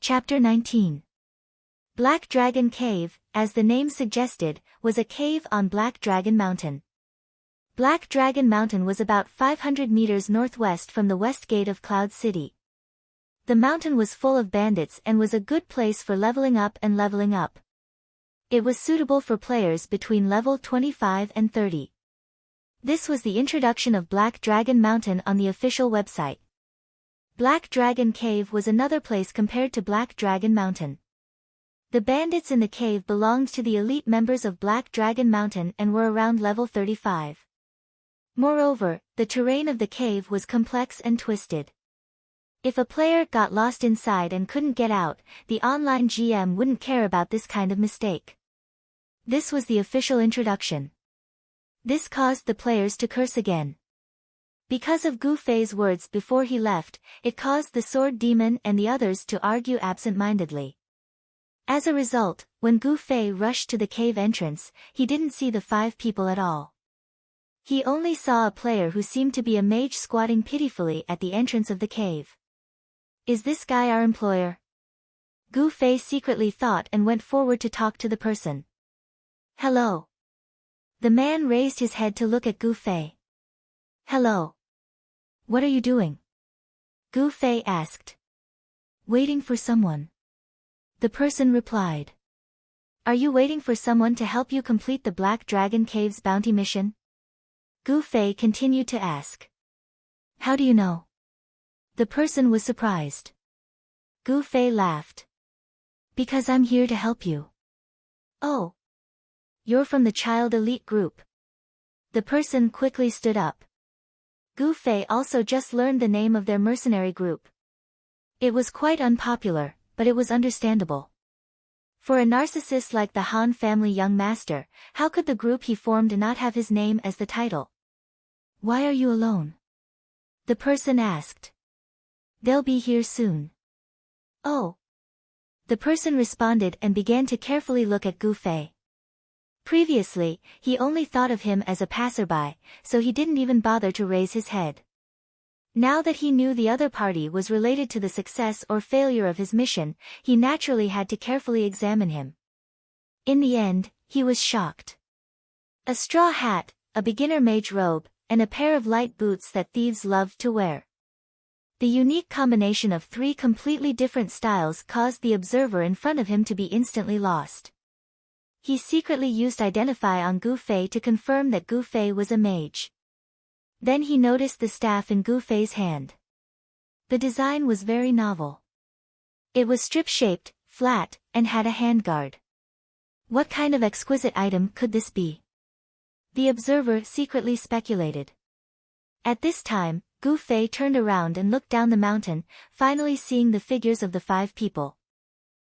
Chapter 19. Black Dragon Cave, as the name suggested, was a cave on Black Dragon Mountain. Black Dragon Mountain was about 500 meters northwest from the west gate of Cloud City. The mountain was full of bandits and was a good place for leveling up and leveling up. It was suitable for players between level 25 and 30. This was the introduction of Black Dragon Mountain on the official website. Black Dragon Cave was another place compared to Black Dragon Mountain. The bandits in the cave belonged to the elite members of Black Dragon Mountain and were around level 35. Moreover, the terrain of the cave was complex and twisted. If a player got lost inside and couldn't get out, the online GM wouldn't care about this kind of mistake. This was the official introduction. This caused the players to curse again. Because of Gu Fei's words before he left, it caused the Sword Demon and the others to argue absent-mindedly. As a result, when Gu Fei rushed to the cave entrance, he didn't see the 5 people at all. He only saw a player who seemed to be a mage squatting pitifully at the entrance of the cave. Is this guy our employer? Gu Fei secretly thought and went forward to talk to the person. Hello. The man raised his head to look at Gu Fei. Hello. What are you doing? Gu Fei asked. Waiting for someone. The person replied. Are you waiting for someone to help you complete the Black Dragon Cave's bounty mission? Gu Fei continued to ask. How do you know? The person was surprised. Gu Fei laughed. Because I'm here to help you. Oh. You're from the child elite group. The person quickly stood up. Gu Fei also just learned the name of their mercenary group. It was quite unpopular, but it was understandable. For a narcissist like the Han family young master, how could the group he formed not have his name as the title? Why are you alone? The person asked. They'll be here soon. Oh. The person responded and began to carefully look at Gu Fei. Previously, he only thought of him as a passerby, so he didn't even bother to raise his head. Now that he knew the other party was related to the success or failure of his mission, he naturally had to carefully examine him. In the end, he was shocked. A straw hat, a beginner mage robe, and a pair of light boots that thieves loved to wear. The unique combination of 3 completely different styles caused the observer in front of him to be instantly lost. He secretly used Identify on Gu Fei to confirm that Gu Fei was a mage. Then he noticed the staff in Gu Fei's hand. The design was very novel. It was strip-shaped, flat, and had a handguard. What kind of exquisite item could this be? The observer secretly speculated. At this time, Gu Fei turned around and looked down the mountain, finally seeing the figures of the 5 people.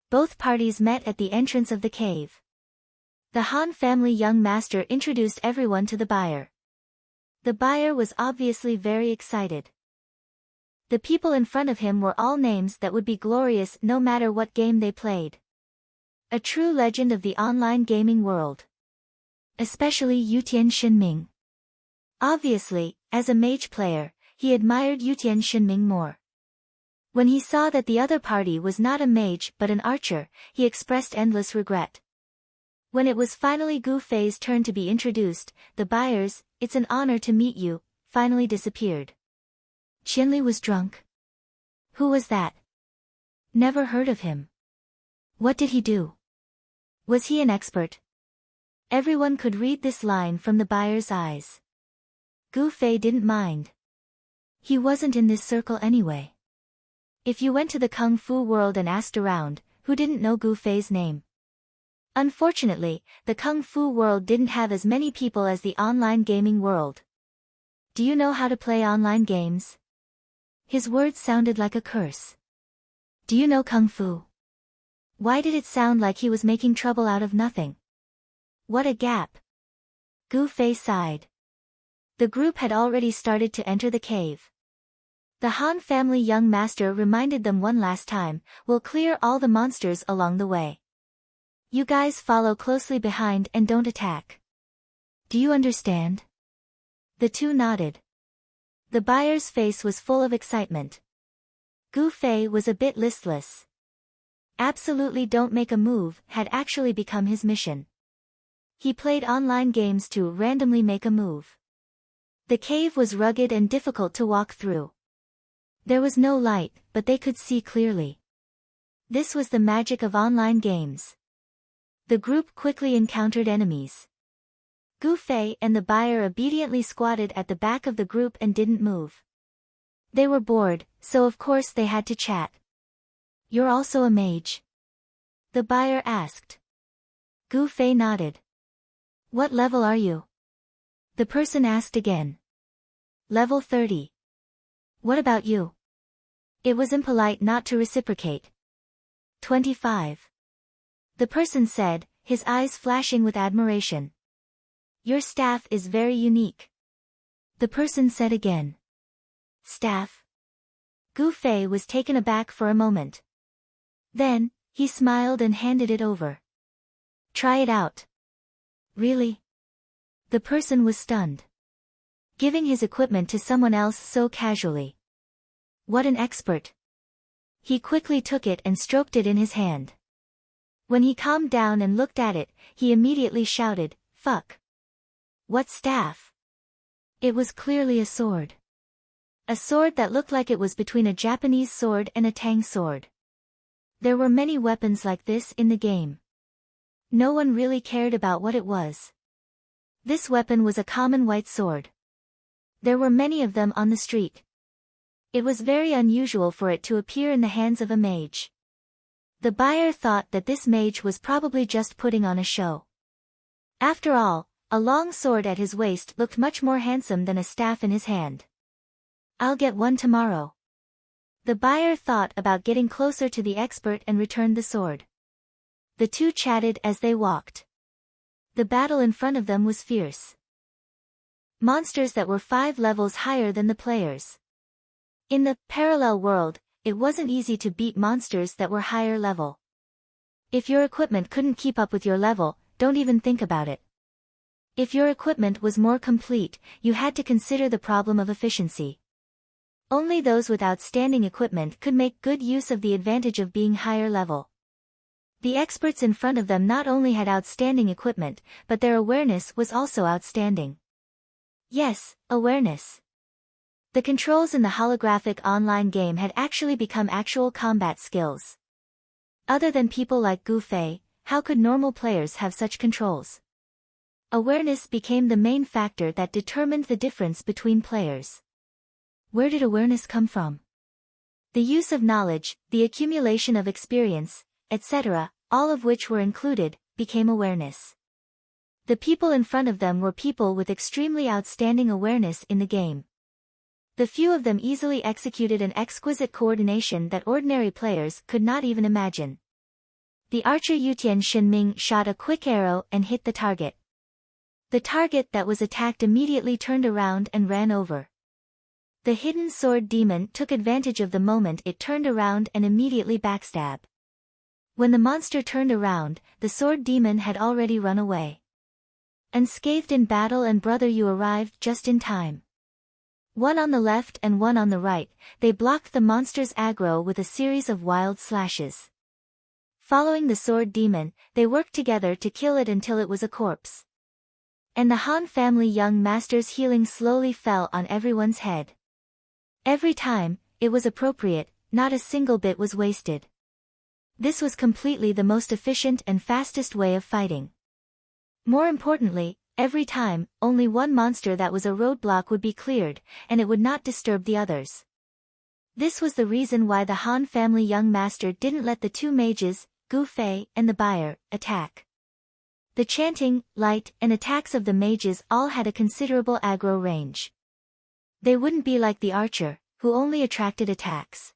Both parties met at the entrance of the cave. The Han family young master introduced everyone to the buyer. The buyer was obviously very excited. The people in front of him were all names that would be glorious no matter what game they played. A true legend of the online gaming world. Especially Yutian Shinming. Obviously, as a mage player, he admired Yutian Shinming more. When he saw that the other party was not a mage but an archer, he expressed endless regret. When it was finally Gu Fei's turn to be introduced, the buyers, "It's an honor to meet you," finally disappeared. Qianli was drunk. Who was that? Never heard of him. What did he do? Was he an expert? Everyone could read this line from the buyer's eyes. Gu Fei didn't mind. He wasn't in this circle anyway. If you went to the Kung Fu world and asked around, who didn't know Gu Fei's name? Unfortunately, the Kung Fu world didn't have as many people as the online gaming world. Do you know how to play online games? His words sounded like a curse. Do you know Kung Fu? Why did it sound like he was making trouble out of nothing? What a gap. Gu Fei sighed. The group had already started to enter the cave. The Han family young master reminded them one last time, "We'll clear all the monsters along the way. You guys follow closely behind and don't attack. Do you understand?" The 2 nodded. The buyer's face was full of excitement. Gu Fei was a bit listless. absolutely don't make a move had actually become his mission. He played online games to randomly make a move. The cave was rugged and difficult to walk through. There was no light, but they could see clearly. This was the magic of online games. The group quickly encountered enemies. Gu Fei and the buyer obediently squatted at the back of the group and didn't move. They were bored, so of course they had to chat. "You're also a mage?" the buyer asked. Gu Fei nodded. "What level are you?" the person asked again. "Level 30. What about you?" It was impolite not to reciprocate. 25. The person said, his eyes flashing with admiration. "Your staff is very unique." The person said again. "Staff?" Gu Fei was taken aback for a moment. Then, he smiled and handed it over. "Try it out." "Really?" The person was stunned. Giving his equipment to someone else so casually. What an expert. He quickly took it and stroked it in his hand. When he calmed down and looked at it, he immediately shouted, "Fuck! What staff?" It was clearly a sword. A sword that looked like it was between a Japanese sword and a Tang sword. There were many weapons like this in the game. No one really cared about what it was. This weapon was a common white sword. There were many of them on the street. It was very unusual for it to appear in the hands of a mage. The buyer thought that this mage was probably just putting on a show. After all, a long sword at his waist looked much more handsome than a staff in his hand. "I'll get one tomorrow." The buyer thought about getting closer to the expert and returned the sword. The two chatted as they walked. The battle in front of them was fierce. Monsters that were 5 levels higher than the players. In the parallel world, it wasn't easy to beat monsters that were higher level. If your equipment couldn't keep up with your level, don't even think about it. If your equipment was more complete, you had to consider the problem of efficiency. Only those with outstanding equipment could make good use of the advantage of being higher level. The experts in front of them not only had outstanding equipment, but their awareness was also outstanding. Yes, awareness. The controls in the holographic online game had actually become actual combat skills. Other than people like Gu Fei, how could normal players have such controls? Awareness became the main factor that determined the difference between players. Where did awareness come from? The use of knowledge, the accumulation of experience, etc., all of which were included, became awareness. The people in front of them were people with extremely outstanding awareness in the game. The few of them easily executed an exquisite coordination that ordinary players could not even imagine. The archer Yutian Shenming shot a quick arrow and hit the target. The target that was attacked immediately turned around and ran over. The hidden sword demon took advantage of the moment it turned around and immediately backstabbed. When the monster turned around, the sword demon had already run away. Unscathed in battle and brother you arrived just in time. One on the left and one on the right, they blocked the monster's aggro with a series of wild slashes. Following the sword demon, they worked together to kill it until it was a corpse. And the Han family young master's healing slowly fell on everyone's head. Every time, it was appropriate, not a single bit was wasted. This was completely the most efficient and fastest way of fighting. More importantly, every time, only one monster that was a roadblock would be cleared, and it would not disturb the others. This was the reason why the Han family young master didn't let the two mages, Gu Fei and the buyer, attack. The chanting, light, and attacks of the mages all had a considerable aggro range. They wouldn't be like the archer, who only attracted attacks.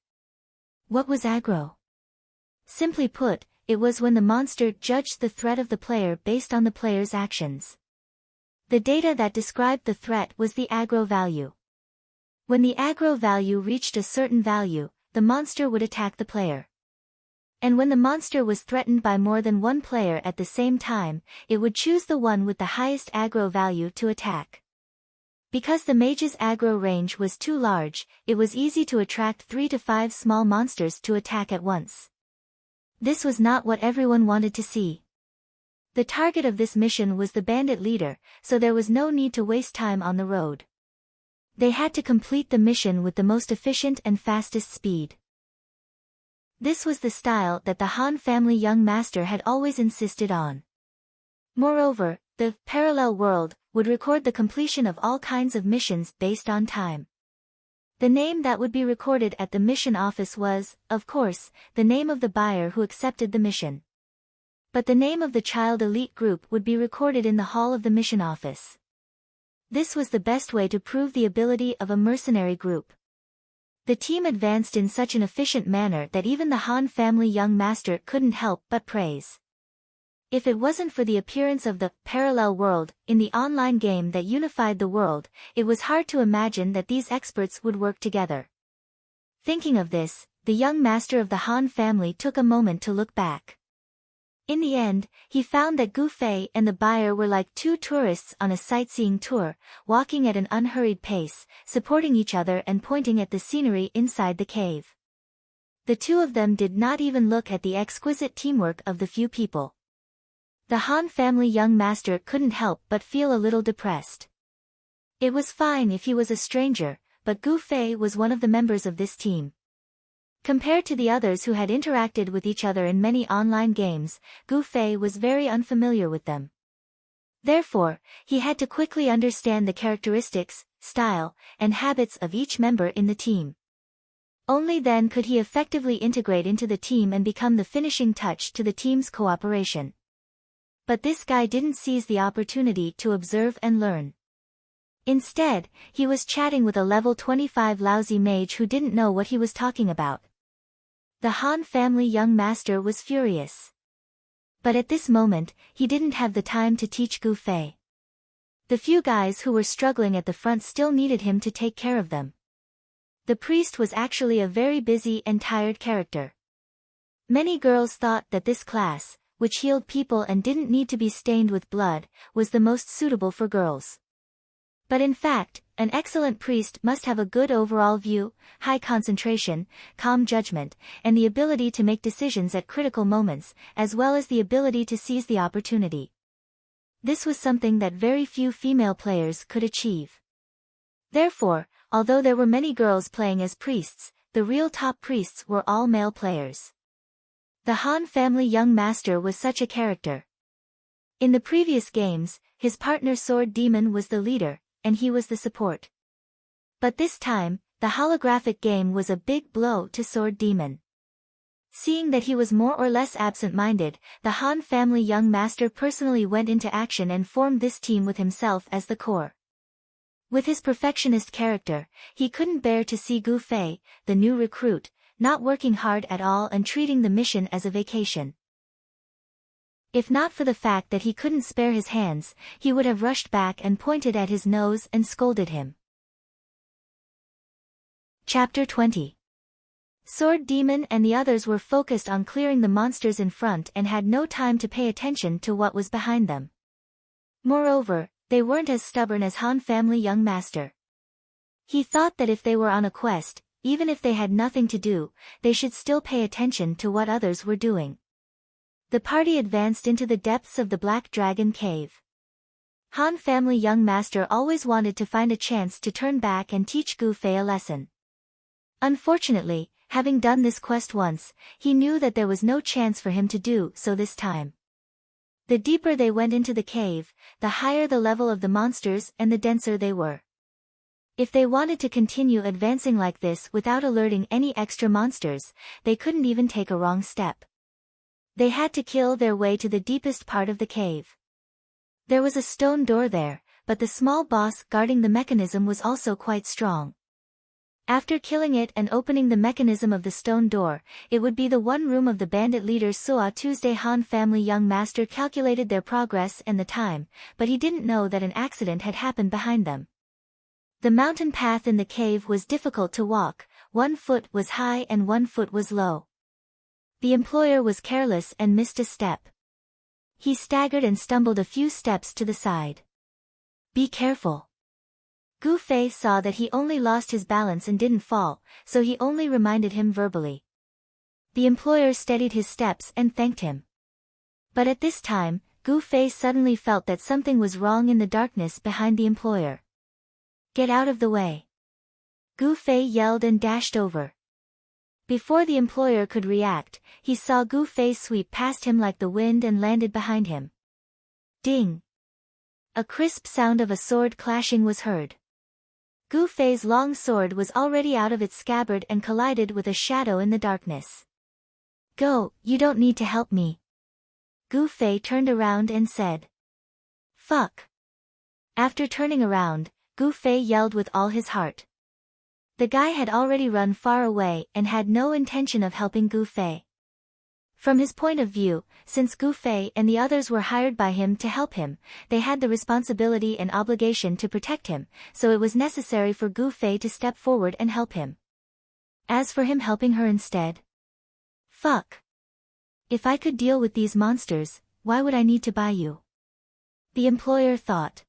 What was aggro? Simply put, it was when the monster judged the threat of the player based on the player's actions. The data that described the threat was the aggro value. When the aggro value reached a certain value, the monster would attack the player. And when the monster was threatened by more than one player at the same time, it would choose the one with the highest aggro value to attack. Because the mage's aggro range was too large, it was easy to attract 3 to 5 small monsters to attack at once. This was not what everyone wanted to see. The target of this mission was the bandit leader, so there was no need to waste time on the road. They had to complete the mission with the most efficient and fastest speed. This was the style that the Han family young master had always insisted on. Moreover, the parallel world would record the completion of all kinds of missions based on time. The name that would be recorded at the mission office was, of course, the name of the buyer who accepted the mission. But the name of the child elite group would be recorded in the hall of the mission office. This was the best way to prove the ability of a mercenary group. The team advanced in such an efficient manner that even the Han family young master couldn't help but praise. If it wasn't for the appearance of the parallel world in the online game that unified the world, it was hard to imagine that these experts would work together. Thinking of this, the young master of the Han family took a moment to look back. In the end, he found that Gu Fei and the buyer were like two tourists on a sightseeing tour, walking at an unhurried pace, supporting each other and pointing at the scenery inside the cave. The two of them did not even look at the exquisite teamwork of the few people. The Han family young master couldn't help but feel a little depressed. It was fine if he was a stranger, but Gu Fei was one of the members of this team. Compared to the others who had interacted with each other in many online games, Gu Fei was very unfamiliar with them. Therefore, he had to quickly understand the characteristics, style, and habits of each member in the team. Only then could he effectively integrate into the team and become the finishing touch to the team's cooperation. But this guy didn't seize the opportunity to observe and learn. Instead, he was chatting with a level 25 lousy mage who didn't know what he was talking about. The Han family young master was furious. But at this moment, he didn't have the time to teach Gu Fei. The few guys who were struggling at the front still needed him to take care of them. The priest was actually a very busy and tired character. Many girls thought that this class, which healed people and didn't need to be stained with blood, was the most suitable for girls. But in fact, an excellent priest must have a good overall view, high concentration, calm judgment, and the ability to make decisions at critical moments, as well as the ability to seize the opportunity. This was something that very few female players could achieve. Therefore, although there were many girls playing as priests, the real top priests were all male players. The Han family young master was such a character. In the previous games, his partner Sword Demon was the leader, and he was the support. But this time, the holographic game was a big blow to Sword Demon. Seeing that he was more or less absent-minded, the Han family young master personally went into action and formed this team with himself as the core. With his perfectionist character, he couldn't bear to see Gu Fei, the new recruit, not working hard at all and treating the mission as a vacation. If not for the fact that he couldn't spare his hands, he would have rushed back and pointed at his nose and scolded him. Chapter 20. Sword Demon and the others were focused on clearing the monsters in front and had no time to pay attention to what was behind them. Moreover, they weren't as stubborn as Han family young master. He thought that if they were on a quest, even if they had nothing to do, they should still pay attention to what others were doing. The party advanced into the depths of the Black Dragon Cave. Han family young master always wanted to find a chance to turn back and teach Gu Fei a lesson. Unfortunately, having done this quest once, he knew that there was no chance for him to do so this time. The deeper they went into the cave, the higher the level of the monsters and the denser they were. If they wanted to continue advancing like this without alerting any extra monsters, they couldn't even take a wrong step. They had to kill their way to the deepest part of the cave. There was a stone door there, but the small boss guarding the mechanism was also quite strong. After killing it and opening the mechanism of the stone door, it would be the one room of the bandit leader Soa Tuesday. Han family young master calculated their progress and the time, but he didn't know that an accident had happened behind them. The mountain path in the cave was difficult to walk, 1 foot was high and 1 foot was low. The employer was careless and missed a step. He staggered and stumbled a few steps to the side. Be careful. Gu Fei saw that he only lost his balance and didn't fall, so he only reminded him verbally. The employer steadied his steps and thanked him. But at this time, Gu Fei suddenly felt that something was wrong in the darkness behind the employer. "Get out of the way!" Gu Fei yelled and dashed over. Before the employer could react, he saw Gu Fei sweep past him like the wind and landed behind him. Ding! A crisp sound of a sword clashing was heard. Gu Fei's long sword was already out of its scabbard and collided with a shadow in the darkness. "Go, you don't need to help me." Gu Fei turned around and said. "Fuck." After turning around, Gu Fei yelled with all his heart. The guy had already run far away and had no intention of helping Gu Fei. From his point of view, since Gu Fei and the others were hired by him to help him, they had the responsibility and obligation to protect him, so it was necessary for Gu Fei to step forward and help him. As for him helping her instead? Fuck. If I could deal with these monsters, why would I need to buy you? The employer thought.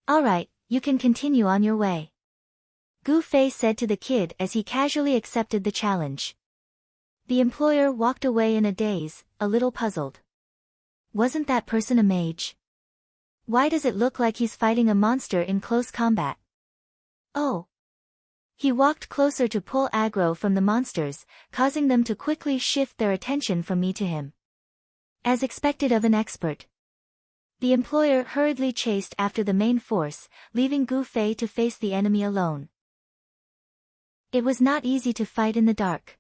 "Alright, you can continue on your way," Gu Fei said to the kid as he casually accepted the challenge. The employer walked away in a daze, a little puzzled. Wasn't that person a mage? Why does it look like he's fighting a monster in close combat? Oh. He walked closer to pull aggro from the monsters, causing them to quickly shift their attention from me to him. As expected of an expert. The employer hurriedly chased after the main force, leaving Gu Fei to face the enemy alone. It was not easy to fight in the dark.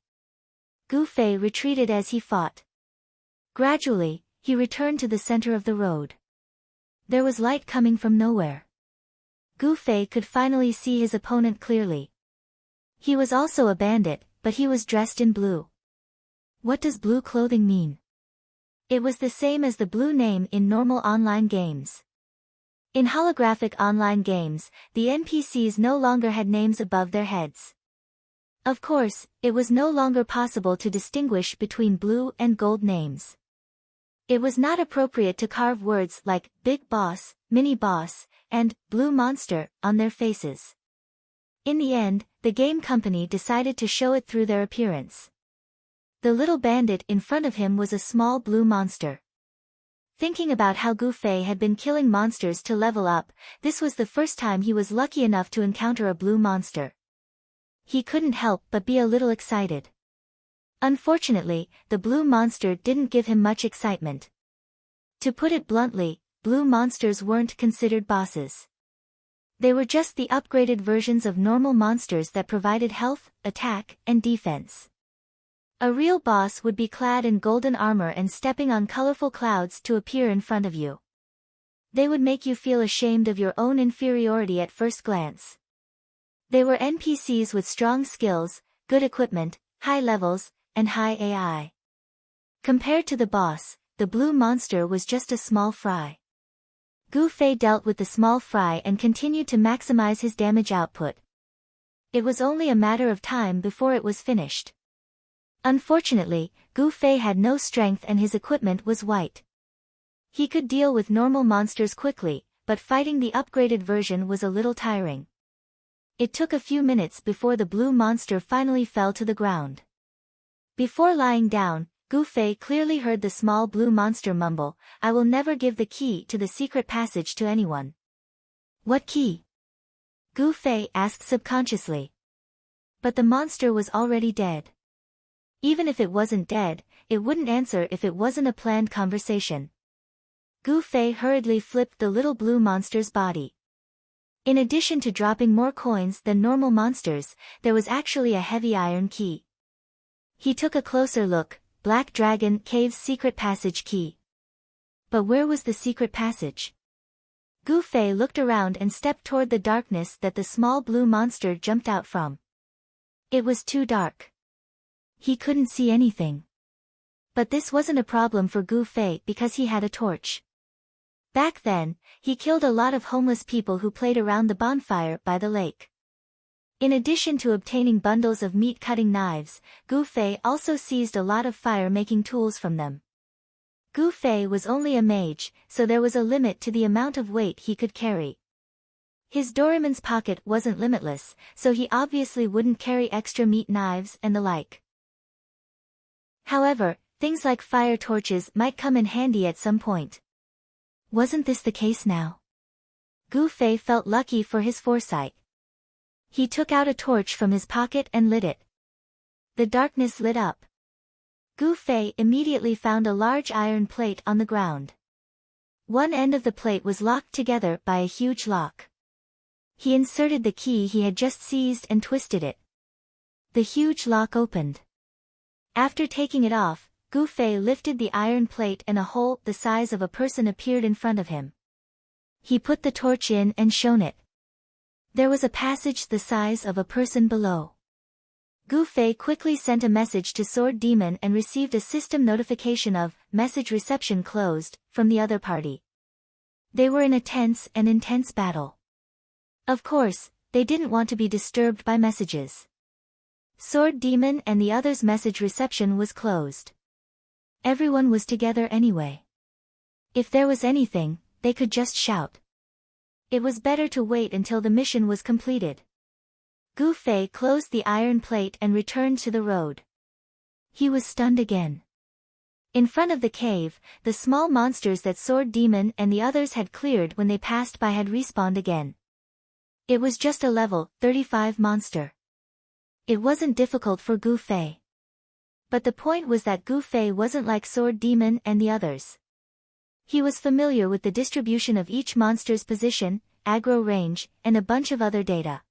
Gu Fei retreated as he fought. Gradually, he returned to the center of the road. There was light coming from nowhere. Gu Fei could finally see his opponent clearly. He was also a bandit, but he was dressed in blue. What does blue clothing mean? It was the same as the blue name in normal online games. In holographic online games, the NPCs no longer had names above their heads. Of course, it was no longer possible to distinguish between blue and gold names. It was not appropriate to carve words like Big Boss, Mini Boss, and Blue Monster on their faces. In the end, the game company decided to show it through their appearance. The little bandit in front of him was a small blue monster. Thinking about how Gu Fei had been killing monsters to level up, this was the first time he was lucky enough to encounter a blue monster. He couldn't help but be a little excited. Unfortunately, the blue monster didn't give him much excitement. To put it bluntly, blue monsters weren't considered bosses. They were just the upgraded versions of normal monsters that provided health, attack, and defense. A real boss would be clad in golden armor and stepping on colorful clouds to appear in front of you. They would make you feel ashamed of your own inferiority at first glance. They were NPCs with strong skills, good equipment, high levels, and high AI. Compared to the boss, the blue monster was just a small fry. Gu Fei dealt with the small fry and continued to maximize his damage output. It was only a matter of time before it was finished. Unfortunately, Gu Fei had no strength and his equipment was white. He could deal with normal monsters quickly, but fighting the upgraded version was a little tiring. It took a few minutes before the blue monster finally fell to the ground. Before lying down, Gu Fei clearly heard the small blue monster mumble, "I will never give the key to the secret passage to anyone." "What key?" Gu Fei asked subconsciously. But the monster was already dead. Even if it wasn't dead, it wouldn't answer if it wasn't a planned conversation. Gu Fei hurriedly flipped the little blue monster's body. In addition to dropping more coins than normal monsters, there was actually a heavy iron key. He took a closer look. Black Dragon Cave's secret passage key. But where was the secret passage? Gu Fei looked around and stepped toward the darkness that the small blue monster jumped out from. It was too dark. He couldn't see anything. But this wasn't a problem for Gu Fei because he had a torch. Back then, he killed a lot of homeless people who played around the bonfire by the lake. In addition to obtaining bundles of meat-cutting knives, Gu Fei also seized a lot of fire-making tools from them. Gu Fei was only a mage, so there was a limit to the amount of weight he could carry. His Doraemon's pocket wasn't limitless, so he obviously wouldn't carry extra meat knives and the like. However, things like fire torches might come in handy at some point. Wasn't this the case now? Gu Fei felt lucky for his foresight. He took out a torch from his pocket and lit it. The darkness lit up. Gu Fei immediately found a large iron plate on the ground. One end of the plate was locked together by a huge lock. He inserted the key he had just seized and twisted it. The huge lock opened. After taking it off, Gu Fei lifted the iron plate and a hole the size of a person appeared in front of him. He put the torch in and shone it. There was a passage the size of a person below. Gu Fei quickly sent a message to Sword Demon and received a system notification of "Message reception closed" from the other party. They were in a tense and intense battle. Of course, they didn't want to be disturbed by messages. Sword Demon and the others' message reception was closed. Everyone was together anyway. If there was anything, they could just shout. It was better to wait until the mission was completed. Gu Fei closed the iron plate and returned to the road. He was stunned again. In front of the cave, the small monsters that Sword Demon and the others had cleared when they passed by had respawned again. It was just a level 35 monster. It wasn't difficult for Gu Fei. But the point was that Gu Fei wasn't like Sword Demon and the others. He was familiar with the distribution of each monster's position, aggro range, and a bunch of other data.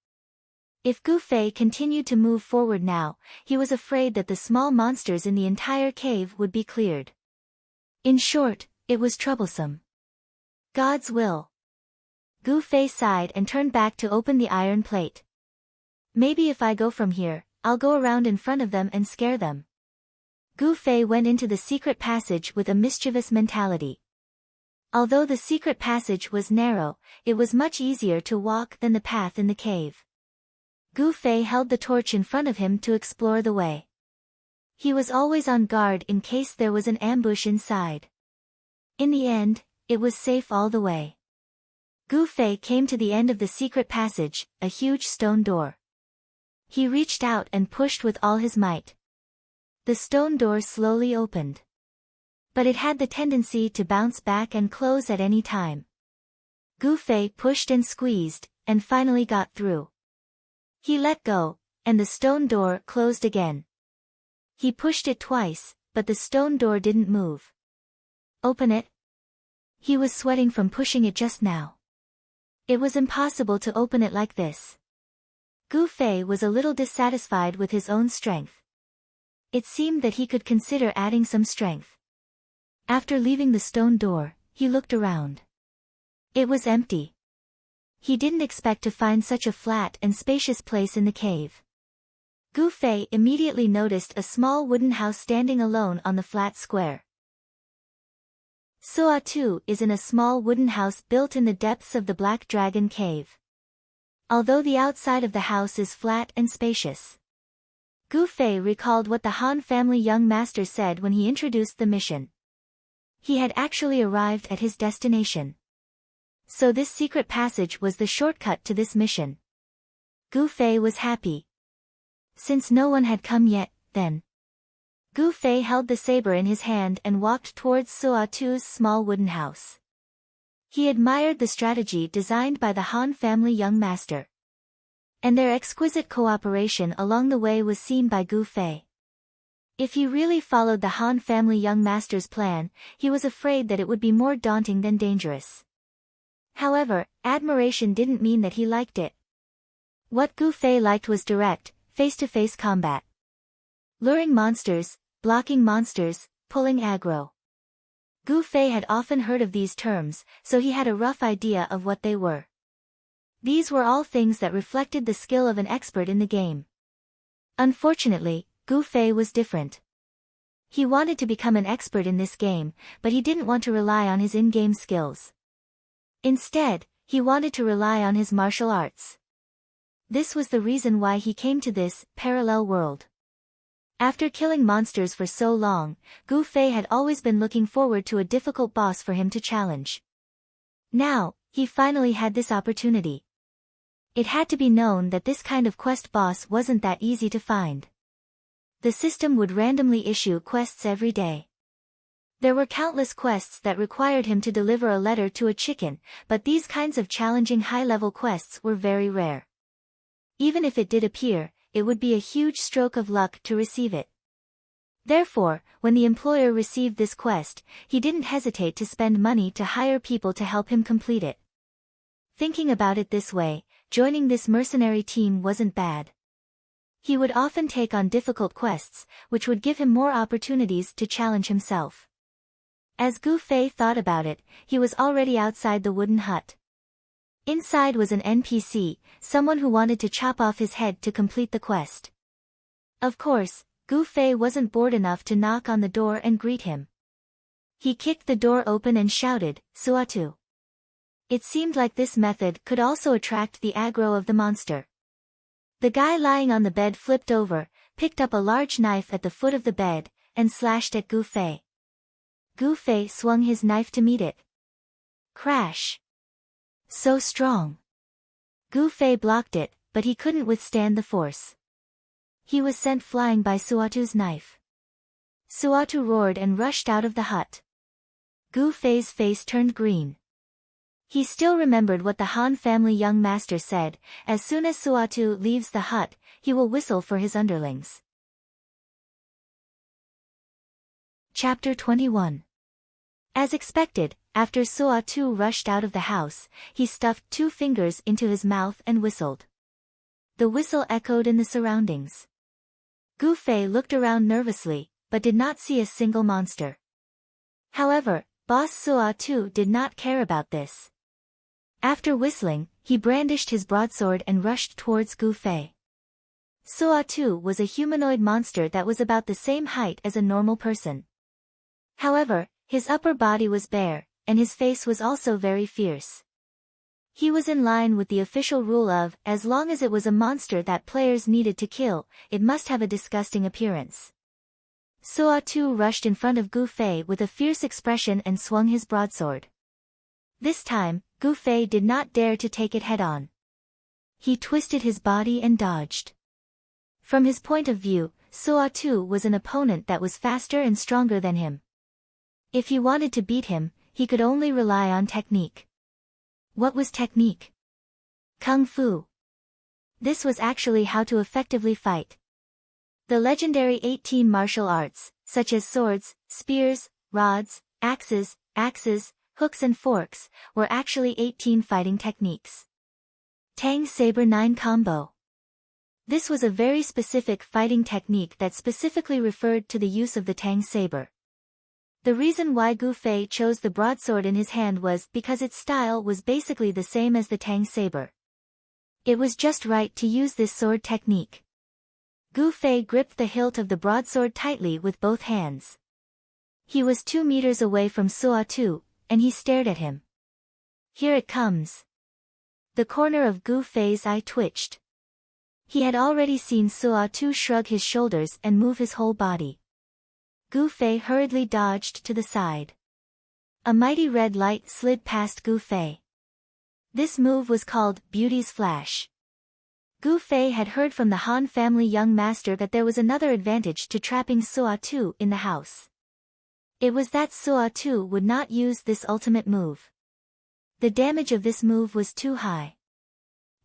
If Gu Fei continued to move forward now, he was afraid that the small monsters in the entire cave would be cleared. In short, it was troublesome. God's will. Gu Fei sighed and turned back to open the iron plate. Maybe if I go from here, I'll go around in front of them and scare them. Gu Fei went into the secret passage with a mischievous mentality. Although the secret passage was narrow, it was much easier to walk than the path in the cave. Gu Fei held the torch in front of him to explore the way. He was always on guard in case there was an ambush inside. In the end, it was safe all the way. Gu Fei came to the end of the secret passage, a huge stone door. He reached out and pushed with all his might. The stone door slowly opened. But it had the tendency to bounce back and close at any time. Gu Fei pushed and squeezed, and finally got through. He let go, and the stone door closed again. He pushed it twice, but the stone door didn't move. Open it? He was sweating from pushing it just now. It was impossible to open it like this. Gu Fei was a little dissatisfied with his own strength. It seemed that he could consider adding some strength. After leaving the stone door, he looked around. It was empty. He didn't expect to find such a flat and spacious place in the cave. Gu Fei immediately noticed a small wooden house standing alone on the flat square. Suatu is in a small wooden house built in the depths of the Black Dragon Cave. Although the outside of the house is flat and spacious. Gu Fei recalled what the Han family young master said when he introduced the mission. He had actually arrived at his destination. So this secret passage was the shortcut to this mission. Gu Fei was happy. Since no one had come yet, then. Gu Fei held the saber in his hand and walked towards Suatu's small wooden house. He admired the strategy designed by the Han family young master. And their exquisite cooperation along the way was seen by Gu Fei. If he really followed the Han family young master's plan, he was afraid that it would be more daunting than dangerous. However, admiration didn't mean that he liked it. What Gu Fei liked was direct, face-to-face combat. Luring monsters, blocking monsters, pulling aggro. Gu Fei had often heard of these terms, so he had a rough idea of what they were. These were all things that reflected the skill of an expert in the game. Unfortunately, Gu Fei was different. He wanted to become an expert in this game, but he didn't want to rely on his in-game skills. Instead, he wanted to rely on his martial arts. This was the reason why he came to this parallel world. After killing monsters for so long, Gu Fei had always been looking forward to a difficult boss for him to challenge. Now, he finally had this opportunity. It had to be known that this kind of quest boss wasn't that easy to find. The system would randomly issue quests every day. There were countless quests that required him to deliver a letter to a chicken, but these kinds of challenging high-level quests were very rare. Even if it did appear, it would be a huge stroke of luck to receive it. Therefore, when the employer received this quest, he didn't hesitate to spend money to hire people to help him complete it. Thinking about it this way, joining this mercenary team wasn't bad. He would often take on difficult quests, which would give him more opportunities to challenge himself. As Gu Fei thought about it, he was already outside the wooden hut. Inside was an NPC, someone who wanted to chop off his head to complete the quest. Of course, Gu Fei wasn't bored enough to knock on the door and greet him. He kicked the door open and shouted, "Suatu." It seemed like this method could also attract the aggro of the monster. The guy lying on the bed flipped over, picked up a large knife at the foot of the bed, and slashed at Gu Fei. Gu Fei swung his knife to meet it. Crash! So strong. Gu Fei blocked it, but he couldn't withstand the force. He was sent flying by Suatu's knife. Suatu roared and rushed out of the hut. Gu Fei's face turned green. He still remembered what the Han family young master said: as soon as Suatu leaves the hut, he will whistle for his underlings. Chapter 21. As expected, after Suatu rushed out of the house, he stuffed 2 fingers into his mouth and whistled. The whistle echoed in the surroundings. Gu Fei looked around nervously, but did not see a single monster. However, Boss Suatu did not care about this. After whistling, he brandished his broadsword and rushed towards Gu Fei. Suatu was a humanoid monster that was about the same height as a normal person. However, his upper body was bare, and his face was also very fierce. He was in line with the official rule of, as long as it was a monster that players needed to kill, it must have a disgusting appearance. Suatu rushed in front of Gu Fei with a fierce expression and swung his broadsword. This time, Gu Fei did not dare to take it head-on. He twisted his body and dodged. From his point of view, Suatu was an opponent that was faster and stronger than him. If he wanted to beat him, he could only rely on technique. What was technique? Kung Fu. This was actually how to effectively fight. The legendary 18 martial arts, such as swords, spears, rods, axes, hooks and forks, were actually 18 fighting techniques. Tang Saber 9 Combo. This was a very specific fighting technique that specifically referred to the use of the Tang Saber. The reason why Gu Fei chose the broadsword in his hand was because its style was basically the same as the Tang Saber. It was just right to use this sword technique. Gu Fei gripped the hilt of the broadsword tightly with both hands. He was 2 meters away from Suatu, and he stared at him. Here it comes. The corner of Gu Fei's eye twitched. He had already seen Suatu shrug his shoulders and move his whole body. Gu Fei hurriedly dodged to the side. A mighty red light slid past Gu Fei. This move was called Beauty's Flash. Gu Fei had heard from the Han family young master that there was another advantage to trapping Suatu in the house. It was that Suatu would not use this ultimate move. The damage of this move was too high.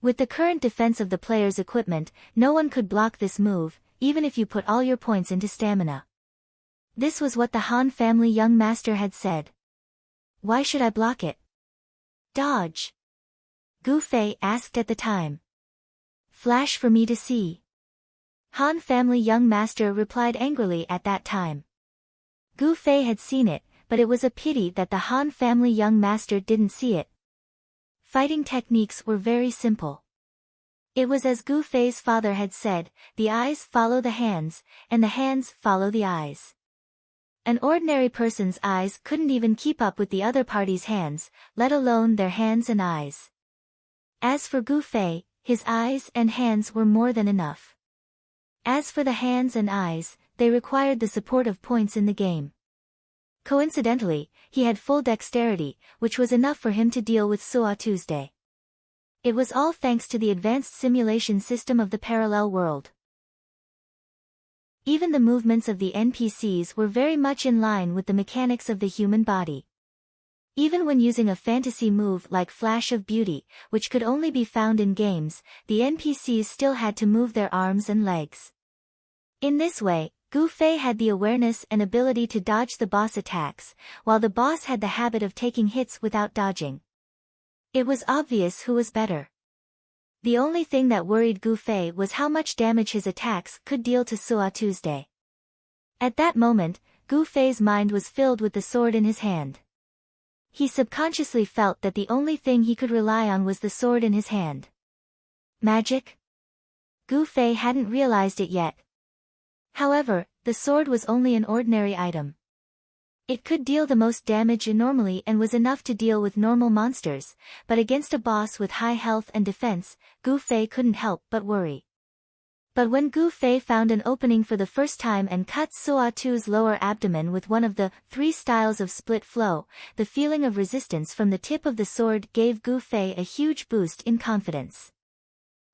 With the current defense of the player's equipment, no one could block this move, even if you put all your points into stamina. This was what the Han family young master had said. Why should I block it? Dodge. Gu Fei asked at the time. Flash for me to see. Han family young master replied angrily at that time. Gu Fei had seen it, but it was a pity that the Han family young master didn't see it. Fighting techniques were very simple. It was as Gu Fei's father had said, the eyes follow the hands, and the hands follow the eyes. An ordinary person's eyes couldn't even keep up with the other party's hands, let alone their hands and eyes. As for Gu Fei, his eyes and hands were more than enough. As for the hands and eyes, they required the support of points in the game. Coincidentally, he had full dexterity, which was enough for him to deal with Suatu's day. It was all thanks to the advanced simulation system of the parallel world. Even the movements of the NPCs were very much in line with the mechanics of the human body. Even when using a fantasy move like Flash of Beauty, which could only be found in games, the NPCs still had to move their arms and legs. In this way, Gu Fei had the awareness and ability to dodge the boss attacks, while the boss had the habit of taking hits without dodging. It was obvious who was better. The only thing that worried Gu Fei was how much damage his attacks could deal to Suo Tuesday. At that moment, Gu Fei's mind was filled with the sword in his hand. He subconsciously felt that the only thing he could rely on was the sword in his hand. Magic? Gu Fei hadn't realized it yet. However, the sword was only an ordinary item. It could deal the most damage normally and was enough to deal with normal monsters, but against a boss with high health and defense, Gu Fei couldn't help but worry. But when Gu Fei found an opening for the first time and cut Suo Tu's lower abdomen with one of the 3 styles of split flow, the feeling of resistance from the tip of the sword gave Gu Fei a huge boost in confidence.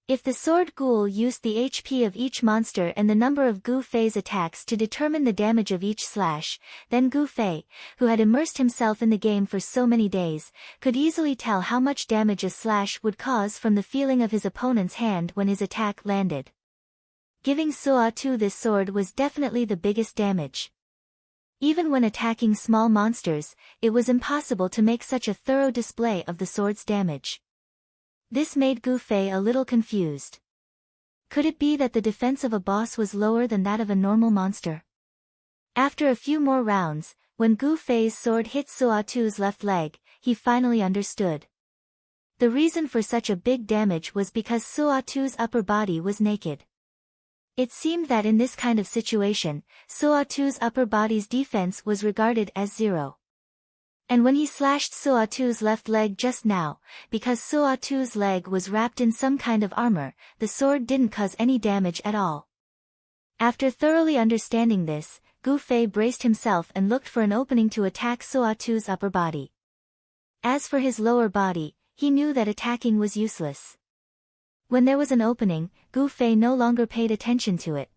If the sword ghoul used the HP of each monster and the number of Gu Fei's attacks to determine the damage of each slash, then Gu Fei, who had immersed himself in the game for so many days, could easily tell how much damage a slash would cause from the feeling of his opponent's hand when his attack landed. Giving Suo Tu this sword was definitely the biggest damage. Even when attacking small monsters, it was impossible to make such a thorough display of the sword's damage. This made Gu Fei a little confused. Could it be that the defense of a boss was lower than that of a normal monster? After a few more rounds, when Gu Fei's sword hit Suo Tu's left leg, he finally understood. The reason for such a big damage was because Suo Tu's upper body was naked. It seemed that in this kind of situation, Suo Tu's upper body's defense was regarded as 0. And when he slashed Suo Tu's left leg just now, because Suo Tu's leg was wrapped in some kind of armor, the sword didn't cause any damage at all. After thoroughly understanding this, Gu Fei braced himself and looked for an opening to attack Suo Tu's upper body. As for his lower body, he knew that attacking was useless. When there was an opening, Gu Fei no longer paid attention to it.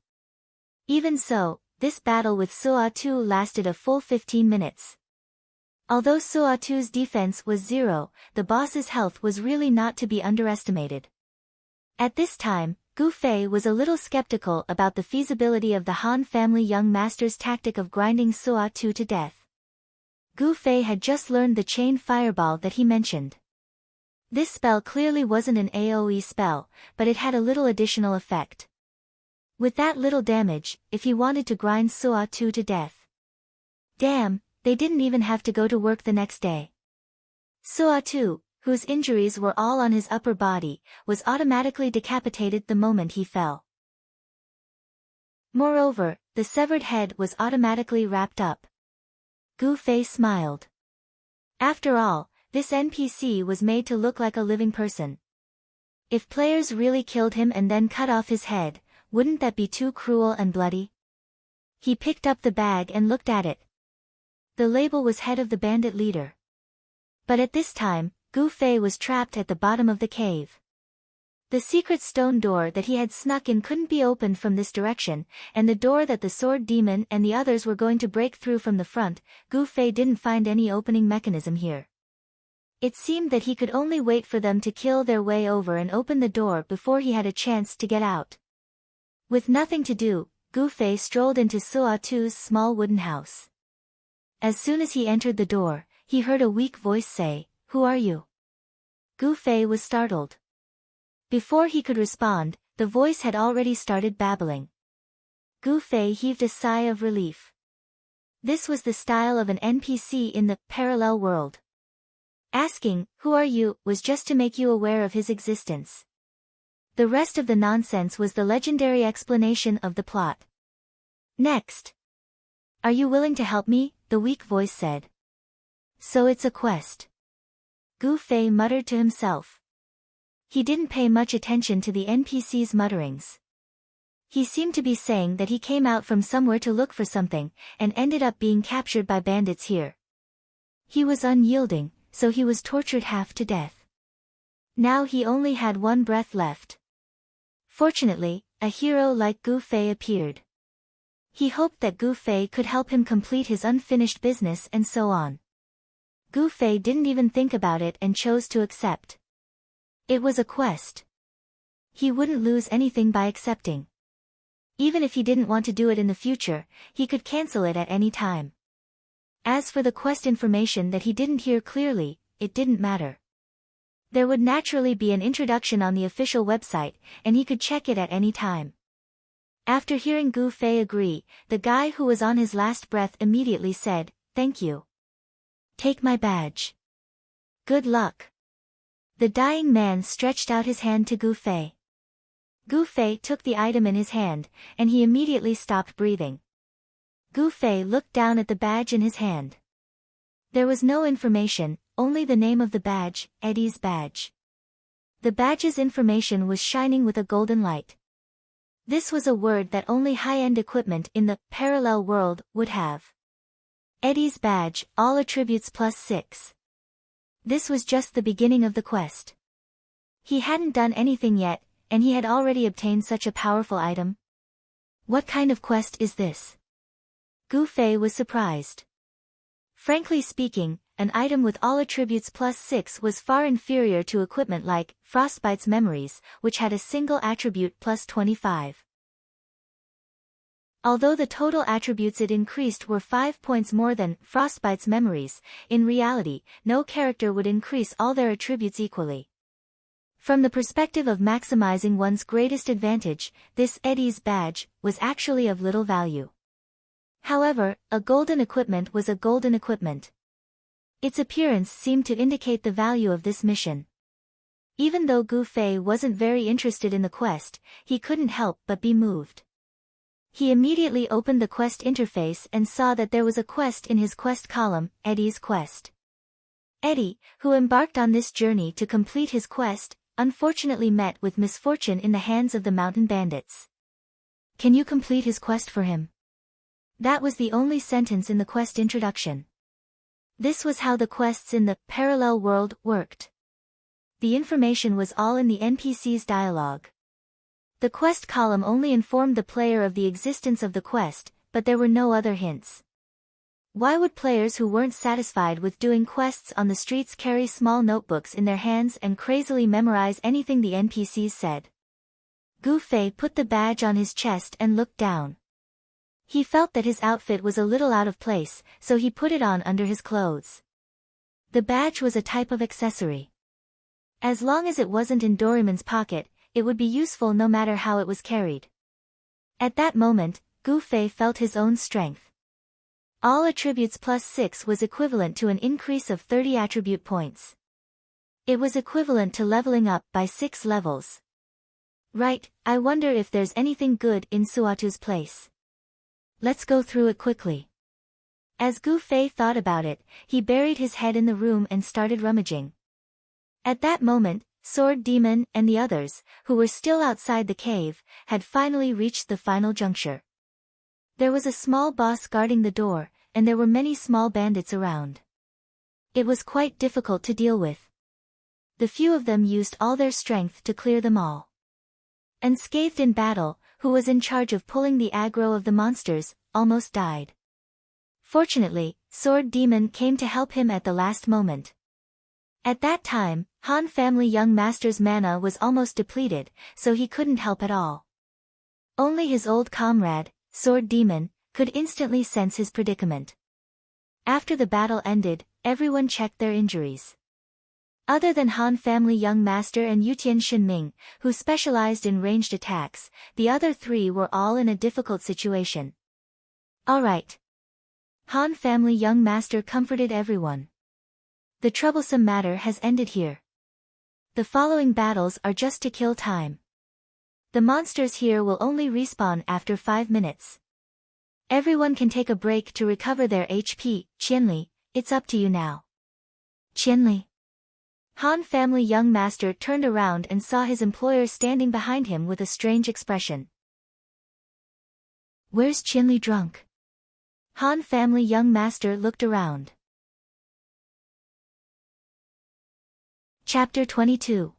Even so, this battle with Suo Tu lasted a full 15 minutes. Although Suo Tu's defense was 0, the boss's health was really not to be underestimated. At this time, Gu Fei was a little skeptical about the feasibility of the Han family young master's tactic of grinding Suo Tu to death. Gu Fei had just learned the chain fireball that he mentioned. This spell clearly wasn't an AoE spell, but it had a little additional effect. With that little damage, if he wanted to grind Suo Tu to death. Damn, they didn't even have to go to work the next day. Suo Tu, whose injuries were all on his upper body, was automatically decapitated the moment he fell. Moreover, the severed head was automatically wrapped up. Gu Fei smiled. After all, this NPC was made to look like a living person. If players really killed him and then cut off his head, wouldn't that be too cruel and bloody? He picked up the bag and looked at it. The label was head of the bandit leader. But at this time, Gu Fei was trapped at the bottom of the cave. The secret stone door that he had snuck in couldn't be opened from this direction, and the door that the sword demon and the others were going to break through from the front, Gu Fei didn't find any opening mechanism here. It seemed that he could only wait for them to kill their way over and open the door before he had a chance to get out. With nothing to do, Gu Fei strolled into Suo Tu's small wooden house. As soon as he entered the door, he heard a weak voice say, "Who are you?" Gu Fei was startled. Before he could respond, the voice had already started babbling. Gu Fei heaved a sigh of relief. This was the style of an NPC in the parallel world. Asking, "Who are you?" was just to make you aware of his existence. The rest of the nonsense was the legendary explanation of the plot. Next. "Are you willing to help me?" the weak voice said. "So it's a quest." Gu Fei muttered to himself. He didn't pay much attention to the NPC's mutterings. He seemed to be saying that he came out from somewhere to look for something, and ended up being captured by bandits here. He was unyielding, so he was tortured half to death. Now he only had one breath left. Fortunately, a hero like Gu Fei appeared. He hoped that Gu Fei could help him complete his unfinished business and so on. Gu Fei didn't even think about it and chose to accept. It was a quest. He wouldn't lose anything by accepting. Even if he didn't want to do it in the future, he could cancel it at any time. As for the quest information that he didn't hear clearly, it didn't matter. There would naturally be an introduction on the official website, and he could check it at any time. After hearing Gu Fei agree, the guy who was on his last breath immediately said, "Thank you. Take my badge. Good luck." The dying man stretched out his hand to Gu Fei. Gu Fei took the item in his hand, and he immediately stopped breathing. Gu Fei looked down at the badge in his hand. There was no information, only the name of the badge, Eddie's badge. The badge's information was shining with a golden light. This was a word that only high-end equipment in the parallel world would have. Eddie's badge, all attributes +6. This was just the beginning of the quest. He hadn't done anything yet, and he had already obtained such a powerful item. What kind of quest is this? Gu Fei was surprised. Frankly speaking, an item with all attributes +6 was far inferior to equipment like Frostbite's Memories, which had a single attribute +25. Although the total attributes it increased were 5 points more than Frostbite's Memories, in reality, no character would increase all their attributes equally. From the perspective of maximizing one's greatest advantage, this Eddie's badge was actually of little value. However, a golden equipment was a golden equipment. Its appearance seemed to indicate the value of this mission. Even though Gu Fei wasn't very interested in the quest, he couldn't help but be moved. He immediately opened the quest interface and saw that there was a quest in his quest column, Eddie's quest. Eddie, who embarked on this journey to complete his quest, unfortunately met with misfortune in the hands of the mountain bandits. Can you complete his quest for him? That was the only sentence in the quest introduction. This was how the quests in the parallel world worked. The information was all in the NPC's dialogue. The quest column only informed the player of the existence of the quest, but there were no other hints. Why would players who weren't satisfied with doing quests on the streets carry small notebooks in their hands and crazily memorize anything the NPCs said? Gu Fei put the badge on his chest and looked down. He felt that his outfit was a little out of place, so he put it on under his clothes. The badge was a type of accessory. As long as it wasn't in Doraemon's pocket, it would be useful no matter how it was carried. At that moment, Gu Fei felt his own strength. All attributes +6 was equivalent to an increase of 30 attribute points. It was equivalent to leveling up by 6 levels. Right, I wonder if there's anything good in Suatu's place. Let's go through it quickly. As Gu Fei thought about it, he buried his head in the room and started rummaging. At that moment, Sword Demon and the others, who were still outside the cave, had finally reached the final juncture. There was a small boss guarding the door, and there were many small bandits around. It was quite difficult to deal with. The few of them used all their strength to clear them all. Unscathed in battle, who was in charge of pulling the aggro of the monsters, almost died. Fortunately, Sword Demon came to help him at the last moment. At that time, Han family young master's mana was almost depleted, so he couldn't help at all. Only his old comrade, Sword Demon, could instantly sense his predicament. After the battle ended, everyone checked their injuries. Other than Han family young master and Yutian Shinming, who specialized in ranged attacks, the other three were all in a difficult situation. Alright. Han family young master comforted everyone. The troublesome matter has ended here. The following battles are just to kill time. The monsters here will only respawn after 5 minutes. Everyone can take a break to recover their HP. Qianli, it's up to you now. Qianli. Han family young master turned around and saw his employer standing behind him with a strange expression. Where's Qianli drunk? Han family young master looked around. Chapter 22.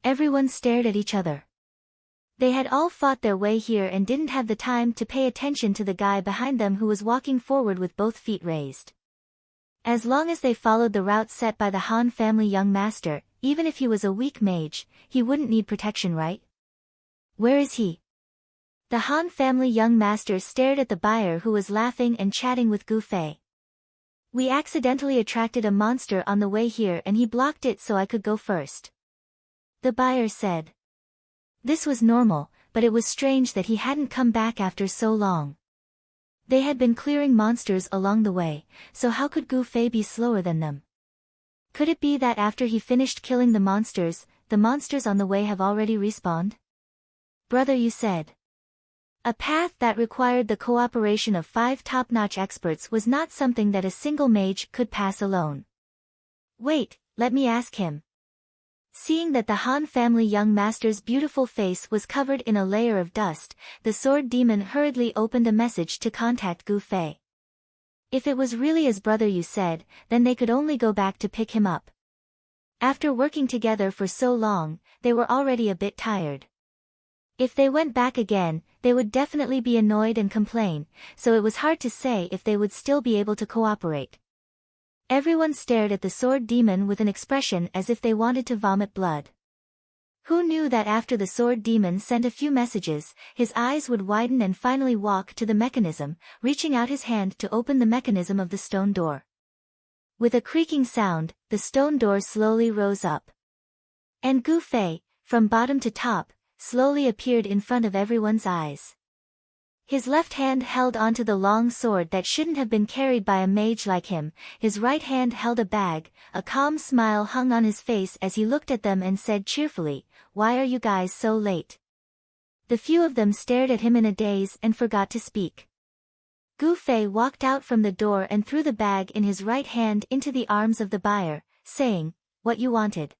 Everyone stared at each other. They had all fought their way here and didn't have the time to pay attention to the guy behind them who was walking forward with both feet raised. As long as they followed the route set by the Han family young master, even if he was a weak mage, he wouldn't need protection, right? Where is he? The Han family young master stared at the buyer who was laughing and chatting with Gu Fei. We accidentally attracted a monster on the way here and he blocked it so I could go first. The buyer said. This was normal, but it was strange that he hadn't come back after so long. They had been clearing monsters along the way, so how could Gu Fei be slower than them? Could it be that after he finished killing the monsters on the way have already respawned? Brother, you said. A path that required the cooperation of 5 top-notch experts was not something that a single mage could pass alone. Wait, let me ask him. Seeing that the Han family young master's beautiful face was covered in a layer of dust, the sword demon hurriedly opened a message to contact Gu Fei. If it was really as brother you said, then they could only go back to pick him up. After working together for so long, they were already a bit tired. If they went back again, they would definitely be annoyed and complain, so it was hard to say if they would still be able to cooperate. Everyone stared at the sword demon with an expression as if they wanted to vomit blood. Who knew that after the sword demon sent a few messages, his eyes would widen and finally walk to the mechanism, reaching out his hand to open the mechanism of the stone door. With a creaking sound, the stone door slowly rose up. And Gu Fei, from bottom to top, slowly appeared in front of everyone's eyes. His left hand held onto the long sword that shouldn't have been carried by a mage like him, his right hand held a bag, a calm smile hung on his face as he looked at them and said cheerfully, "Why are you guys so late?" The few of them stared at him in a daze and forgot to speak. Gu Fei walked out from the door and threw the bag in his right hand into the arms of the buyer, saying, "What you wanted?"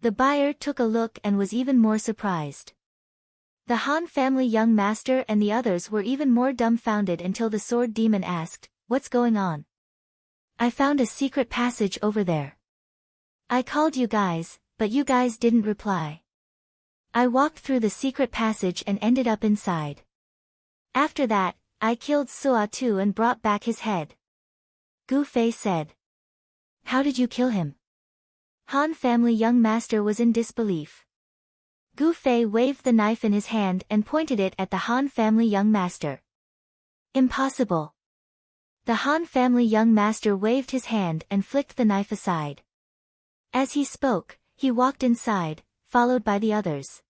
The buyer took a look and was even more surprised. The Han family young master and the others were even more dumbfounded until the sword demon asked, "What's going on?" "I found a secret passage over there. I called you guys, but you guys didn't reply. I walked through the secret passage and ended up inside. After that, I killed Sua Tu and brought back his head." Gu Fei said. "How did you kill him?" Han family young master was in disbelief. Gu Fei waved the knife in his hand and pointed it at the Han family young master. "Impossible." The Han family young master waved his hand and flicked the knife aside. As he spoke, he walked inside, followed by the others.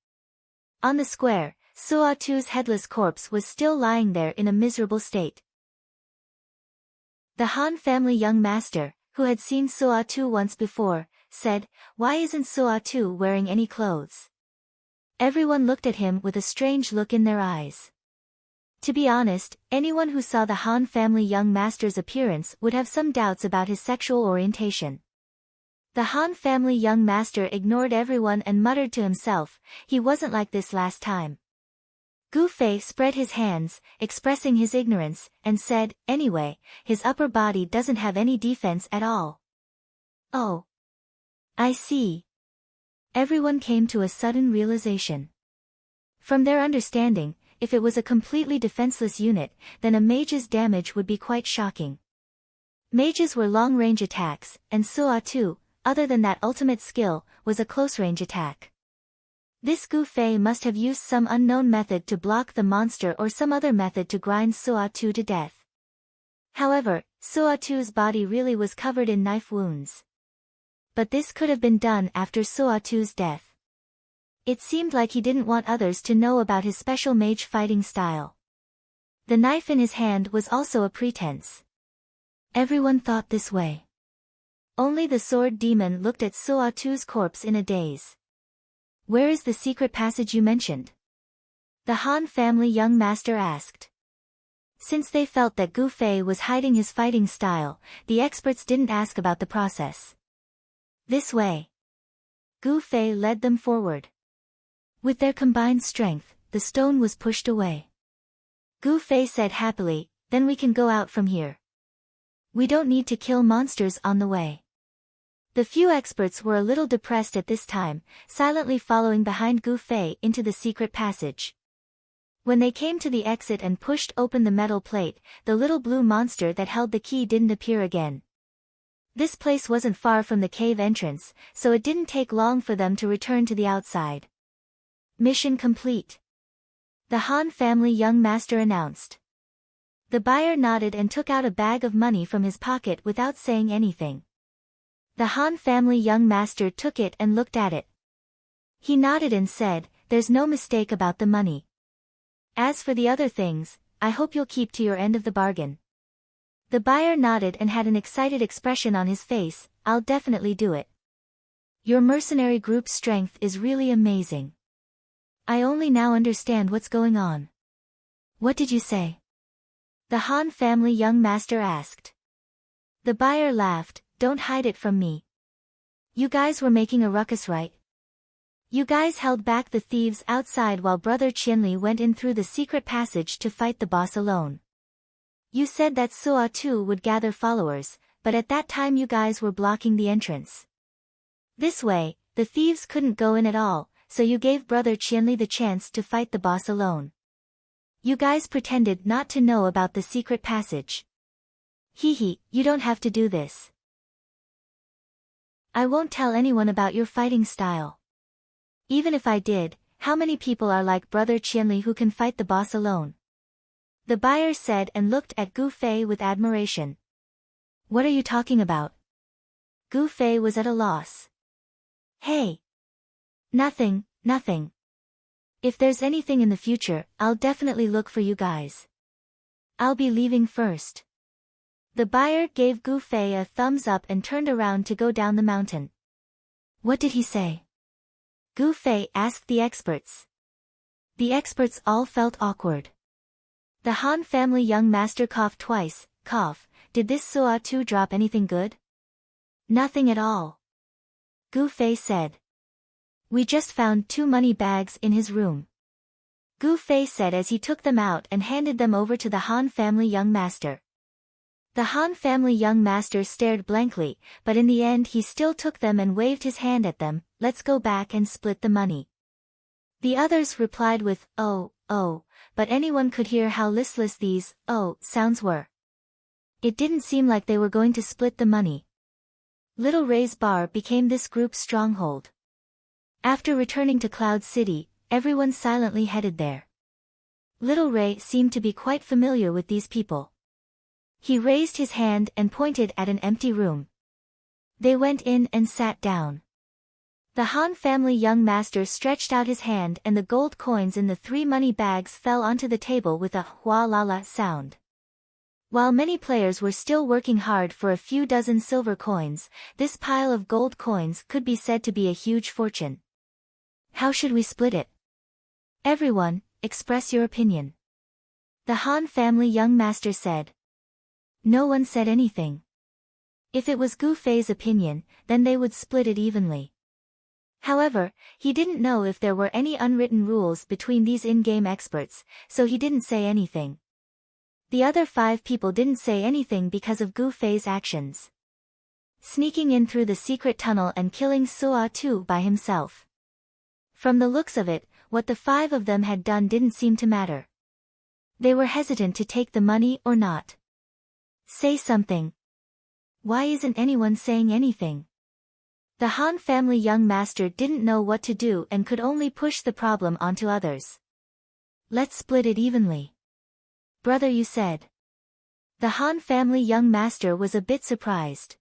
On the square, Sua Tu's headless corpse was still lying there in a miserable state. The Han family young master, who had seen Sua Tu once before, said, "Why isn't Sua Tu wearing any clothes?" Everyone looked at him with a strange look in their eyes. To be honest, anyone who saw the Han family young master's appearance would have some doubts about his sexual orientation. The Han family young master ignored everyone and muttered to himself, "He wasn't like this last time." Gu Fei spread his hands, expressing his ignorance, and said, "Anyway, his upper body doesn't have any defense at all." "Oh. I see." Everyone came to a sudden realization. From their understanding, if it was a completely defenseless unit, then a mage's damage would be quite shocking. Mages were long-range attacks, and Sua Tu, other than that ultimate skill, was a close-range attack. This Gu Fei must have used some unknown method to block the monster or some other method to grind Sua Tu to death. However, Sua Tu's body really was covered in knife wounds. But this could have been done after Sua Tu's death. It seemed like he didn't want others to know about his special mage fighting style. The knife in his hand was also a pretense. Everyone thought this way. Only the sword demon looked at Sua Tu's corpse in a daze. "Where is the secret passage you mentioned?" the Han family young master asked. Since they felt that Gu Fei was hiding his fighting style, the experts didn't ask about the process. "This way." Gu Fei led them forward. With their combined strength, the stone was pushed away. Gu Fei said happily, "Then we can go out from here. We don't need to kill monsters on the way." The few experts were a little depressed at this time, silently following behind Gu Fei into the secret passage. When they came to the exit and pushed open the metal plate, the little blue monster that held the key didn't appear again. This place wasn't far from the cave entrance, so it didn't take long for them to return to the outside. Mission complete. The Han family young master announced. The buyer nodded and took out a bag of money from his pocket without saying anything. The Han family young master took it and looked at it. He nodded and said, "There's no mistake about the money. As for the other things, I hope you'll keep to your end of the bargain." The buyer nodded and had an excited expression on his face. "I'll definitely do it. Your mercenary group's strength is really amazing. I only now understand what's going on." "What did you say?" the Han family young master asked. The buyer laughed. "Don't hide it from me. You guys were making a ruckus, right? You guys held back the thieves outside while Brother Qianli went in through the secret passage to fight the boss alone. You said that Suo Tu would gather followers, but at that time you guys were blocking the entrance. This way, the thieves couldn't go in at all, so you gave Brother Qianli the chance to fight the boss alone. You guys pretended not to know about the secret passage. Hee, you don't have to do this. I won't tell anyone about your fighting style. Even if I did, how many people are like Brother Qianli who can fight the boss alone?" the buyer said and looked at Gu Fei with admiration. "What are you talking about?" Gu Fei was at a loss. "Hey! Nothing. If there's anything in the future, I'll definitely look for you guys. I'll be leaving first." The buyer gave Gu Fei a thumbs up and turned around to go down the mountain. "What did he say?" Gu Fei asked the experts. The experts all felt awkward. The Han family young master coughed twice. Cough, "Did this Suo Tu drop anything good?" "Nothing at all," Gu Fei said. "We just found 2 money bags in his room," Gu Fei said as he took them out and handed them over to the Han family young master. The Han family young master stared blankly, but in the end he still took them and waved his hand at them. "Let's go back and split the money." The others replied with, oh, but anyone could hear how listless these, "oh" sounds were. It didn't seem like they were going to split the money. Little Ray's bar became this group's stronghold. After returning to Cloud City, everyone silently headed there. Little Ray seemed to be quite familiar with these people. He raised his hand and pointed at an empty room. They went in and sat down. The Han family young master stretched out his hand and the gold coins in the 3 money bags fell onto the table with a "hua-la-la" sound. While many players were still working hard for a few dozen silver coins, this pile of gold coins could be said to be a huge fortune. "How should we split it? Everyone, express your opinion," the Han family young master said. No one said anything. If it was Gu Fei's opinion, then they would split it evenly. However, he didn't know if there were any unwritten rules between these in-game experts, so he didn't say anything. The other 5 people didn't say anything because of Gu Fei's actions. Sneaking in through the secret tunnel and killing Suo Tu by himself. From the looks of it, what the 5 of them had done didn't seem to matter. They were hesitant to take the money or not. Say something. Why isn't anyone saying anything? The Han family young master didn't know what to do and could only push the problem onto others. "Let's split it evenly. Brother, you said." The Han family young master was a bit surprised.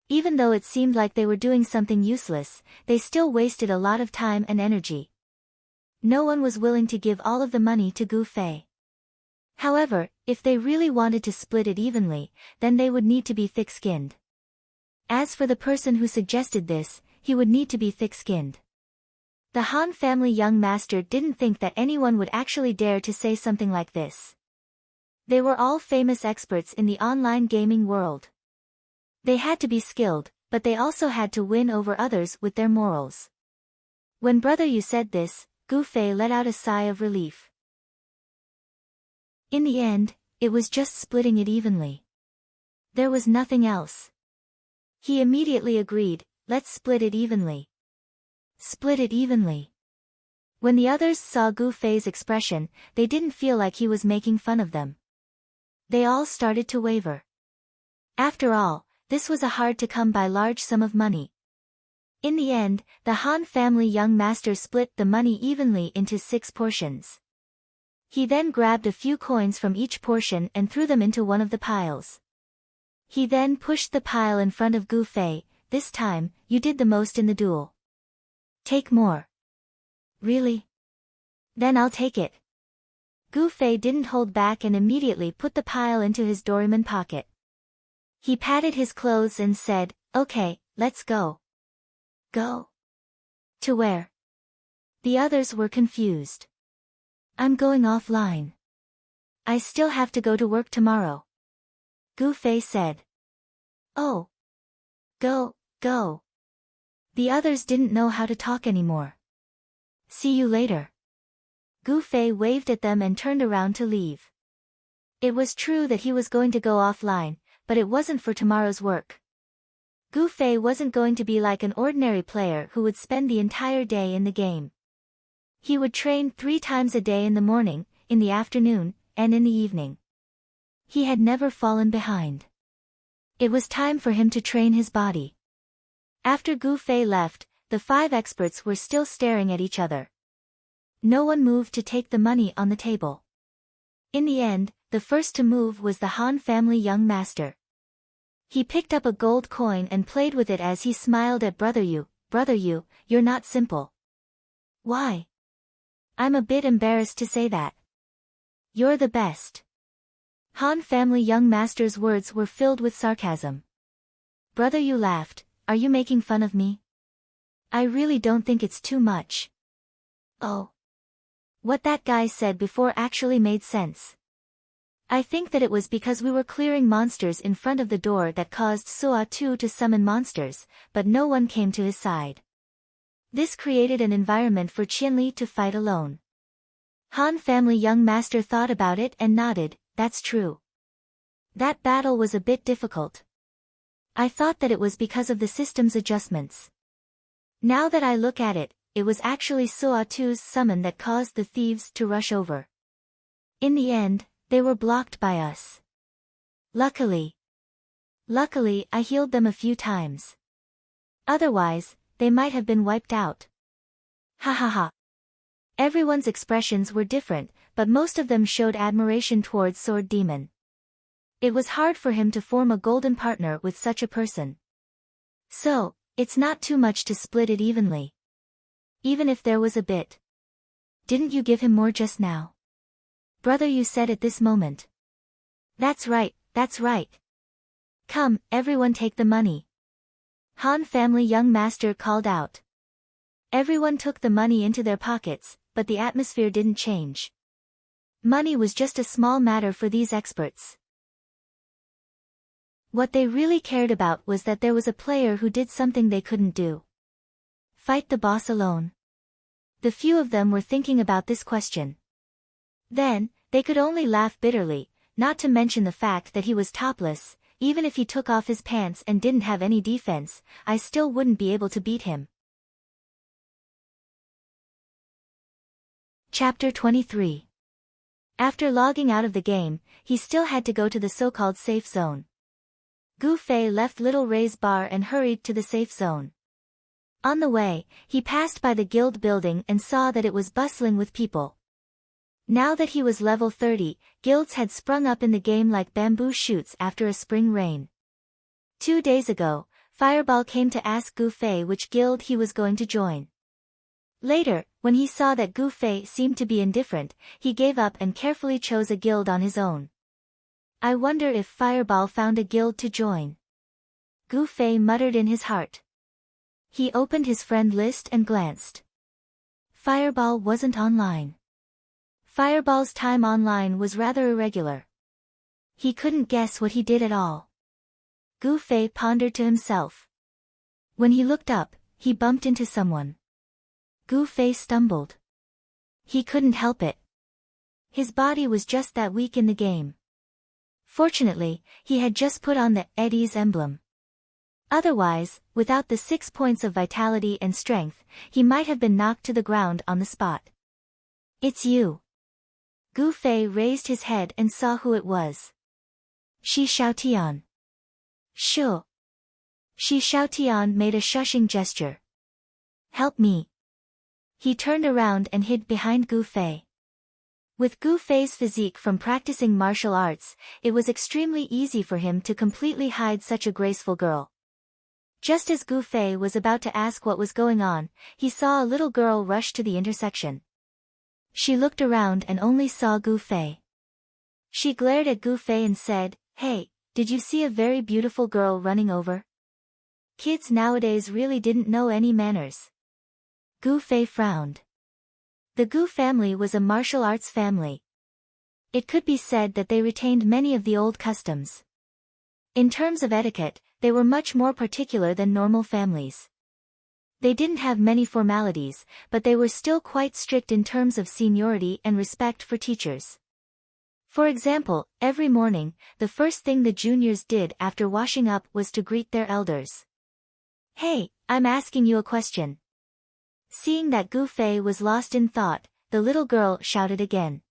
Even though it seemed like they were doing something useless, they still wasted a lot of time and energy. No one was willing to give all of the money to Gu Fei. However, if they really wanted to split it evenly, then they would need to be thick-skinned. As for the person who suggested this, he would need to be thick-skinned. The Han family young master didn't think that anyone would actually dare to say something like this. They were all famous experts in the online gaming world. They had to be skilled, but they also had to win over others with their morals. When Brother Yu said this, Gu Fei let out a sigh of relief. In the end, it was just splitting it evenly. There was nothing else. He immediately agreed, let's split it evenly. Split it evenly. When the others saw Gu Fei's expression, they didn't feel like he was making fun of them. They all started to waver. After all, this was a hard-to-come-by large sum of money. In the end, the Han family young master split the money evenly into 6 portions. He then grabbed a few coins from each portion and threw them into one of the piles. He then pushed the pile in front of Gu Fei. This time, you did the most in the duel. Take more. Really? Then I'll take it. Gu Fei didn't hold back and immediately put the pile into his Doraemon pocket. He patted his clothes and said, okay, let's go. Go? To where? The others were confused. I'm going offline. I still have to go to work tomorrow. Gu Fei said. Oh. Go, go. The others didn't know how to talk anymore. See you later. Gu Fei waved at them and turned around to leave. It was true that he was going to go offline, but it wasn't for tomorrow's work. Gu Fei wasn't going to be like an ordinary player who would spend the entire day in the game. He would train 3 times a day in the morning, in the afternoon, and in the evening. He had never fallen behind. It was time for him to train his body. After Gu Fei left, the 5 experts were still staring at each other. No one moved to take the money on the table. In the end, the first to move was the Han family young master. He picked up a gold coin and played with it as he smiled at Brother Yu. Brother Yu, you're not simple. Why? I'm a bit embarrassed to say that. You're the best. Han family young master's words were filled with sarcasm. Brother Yu laughed. Are you making fun of me? I really don't think it's too much. Oh. What that guy said before actually made sense. I think that it was because we were clearing monsters in front of the door that caused Suatu to summon monsters, but no one came to his side. This created an environment for Qianli to fight alone. Han family young master thought about it and nodded, that's true. That battle was a bit difficult. I thought that it was because of the system's adjustments. Now that I look at it, it was actually Suatu's summon that caused the thieves to rush over. In the end, they were blocked by us. Luckily, I healed them a few times. Otherwise, they might have been wiped out. Ha ha ha. Everyone's expressions were different, but most of them showed admiration towards Sword Demon. It was hard for him to form a golden partner with such a person. So, it's not too much to split it evenly. Even if there was a bit. Didn't you give him more just now? Brother Yu said at this moment. That's right, that's right. Come, everyone take the money. Han family young master called out. Everyone took the money into their pockets, but the atmosphere didn't change. Money was just a small matter for these experts. What they really cared about was that there was a player who did something they couldn't do. Fight the boss alone. The few of them were thinking about this question. Then, they could only laugh bitterly, not to mention the fact that he was topless. Even if he took off his pants and didn't have any defense, I still wouldn't be able to beat him. Chapter 23. After logging out of the game, he still had to go to the so-called safe zone. Gu Fei left Little Ray's bar and hurried to the safe zone. On the way, he passed by the guild building and saw that it was bustling with people. Now that he was level 30, guilds had sprung up in the game like bamboo shoots after a spring rain. 2 days ago, Fireball came to ask Gu Fei which guild he was going to join. Later, when he saw that Gu Fei seemed to be indifferent, he gave up and carefully chose a guild on his own. I wonder if Fireball found a guild to join. Gu Fei muttered in his heart. He opened his friend list and glanced. Fireball wasn't online. Fireball's time online was rather irregular. He couldn't guess what he did at all. Gu Fei pondered to himself. When he looked up, he bumped into someone. Gu Fei stumbled. He couldn't help it. His body was just that weak in the game. Fortunately, he had just put on the Eddie's emblem. Otherwise, without the 6 points of vitality and strength, he might have been knocked to the ground on the spot. It's you. Gu Fei raised his head and saw who it was. Shi Xiaotian. Sure. Shi Xiaotian made a shushing gesture. Help me. He turned around and hid behind Gu Fei. With Gu Fei's physique from practicing martial arts, it was extremely easy for him to completely hide such a graceful girl. Just as Gu Fei was about to ask what was going on, he saw a little girl rush to the intersection. She looked around and only saw Gu Fei. She glared at Gu Fei and said, "Hey, did you see a very beautiful girl running over?" Kids nowadays really didn't know any manners. Gu Fei frowned. The Gu family was a martial arts family. It could be said that they retained many of the old customs. In terms of etiquette, they were much more particular than normal families. They didn't have many formalities, but they were still quite strict in terms of seniority and respect for teachers. For example, every morning, the first thing the juniors did after washing up was to greet their elders. "Hey, I'm asking you a question." Seeing that Gu Fei was lost in thought, the little girl shouted again.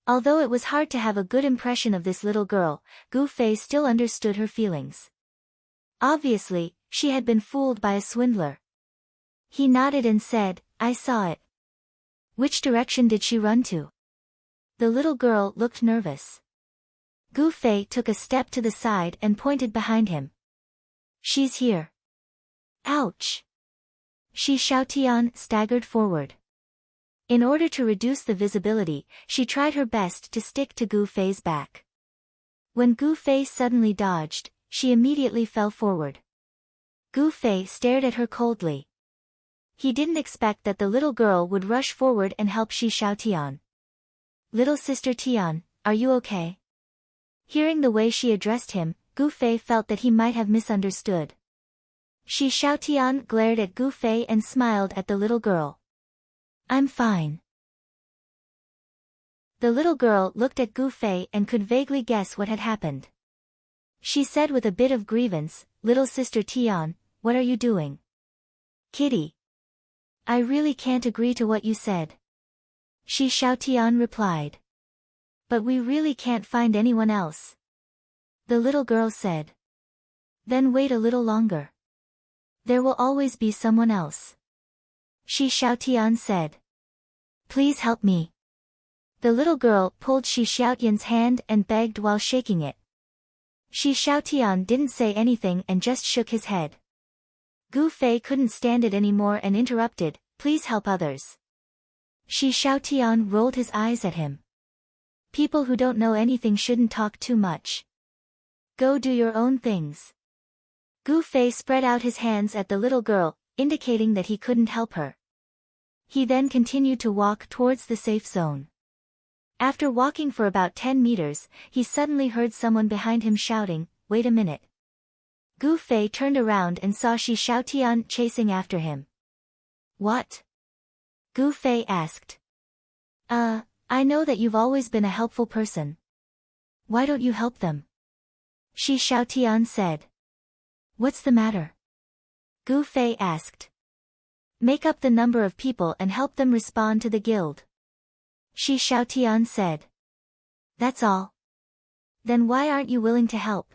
Although it was hard to have a good impression of this little girl, Gu Fei still understood her feelings. Obviously, she had been fooled by a swindler. He nodded and said, "I saw it." "Which direction did she run to?" The little girl looked nervous. Gu Fei took a step to the side and pointed behind him. "She's here." Ouch! Shi Xiaotian staggered forward. In order to reduce the visibility, she tried her best to stick to Gu Fei's back. When Gu Fei suddenly dodged, she immediately fell forward. Gu Fei stared at her coldly. He didn't expect that the little girl would rush forward and help Shi Xiaotian. "Little sister Tian, are you okay?" Hearing the way she addressed him, Gu Fei felt that he might have misunderstood. Shi Xiaotian glared at Gu Fei and smiled at the little girl. "I'm fine." The little girl looked at Gu Fei and could vaguely guess what had happened. She said with a bit of grievance, "Little sister Tian, what are you doing?" "Kitty. I really can't agree to what you said." Shi Xiaotian replied. "But we really can't find anyone else." The little girl said. "Then wait a little longer. There will always be someone else." Shi Xiaotian said. "Please help me." The little girl pulled Shi Xiaotian's hand and begged while shaking it. Shi Xiaotian didn't say anything and just shook his head. Gu Fei couldn't stand it anymore and interrupted, "Please help others." Shi Xiaotian rolled his eyes at him. "People who don't know anything shouldn't talk too much. Go do your own things." Gu Fei spread out his hands at the little girl, indicating that he couldn't help her. He then continued to walk towards the safe zone. After walking for about 10 meters, he suddenly heard someone behind him shouting, "Wait a minute." Gu Fei turned around and saw Shi Xiaotian chasing after him. "What?" Gu Fei asked. I know that you've always been a helpful person. Why don't you help them?" Shi Xiaotian said. "What's the matter?" Gu Fei asked. "Make up the number of people and help them respond to the guild." Shi Xiaotian said. "That's all." "Then why aren't you willing to help?"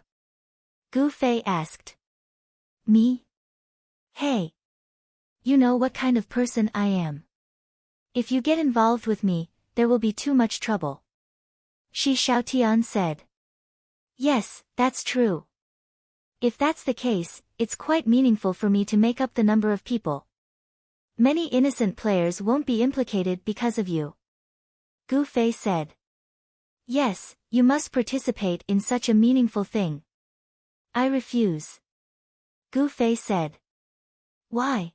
Gu Fei asked. "Me? Hey. You know what kind of person I am. If you get involved with me, there will be too much trouble." Shi Xiaotian said. "Yes, that's true. If that's the case, it's quite meaningful for me to make up the number of people. Many innocent players won't be implicated because of you." Gu Fei said. "Yes, you must participate in such a meaningful thing." "I refuse." Gu Fei said. "Why?"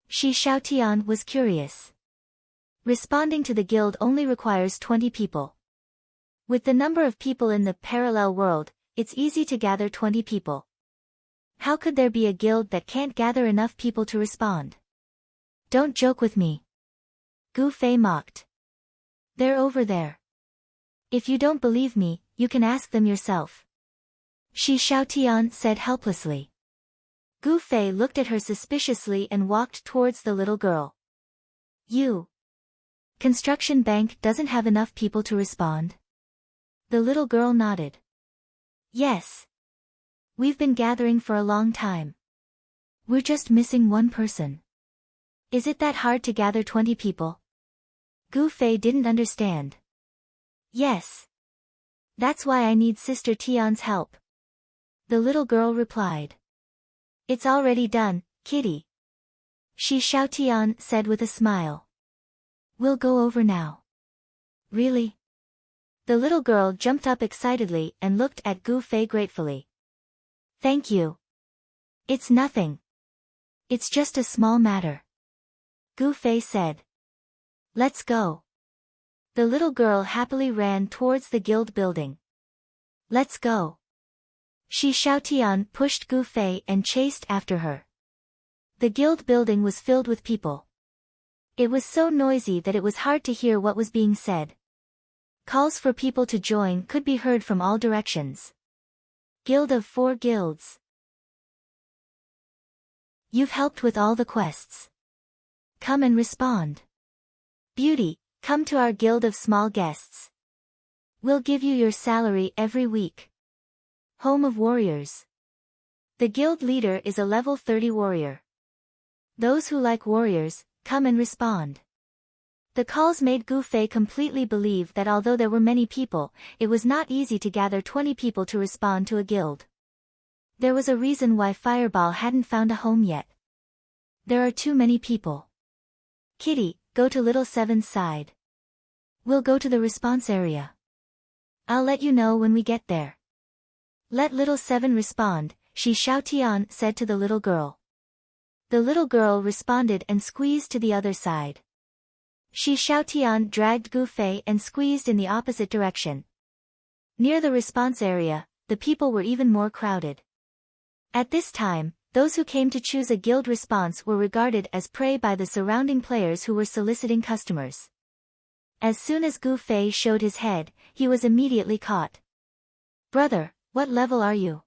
Shi Xiaotian was curious. Responding to the guild only requires 20 people. With the number of people in the parallel world, it's easy to gather 20 people. How could there be a guild that can't gather enough people to respond? "Don't joke with me." Gu Fei mocked. "They're over there. If you don't believe me, you can ask them yourself." Shi Xiaotian said helplessly. Gu Fei looked at her suspiciously and walked towards the little girl. You. Construction bank doesn't have enough people to respond? The little girl nodded. Yes. We've been gathering for a long time. We're just missing one person. Is it that hard to gather 20 people? Gu Fei didn't understand. Yes. That's why I need Sister Tian's help. The little girl replied. It's already done, kitty. Shi Xiaotian said with a smile. We'll go over now. Really? The little girl jumped up excitedly and looked at Gu Fei gratefully. Thank you. It's nothing. It's just a small matter. Gu Fei said. Let's go. The little girl happily ran towards the guild building. Let's go. Shi Xiaotian pushed Gu Fei and chased after her. The guild building was filled with people. It was so noisy that it was hard to hear what was being said. Calls for people to join could be heard from all directions. Guild of 4 guilds. You've helped with all the quests. Come and respond. Beauty, come to our guild of small guests. We'll give you your salary every week. Home of warriors. The guild leader is a level 30 warrior. Those who like warriors, come and respond. The calls made Gu Fei completely believe that although there were many people, it was not easy to gather 20 people to respond to a guild. There was a reason why Fireball hadn't found a home yet. There are too many people. Kitty, go to Little Seven's side. We'll go to the response area. I'll let you know when we get there. Let Little Seven respond, Shi Xiaotian said to the little girl. The little girl responded and squeezed to the other side. Shi Xiaotian dragged Gu Fei and squeezed in the opposite direction. Near the response area, the people were even more crowded. At this time, those who came to choose a guild response were regarded as prey by the surrounding players who were soliciting customers. As soon as Gu Fei showed his head, he was immediately caught. Brother, what level are you?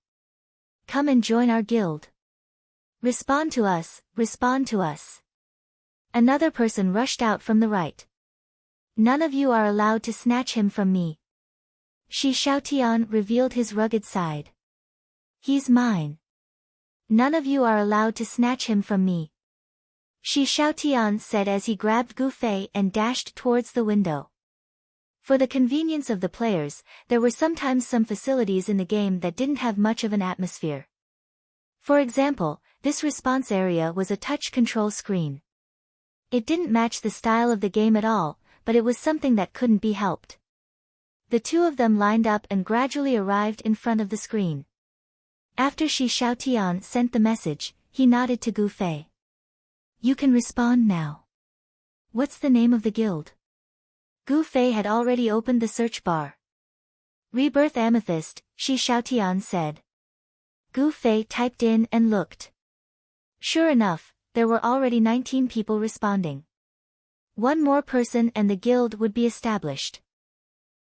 Come and join our guild. Respond to us, respond to us. Another person rushed out from the right. None of you are allowed to snatch him from me. Shi Xiaotian revealed his rugged side. He's mine. None of you are allowed to snatch him from me. Shi Xiaotian said as he grabbed Gu Fei and dashed towards the window. For the convenience of the players, there were sometimes some facilities in the game that didn't have much of an atmosphere. For example, this response area was a touch control screen. It didn't match the style of the game at all, but it was something that couldn't be helped. The two of them lined up and gradually arrived in front of the screen. After Shi Xiaotian sent the message, he nodded to Gu Fei. You can respond now. What's the name of the guild? Gu Fei had already opened the search bar. Rebirth Amethyst, Shi Xiaotian said. Gu Fei typed in and looked. Sure enough, there were already 19 people responding. One more person and the guild would be established.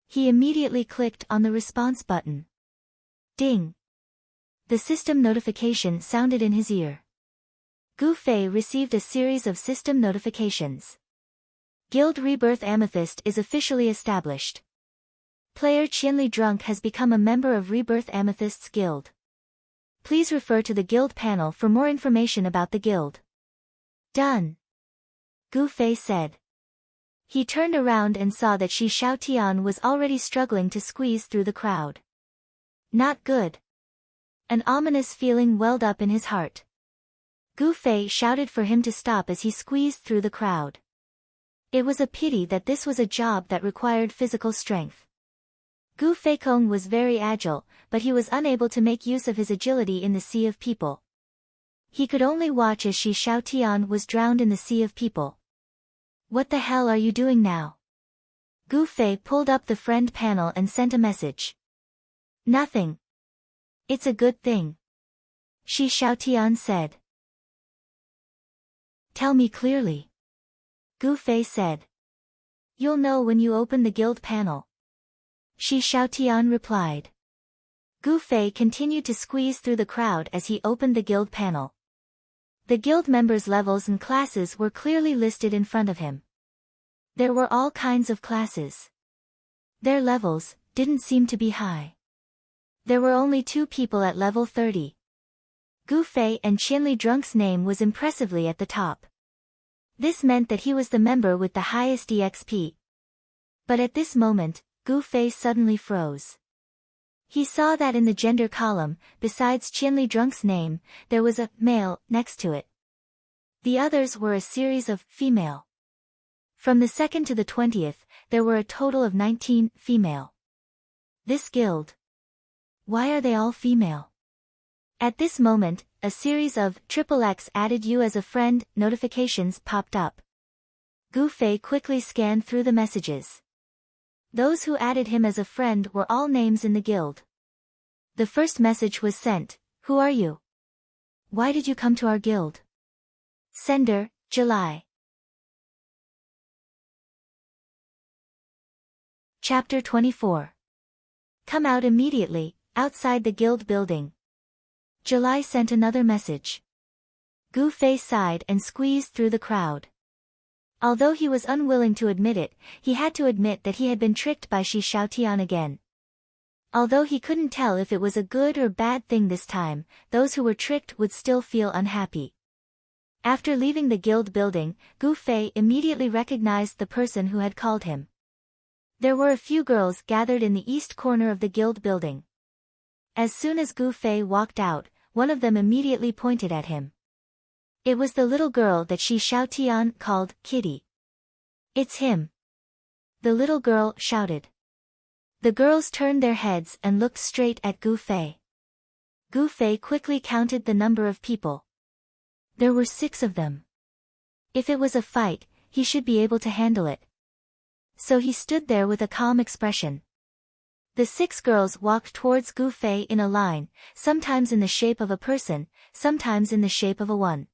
He immediately clicked on the response button. Ding! The system notification sounded in his ear. Gu Fei received a series of system notifications. Guild Rebirth Amethyst is officially established. Player Qianli Drunk has become a member of Rebirth Amethyst's guild. Please refer to the guild panel for more information about the guild. Done. Gu Fei said. He turned around and saw that Shi Xiaotian was already struggling to squeeze through the crowd. Not good. An ominous feeling welled up in his heart. Gu Fei shouted for him to stop as he squeezed through the crowd. It was a pity that this was a job that required physical strength. Gu Feikong was very agile, but he was unable to make use of his agility in the sea of people. He could only watch as Shi Xiaotian was drowned in the sea of people. What the hell are you doing now? Gu Fei pulled up the friend panel and sent a message. Nothing. It's a good thing. Shi Xiaotian said. Tell me clearly. Gu Fei said. You'll know when you open the guild panel. Shi Xiaotian replied. Gu Fei continued to squeeze through the crowd as he opened the guild panel. The guild members' levels and classes were clearly listed in front of him. There were all kinds of classes. Their levels didn't seem to be high. There were only 2 people at level 30. Gu Fei and Qianli Drunk's name was impressively at the top. This meant that he was the member with the highest EXP. But at this moment, Gu Fei suddenly froze. He saw that in the gender column, besides Qianli Drunk's name, there was a male next to it. The others were a series of female. From the 2nd to the 20th, there were a total of 19 female. This guild. Why are they all female? At this moment, a series of XXX added you as a friend notifications popped up. Gu Fei quickly scanned through the messages. Those who added him as a friend were all names in the guild. The first message was sent, "Who are you? Why did you come to our guild?" Sender, July. Chapter 24. Come out immediately, outside the guild building. July sent another message. Gu Fei sighed and squeezed through the crowd. Although he was unwilling to admit it, he had to admit that he had been tricked by Shi Xiaotian again. Although he couldn't tell if it was a good or bad thing this time, those who were tricked would still feel unhappy. After leaving the guild building, Gu Fei immediately recognized the person who had called him. There were a few girls gathered in the east corner of the guild building. As soon as Gu Fei walked out, one of them immediately pointed at him. It was the little girl that Shi Xiaotian called Kitty. "It's him!" the little girl shouted. The girls turned their heads and looked straight at Gu Fei. Gu Fei quickly counted the number of people. There were 6 of them. If it was a fight, he should be able to handle it. So he stood there with a calm expression. The 6 girls walked towards Gu Fei in a line, sometimes in the shape of a person, sometimes in the shape of a one.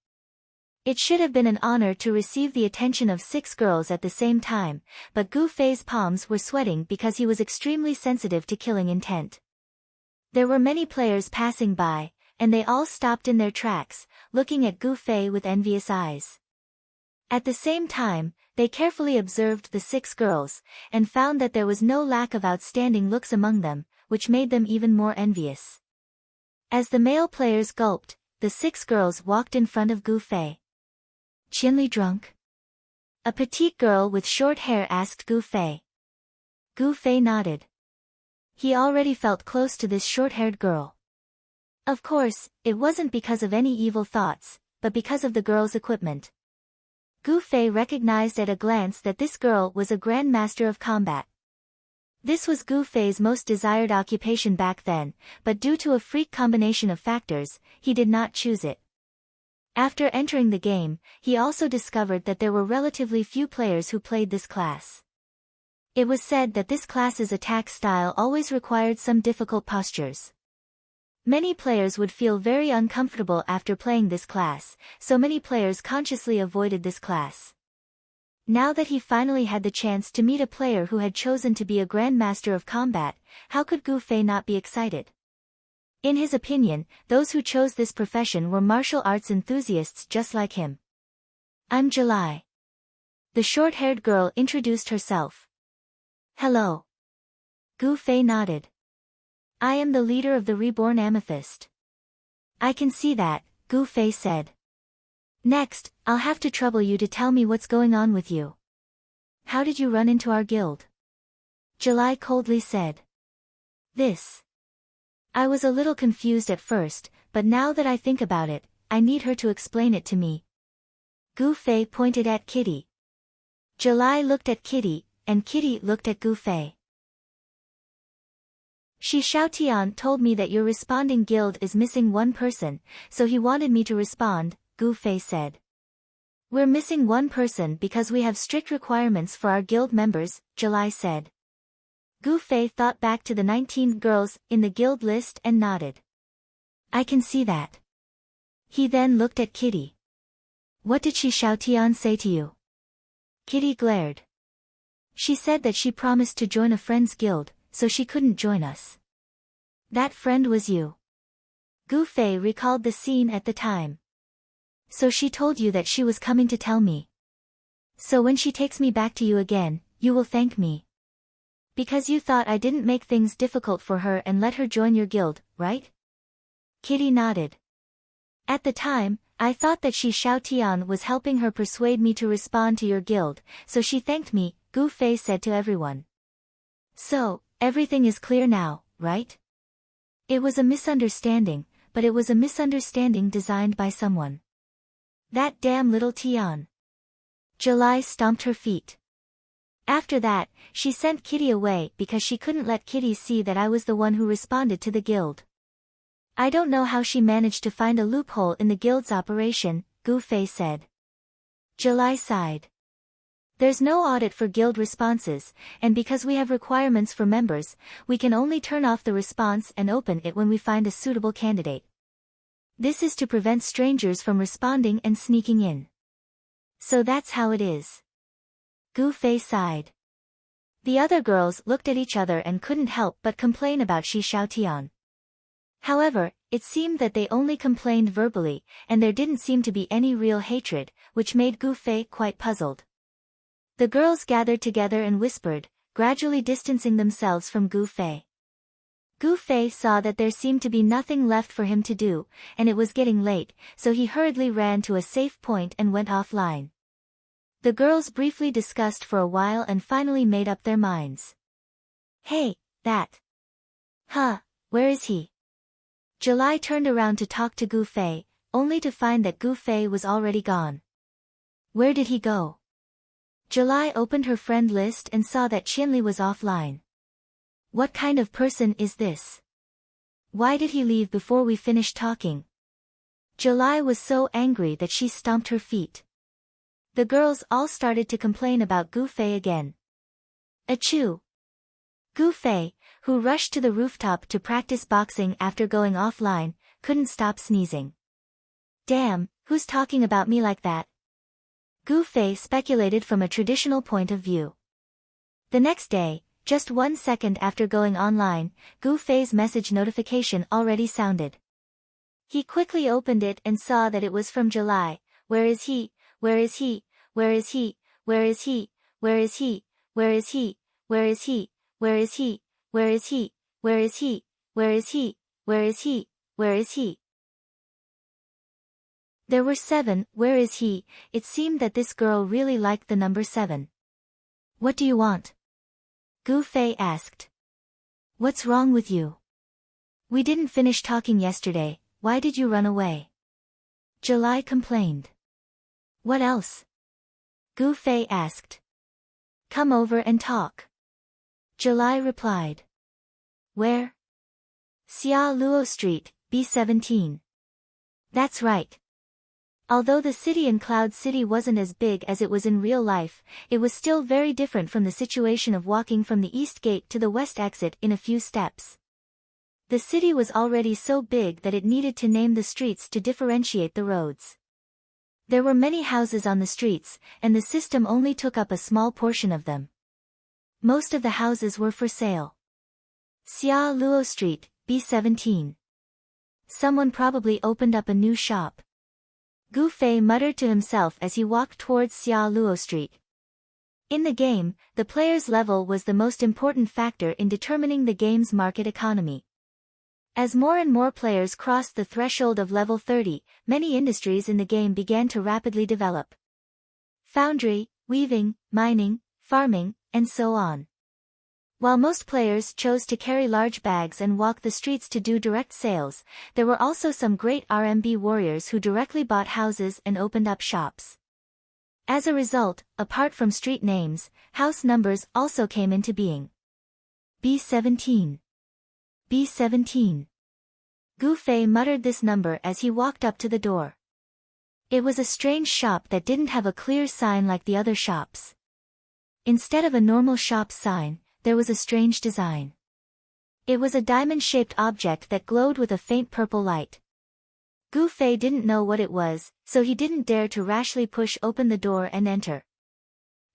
It should have been an honor to receive the attention of 6 girls at the same time, but Gu Fei's palms were sweating because he was extremely sensitive to killing intent. There were many players passing by, and they all stopped in their tracks, looking at Gu Fei with envious eyes. At the same time, they carefully observed the 6 girls, and found that there was no lack of outstanding looks among them, which made them even more envious. As the male players gulped, the 6 girls walked in front of Gu Fei. "Qianli drunk?" a petite girl with short hair asked Gu Fei. Gu Fei nodded. He already felt close to this short-haired girl. Of course, it wasn't because of any evil thoughts, but because of the girl's equipment. Gu Fei recognized at a glance that this girl was a grandmaster of combat. This was Gu Fei's most desired occupation back then, but due to a freak combination of factors, he did not choose it. After entering the game, he also discovered that there were relatively few players who played this class. It was said that this class's attack style always required some difficult postures. Many players would feel very uncomfortable after playing this class, so many players consciously avoided this class. Now that he finally had the chance to meet a player who had chosen to be a grandmaster of combat, how could Gu Fei not be excited? In his opinion, those who chose this profession were martial arts enthusiasts just like him. "I'm July." The short-haired girl introduced herself. "Hello." Gu Fei nodded. "I am the leader of the Reborn Amethyst." "I can see that," Gu Fei said. "Next, I'll have to trouble you to tell me what's going on with you. How did you run into our guild?" July coldly said. I was a little confused at first, but now that I think about it, I need her to explain it to me." Gu Fei pointed at Kitty. July looked at Kitty, and Kitty looked at Gu Fei. "Shi Xiaotian told me that your responding guild is missing one person, so he wanted me to respond," Gu Fei said. "We're missing one person because we have strict requirements for our guild members," July said. Gu Fei thought back to the 19 girls in the guild list and nodded. "I can see that." He then looked at Kitty. "What did Shi Xiaotian say to you?" Kitty glared. "She said that she promised to join a friend's guild, so she couldn't join us." "That friend was you." Gu Fei recalled the scene at the time. So she told you that she was coming to tell me. So when she takes me back to you again, you will thank me. Because you thought I didn't make things difficult for her and let her join your guild, right? Kitty nodded. At the time, I thought that Xiao Tian was helping her persuade me to respond to your guild, so she thanked me, Gu Fei said to everyone. So, everything is clear now, right? It was a misunderstanding, but it was a misunderstanding designed by someone. That damn little Tian. July stomped her feet. After that, she sent Kitty away because she couldn't let Kitty see that I was the one who responded to the guild. I don't know how she managed to find a loophole in the guild's operation, Gu Fei said. July sighed. There's no audit for guild responses, and because we have requirements for members, we can only turn off the response and open it when we find a suitable candidate. This is to prevent strangers from responding and sneaking in. So that's how it is. Gu Fei sighed. The other girls looked at each other and couldn't help but complain about Xiao Tian. However, it seemed that they only complained verbally, and there didn't seem to be any real hatred, which made Gu Fei quite puzzled. The girls gathered together and whispered, gradually distancing themselves from Gu Fei. Gu Fei saw that there seemed to be nothing left for him to do, and it was getting late, so he hurriedly ran to a safe point and went offline. The girls briefly discussed for a while and finally made up their minds. Hey, that. Where is he? July turned around to talk to Gu Fei, only to find that Gu Fei was already gone. Where did he go? July opened her friend list and saw that Qinli was offline. What kind of person is this? Why did he leave before we finished talking? July was so angry that she stomped her feet. The girls all started to complain about Gu Fei again. Achoo! Gu Fei, who rushed to the rooftop to practice boxing after going offline, couldn't stop sneezing. Damn, who's talking about me like that? Gu Fei speculated from a traditional point of view. The next day, just 1 second after going online, Gu Fei's message notification already sounded. He quickly opened it and saw that it was from July. Where is he? Where is he? Where is he? Where is he? Where is he? Where is he? Where is he? Where is he? Where is he? Where is he? Where is he? Where is he? Where is he? There were 7, where is he? It seemed that this girl really liked the number 7. What do you want? Gu Fei asked. What's wrong with you? We didn't finish talking yesterday, why did you run away? July complained. What else? Gu Fei asked. Come over and talk. July replied. Where? Xia Luo Street, B17. That's right. Although the city in Cloud City wasn't as big as it was in real life, it was still very different from the situation of walking from the east gate to the west exit in a few steps. The city was already so big that it needed to name the streets to differentiate the roads. There were many houses on the streets, and the system only took up a small portion of them. Most of the houses were for sale. Xia Luo Street, B17. Someone probably opened up a new shop. Gu Fei muttered to himself as he walked towards Xia Luo Street. In the game, the player's level was the most important factor in determining the game's market economy. As more and more players crossed the threshold of level 30, many industries in the game began to rapidly develop. Foundry, weaving, mining, farming, and so on. While most players chose to carry large bags and walk the streets to do direct sales, there were also some great RMB warriors who directly bought houses and opened up shops. As a result, apart from street names, house numbers also came into being. B17. B17. Gu Fei muttered this number as he walked up to the door. It was a strange shop that didn't have a clear sign like the other shops. Instead of a normal shop sign, there was a strange design. It was a diamond-shaped object that glowed with a faint purple light. Gu Fei didn't know what it was, so he didn't dare to rashly push open the door and enter.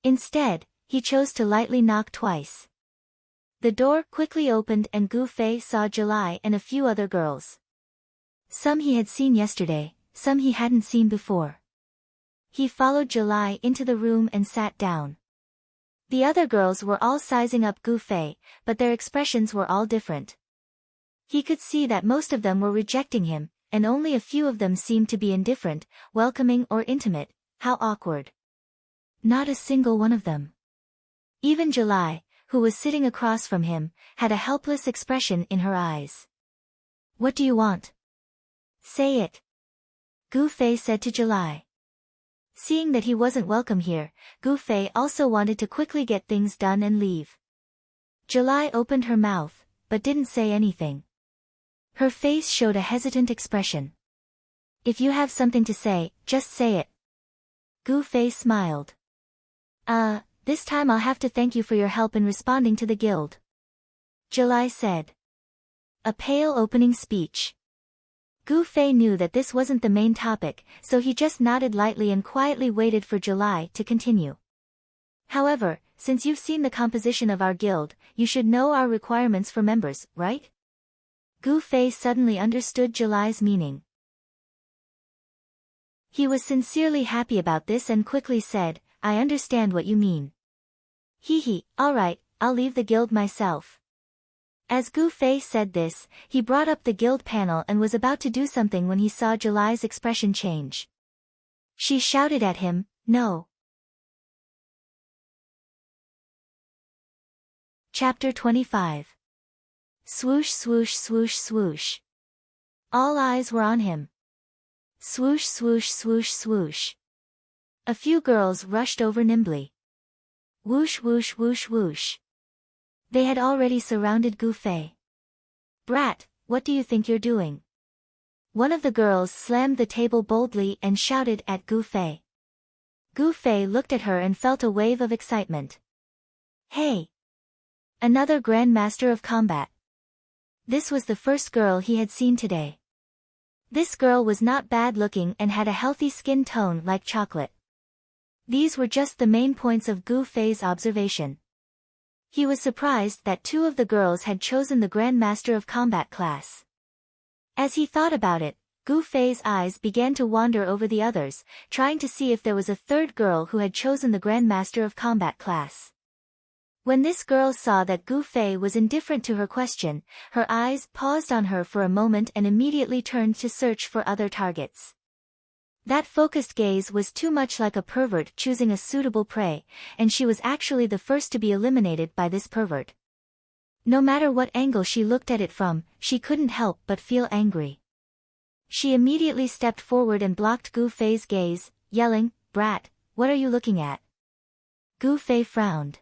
Instead, he chose to lightly knock twice. The door quickly opened and Gu Fei saw July and a few other girls. Some he had seen yesterday, some he hadn't seen before. He followed July into the room and sat down. The other girls were all sizing up Gu Fei, but their expressions were all different. He could see that most of them were rejecting him, and only a few of them seemed to be indifferent, welcoming or intimate. How awkward. Not a single one of them. Even July, who was sitting across from him, had a helpless expression in her eyes. What do you want? Say it. Gu Fei said to July. Seeing that he wasn't welcome here, Gu Fei also wanted to quickly get things done and leave. July opened her mouth, but didn't say anything. Her face showed a hesitant expression. If you have something to say, just say it. Gu Fei smiled. This time I'll have to thank you for your help in responding to the guild. July said. A pale opening speech. Gu Fei knew that this wasn't the main topic, so he just nodded lightly and quietly waited for July to continue. However, since you've seen the composition of our guild, you should know our requirements for members, right? Gu Fei suddenly understood July's meaning. He was sincerely happy about this and quickly said, I understand what you mean. Alright, I'll leave the guild myself. As Gu Fei said this, he brought up the guild panel and was about to do something when he saw July's expression change. She shouted at him, No. Chapter 25. Swoosh swoosh swoosh swoosh. All eyes were on him. Swoosh swoosh swoosh swoosh. A few girls rushed over nimbly. Whoosh whoosh whoosh whoosh. They had already surrounded Gu Fei. Brat, what do you think you're doing? One of the girls slammed the table boldly and shouted at Gu Fei. Gu Fei looked at her and felt a wave of excitement. Hey! Another Grand Master of Combat. This was the first girl he had seen today. This girl was not bad looking and had a healthy skin tone like chocolate. These were just the main points of Gu Fei's observation. He was surprised that two of the girls had chosen the Grand Master of Combat class. As he thought about it, Gu Fei's eyes began to wander over the others, trying to see if there was a third girl who had chosen the Grand Master of Combat class. When this girl saw that Gu Fei was indifferent to her question, her eyes paused on her for a moment and immediately turned to search for other targets. That focused gaze was too much like a pervert choosing a suitable prey, and she was actually the first to be eliminated by this pervert. No matter what angle she looked at it from, she couldn't help but feel angry. She immediately stepped forward and blocked Gu Fei's gaze, yelling, Brat, what are you looking at? Gu Fei frowned.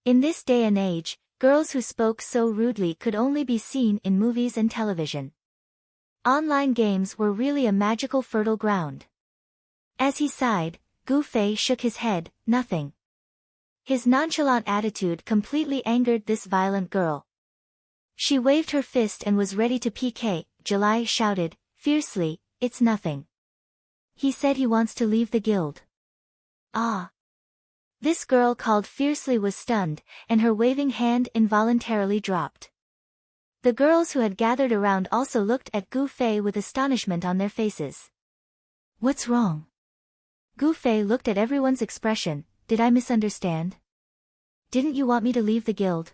In this day and age, girls who spoke so rudely could only be seen in movies and television. Online games were really a magical fertile ground. As he sighed, Gu Fei shook his head, nothing. His nonchalant attitude completely angered this violent girl. She waved her fist and was ready to PK. July shouted, fiercely, it's nothing. He said he wants to leave the guild. Ah. This girl called fiercely was stunned, and her waving hand involuntarily dropped. The girls who had gathered around also looked at Gu Fei with astonishment on their faces. What's wrong? Gu Fei looked at everyone's expression. Did I misunderstand? Didn't you want me to leave the guild?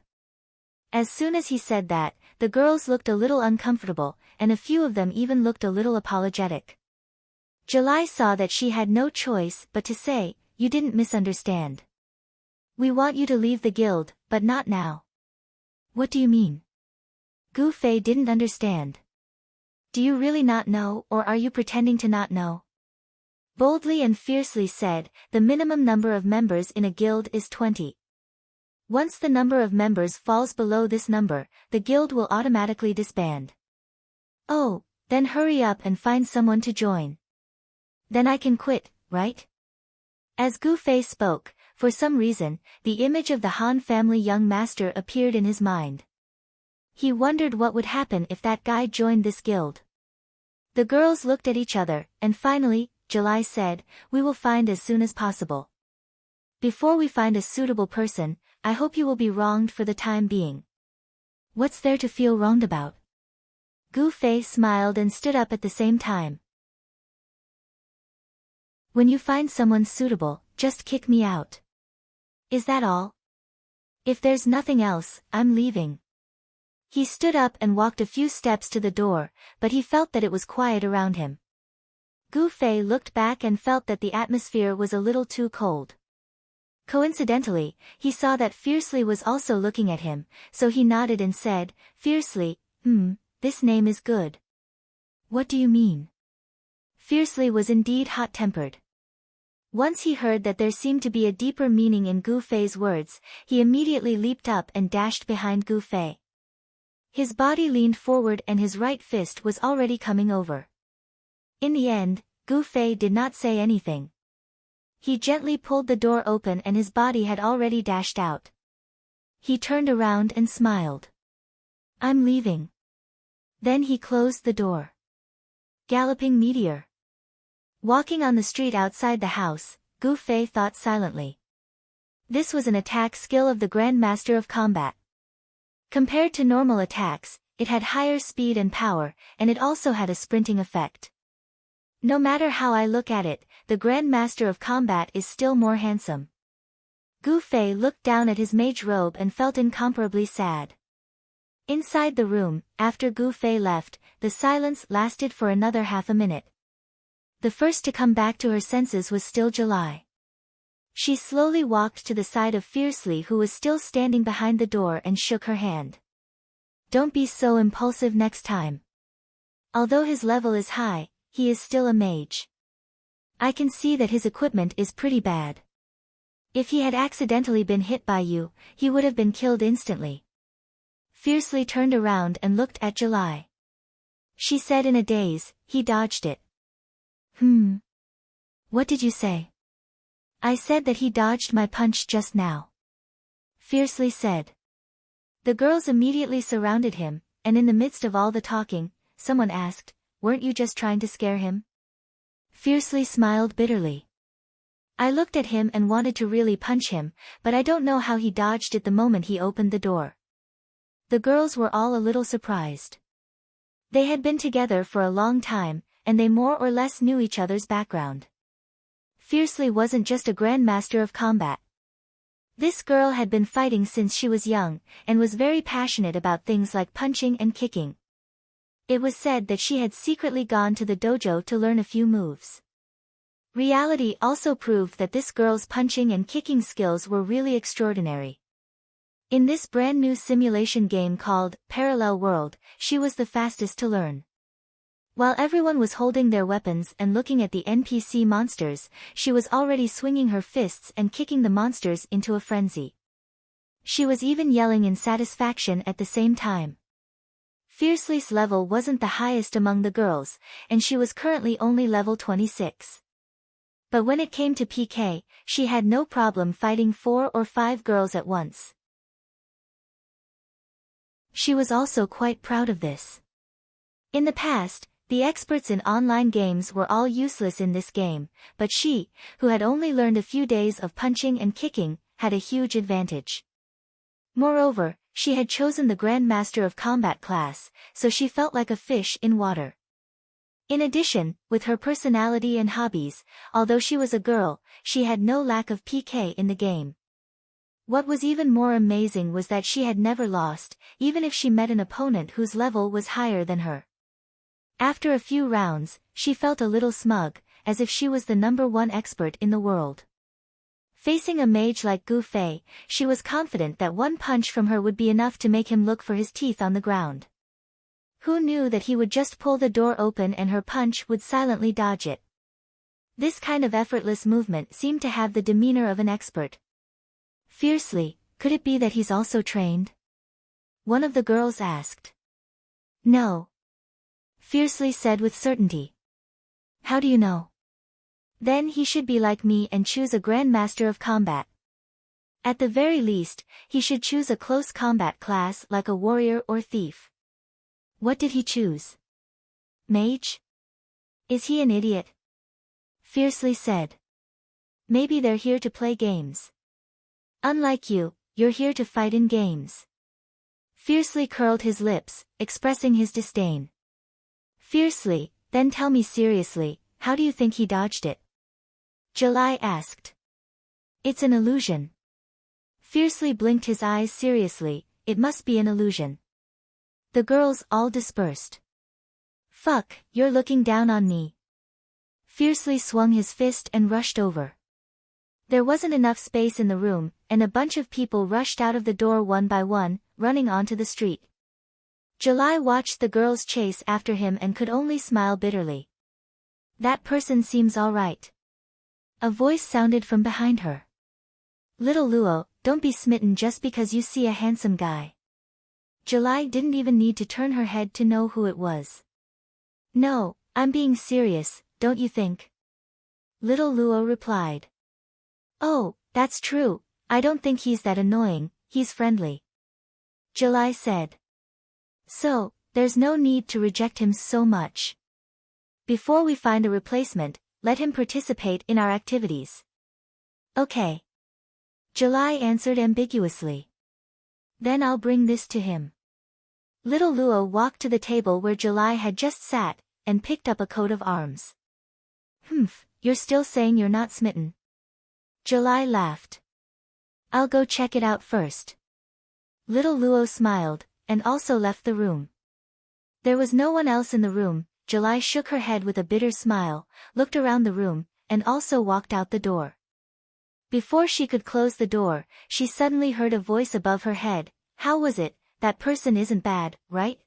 As soon as he said that, the girls looked a little uncomfortable, and a few of them even looked a little apologetic. July saw that she had no choice but to say, You didn't misunderstand. We want you to leave the guild, but not now. What do you mean? Gu Fei didn't understand. Do you really not know, or are you pretending to not know? Boldly and fiercely said, the minimum number of members in a guild is 20. Once the number of members falls below this number, the guild will automatically disband. Oh, then hurry up and find someone to join. Then I can quit, right? As Gu Fei spoke, for some reason, the image of the Han family young master appeared in his mind. He wondered what would happen if that guy joined this guild. The girls looked at each other, and finally, July said, We will find as soon as possible. Before we find a suitable person, I hope you will be wronged for the time being. What's there to feel wronged about? Gu Fei smiled and stood up at the same time. When you find someone suitable, just kick me out. Is that all? If there's nothing else, I'm leaving. He stood up and walked a few steps to the door, but he felt that it was quiet around him. Gu Fei looked back and felt that the atmosphere was a little too cold. Coincidentally, he saw that Fiercely was also looking at him, so he nodded and said, Fiercely, this name is good. What do you mean? Fiercely was indeed hot-tempered. Once he heard that there seemed to be a deeper meaning in Gu Fei's words, he immediately leaped up and dashed behind Gu Fei. His body leaned forward and his right fist was already coming over. In the end, Gu Fei did not say anything. He gently pulled the door open and his body had already dashed out. He turned around and smiled. I'm leaving. Then he closed the door. Galloping meteor. Walking on the street outside the house, Gu Fei thought silently. This was an attack skill of the Grand Master of Combat. Compared to normal attacks, it had higher speed and power, and it also had a sprinting effect. No matter how I look at it, the Grand Master of Combat is still more handsome. Gu Fei looked down at his mage robe and felt incomparably sad. Inside the room, after Gu Fei left, the silence lasted for another half a minute. The first to come back to her senses was still July. She slowly walked to the side of Fiercely, who was still standing behind the door, and shook her hand. Don't be so impulsive next time. Although his level is high, he is still a mage. I can see that his equipment is pretty bad. If he had accidentally been hit by you, he would have been killed instantly. Fiercely turned around and looked at July. She said in a daze, he dodged it. What did you say? I said that he dodged my punch just now. Fiercely said. The girls immediately surrounded him, and in the midst of all the talking, someone asked, weren't you just trying to scare him? Fiercely smiled bitterly. I looked at him and wanted to really punch him, but I don't know how he dodged it the moment he opened the door. The girls were all a little surprised. They had been together for a long time, and they more or less knew each other's background. Fiercely wasn't just a grandmaster of combat. This girl had been fighting since she was young, and was very passionate about things like punching and kicking. It was said that she had secretly gone to the dojo to learn a few moves. Reality also proved that this girl's punching and kicking skills were really extraordinary. In this brand new simulation game called Parallel World, she was the fastest to learn. While everyone was holding their weapons and looking at the NPC monsters, she was already swinging her fists and kicking the monsters into a frenzy. She was even yelling in satisfaction at the same time. Fiercely's level wasn't the highest among the girls, and she was currently only level 26. But when it came to PK, she had no problem fighting 4 or 5 girls at once. She was also quite proud of this. In the past, the experts in online games were all useless in this game, but she, who had only learned a few days of punching and kicking, had a huge advantage. Moreover, she had chosen the Grandmaster of Combat class, so she felt like a fish in water. In addition, with her personality and hobbies, although she was a girl, she had no lack of PK in the game. What was even more amazing was that she had never lost, even if she met an opponent whose level was higher than her. After a few rounds, she felt a little smug, as if she was the #1 expert in the world. Facing a mage like Gu Fei, she was confident that one punch from her would be enough to make him look for his teeth on the ground. Who knew that he would just pull the door open and her punch would silently dodge it? This kind of effortless movement seemed to have the demeanor of an expert. Fiercely, could it be that he's also trained? One of the girls asked. No. Fiercely said with certainty. How do you know? Then he should be like me and choose a Grandmaster of Combat. At the very least, he should choose a close combat class like a warrior or thief. What did he choose? Mage? Is he an idiot? Fiercely said. Maybe they're here to play games. Unlike you, you're here to fight in games. Fiercely curled his lips, expressing his disdain. Fiercely, then tell me seriously, how do you think he dodged it? July asked. It's an illusion. Fiercely blinked his eyes seriously, it must be an illusion. The girls all dispersed. Fuck, you're looking down on me. Fiercely swung his fist and rushed over. There wasn't enough space in the room, and a bunch of people rushed out of the door one by one, running onto the street. July watched the girls chase after him and could only smile bitterly. That person seems all right. A voice sounded from behind her. Little Luo, don't be smitten just because you see a handsome guy. July didn't even need to turn her head to know who it was. No, I'm being serious, don't you think? Little Luo replied. Oh, that's true, I don't think he's that annoying, he's friendly. July said. So, there's no need to reject him so much. Before we find a replacement, let him participate in our activities. Okay. July answered ambiguously. Then I'll bring this to him. Little Luo walked to the table where July had just sat, and picked up a coat of arms. Humph, you're still saying you're not smitten. July laughed. I'll go check it out first. Little Luo smiled, and also left the room. There was no one else in the room. July shook her head with a bitter smile, looked around the room, and also walked out the door. Before she could close the door, she suddenly heard a voice above her head. How was it? That person isn't bad, right?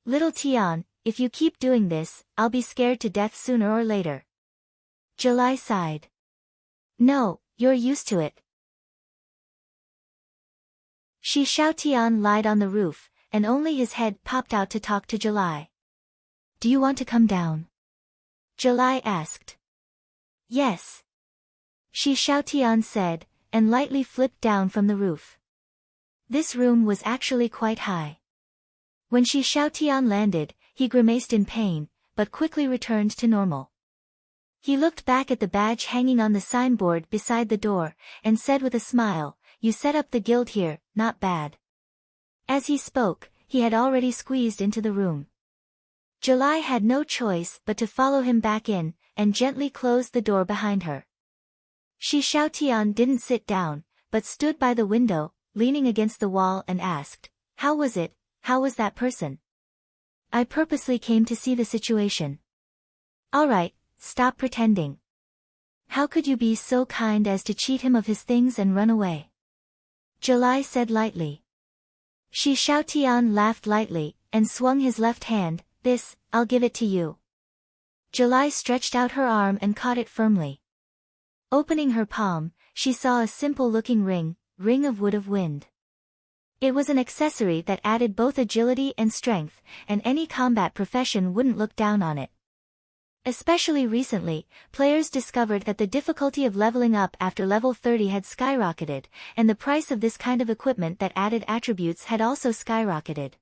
Little Tian, if you keep doing this, I'll be scared to death sooner or later. July sighed. No, you're used to it. Shi Xiaotian lied on the roof, and only his head popped out to talk to July. Do you want to come down? July asked. Yes. Shi Xiaotian said, and lightly flipped down from the roof. This room was actually quite high. When Shi Xiaotian landed, he grimaced in pain, but quickly returned to normal. He looked back at the badge hanging on the signboard beside the door, and said with a smile, You set up the guild here, not bad. As he spoke, he had already squeezed into the room. July had no choice but to follow him back in, and gently closed the door behind her. Shi Xiaotian didn't sit down, but stood by the window, leaning against the wall and asked, How was it? How was that person? I purposely came to see the situation. All right, stop pretending. How could you be so kind as to cheat him of his things and run away? July said lightly. Shi Xiaotian laughed lightly, and swung his left hand. This, I'll give it to you. July stretched out her arm and caught it firmly. Opening her palm, she saw a simple-looking ring of wood of wind. It was an accessory that added both agility and strength, and any combat profession wouldn't look down on it. Especially recently, players discovered that the difficulty of leveling up after level 30 had skyrocketed, and the price of this kind of equipment that added attributes had also skyrocketed.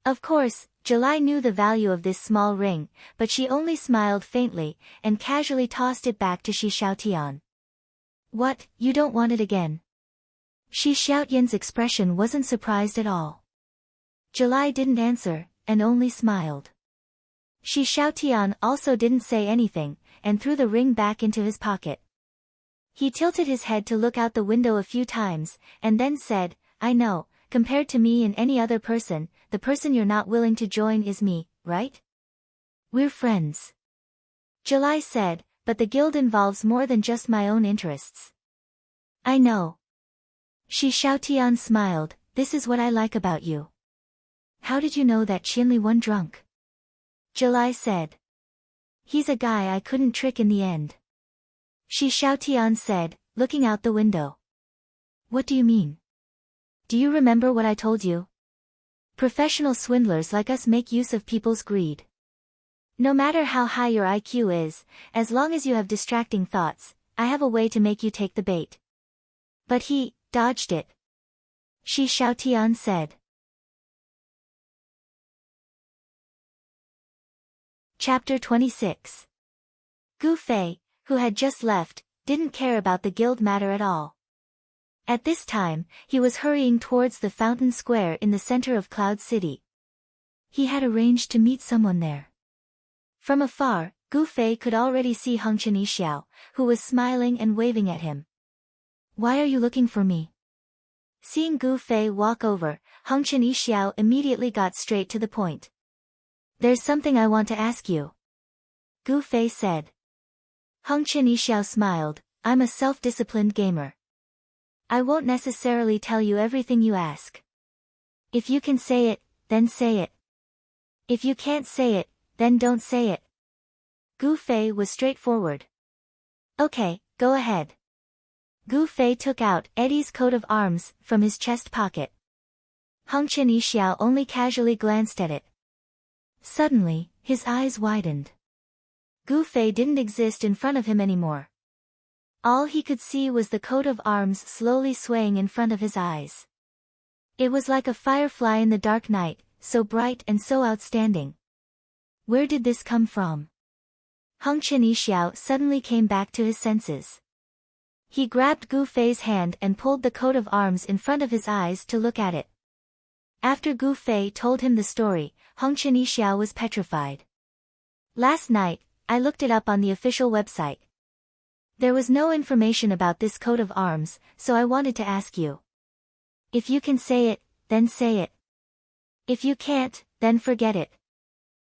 Of course, July knew the value of this small ring, but she only smiled faintly, and casually tossed it back to Shi Xiaotian. What, you don't want it again? Shi Xiaotian's expression wasn't surprised at all. July didn't answer, and only smiled. Shi Xiaotian also didn't say anything, and threw the ring back into his pocket. He tilted his head to look out the window a few times, and then said, I know, compared to me and any other person, the person you're not willing to join is me, right? We're friends. July said, but the guild involves more than just my own interests. I know. Shi Xiaotian smiled, this is what I like about you. How did you know that Qianli won drunk? July said. He's a guy I couldn't trick in the end. Shi Xiaotian said, looking out the window. What do you mean? Do you remember what I told you? Professional swindlers like us make use of people's greed. No matter how high your IQ is, as long as you have distracting thoughts, I have a way to make you take the bait. But he dodged it. Shi Xiaotian said. Chapter 26. Gu Fei, who had just left, didn't care about the guild matter at all. At this time, he was hurrying towards the fountain square in the center of Cloud City. He had arranged to meet someone there. From afar, Gu Fei could already see Heng Chen Yixiao, who was smiling and waving at him. "Why are you looking for me?" Seeing Gu Fei walk over, Heng Chen Yixiao immediately got straight to the point. "There's something I want to ask you," Gu Fei said. Heng Chen Yixiao smiled. "I'm a self-disciplined gamer. I won't necessarily tell you everything you ask. If you can say it, then say it. If you can't say it, then don't say it." Gu Fei was straightforward. "Okay, go ahead." Gu Fei took out Eddie's coat of arms from his chest pocket. Heng Chen Yixiao only casually glanced at it. Suddenly, his eyes widened. Gu Fei didn't exist in front of him anymore. All he could see was the coat of arms slowly swaying in front of his eyes. It was like a firefly in the dark night, so bright and so outstanding. Where did this come from? Heng Chen Yixiao suddenly came back to his senses. He grabbed Gu Fei's hand and pulled the coat of arms in front of his eyes to look at it. After Gu Fei told him the story, Heng Chen Yixiao was petrified. "Last night, I looked it up on the official website. There was no information about this coat of arms, so I wanted to ask you. If you can say it, then say it. If you can't, then forget it,"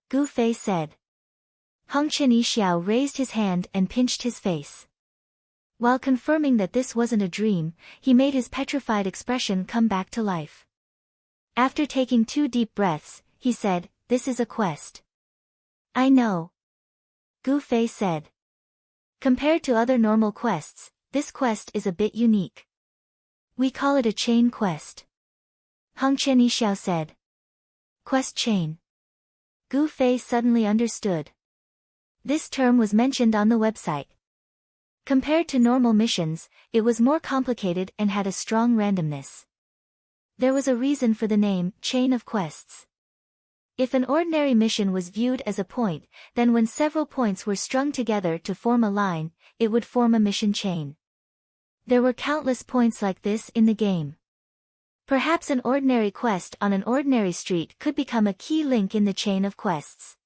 Gu Fei said. Heng Chen Yixiao raised his hand and pinched his face. While confirming that this wasn't a dream, he made his petrified expression come back to life. After taking 2 deep breaths, he said, "This is a quest." "I know," Gu Fei said. "Compared to other normal quests, this quest is a bit unique. We call it a chain quest," Heng Chen Yixiao said. "Quest chain." Gu Fei suddenly understood. This term was mentioned on the website. Compared to normal missions, it was more complicated and had a strong randomness. There was a reason for the name, Chain of Quests. If an ordinary mission was viewed as a point, then when several points were strung together to form a line, it would form a mission chain. There were countless points like this in the game. Perhaps an ordinary quest on an ordinary street could become a key link in the chain of quests.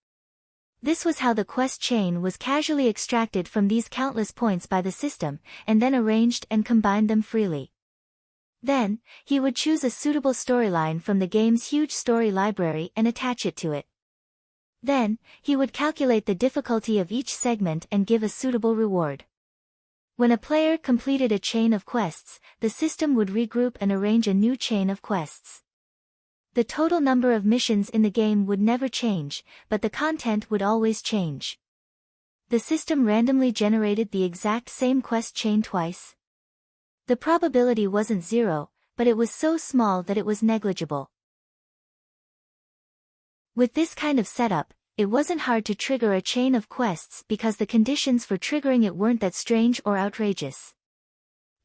This was how the quest chain was casually extracted from these countless points by the system, and then arranged and combined them freely. Then, he would choose a suitable storyline from the game's huge story library and attach it to it. Then, he would calculate the difficulty of each segment and give a suitable reward. When a player completed a chain of quests, the system would regroup and arrange a new chain of quests. The total number of missions in the game would never change, but the content would always change. The system randomly generated the exact same quest chain twice. The probability wasn't 0, but it was so small that it was negligible. With this kind of setup, it wasn't hard to trigger a chain of quests because the conditions for triggering it weren't that strange or outrageous.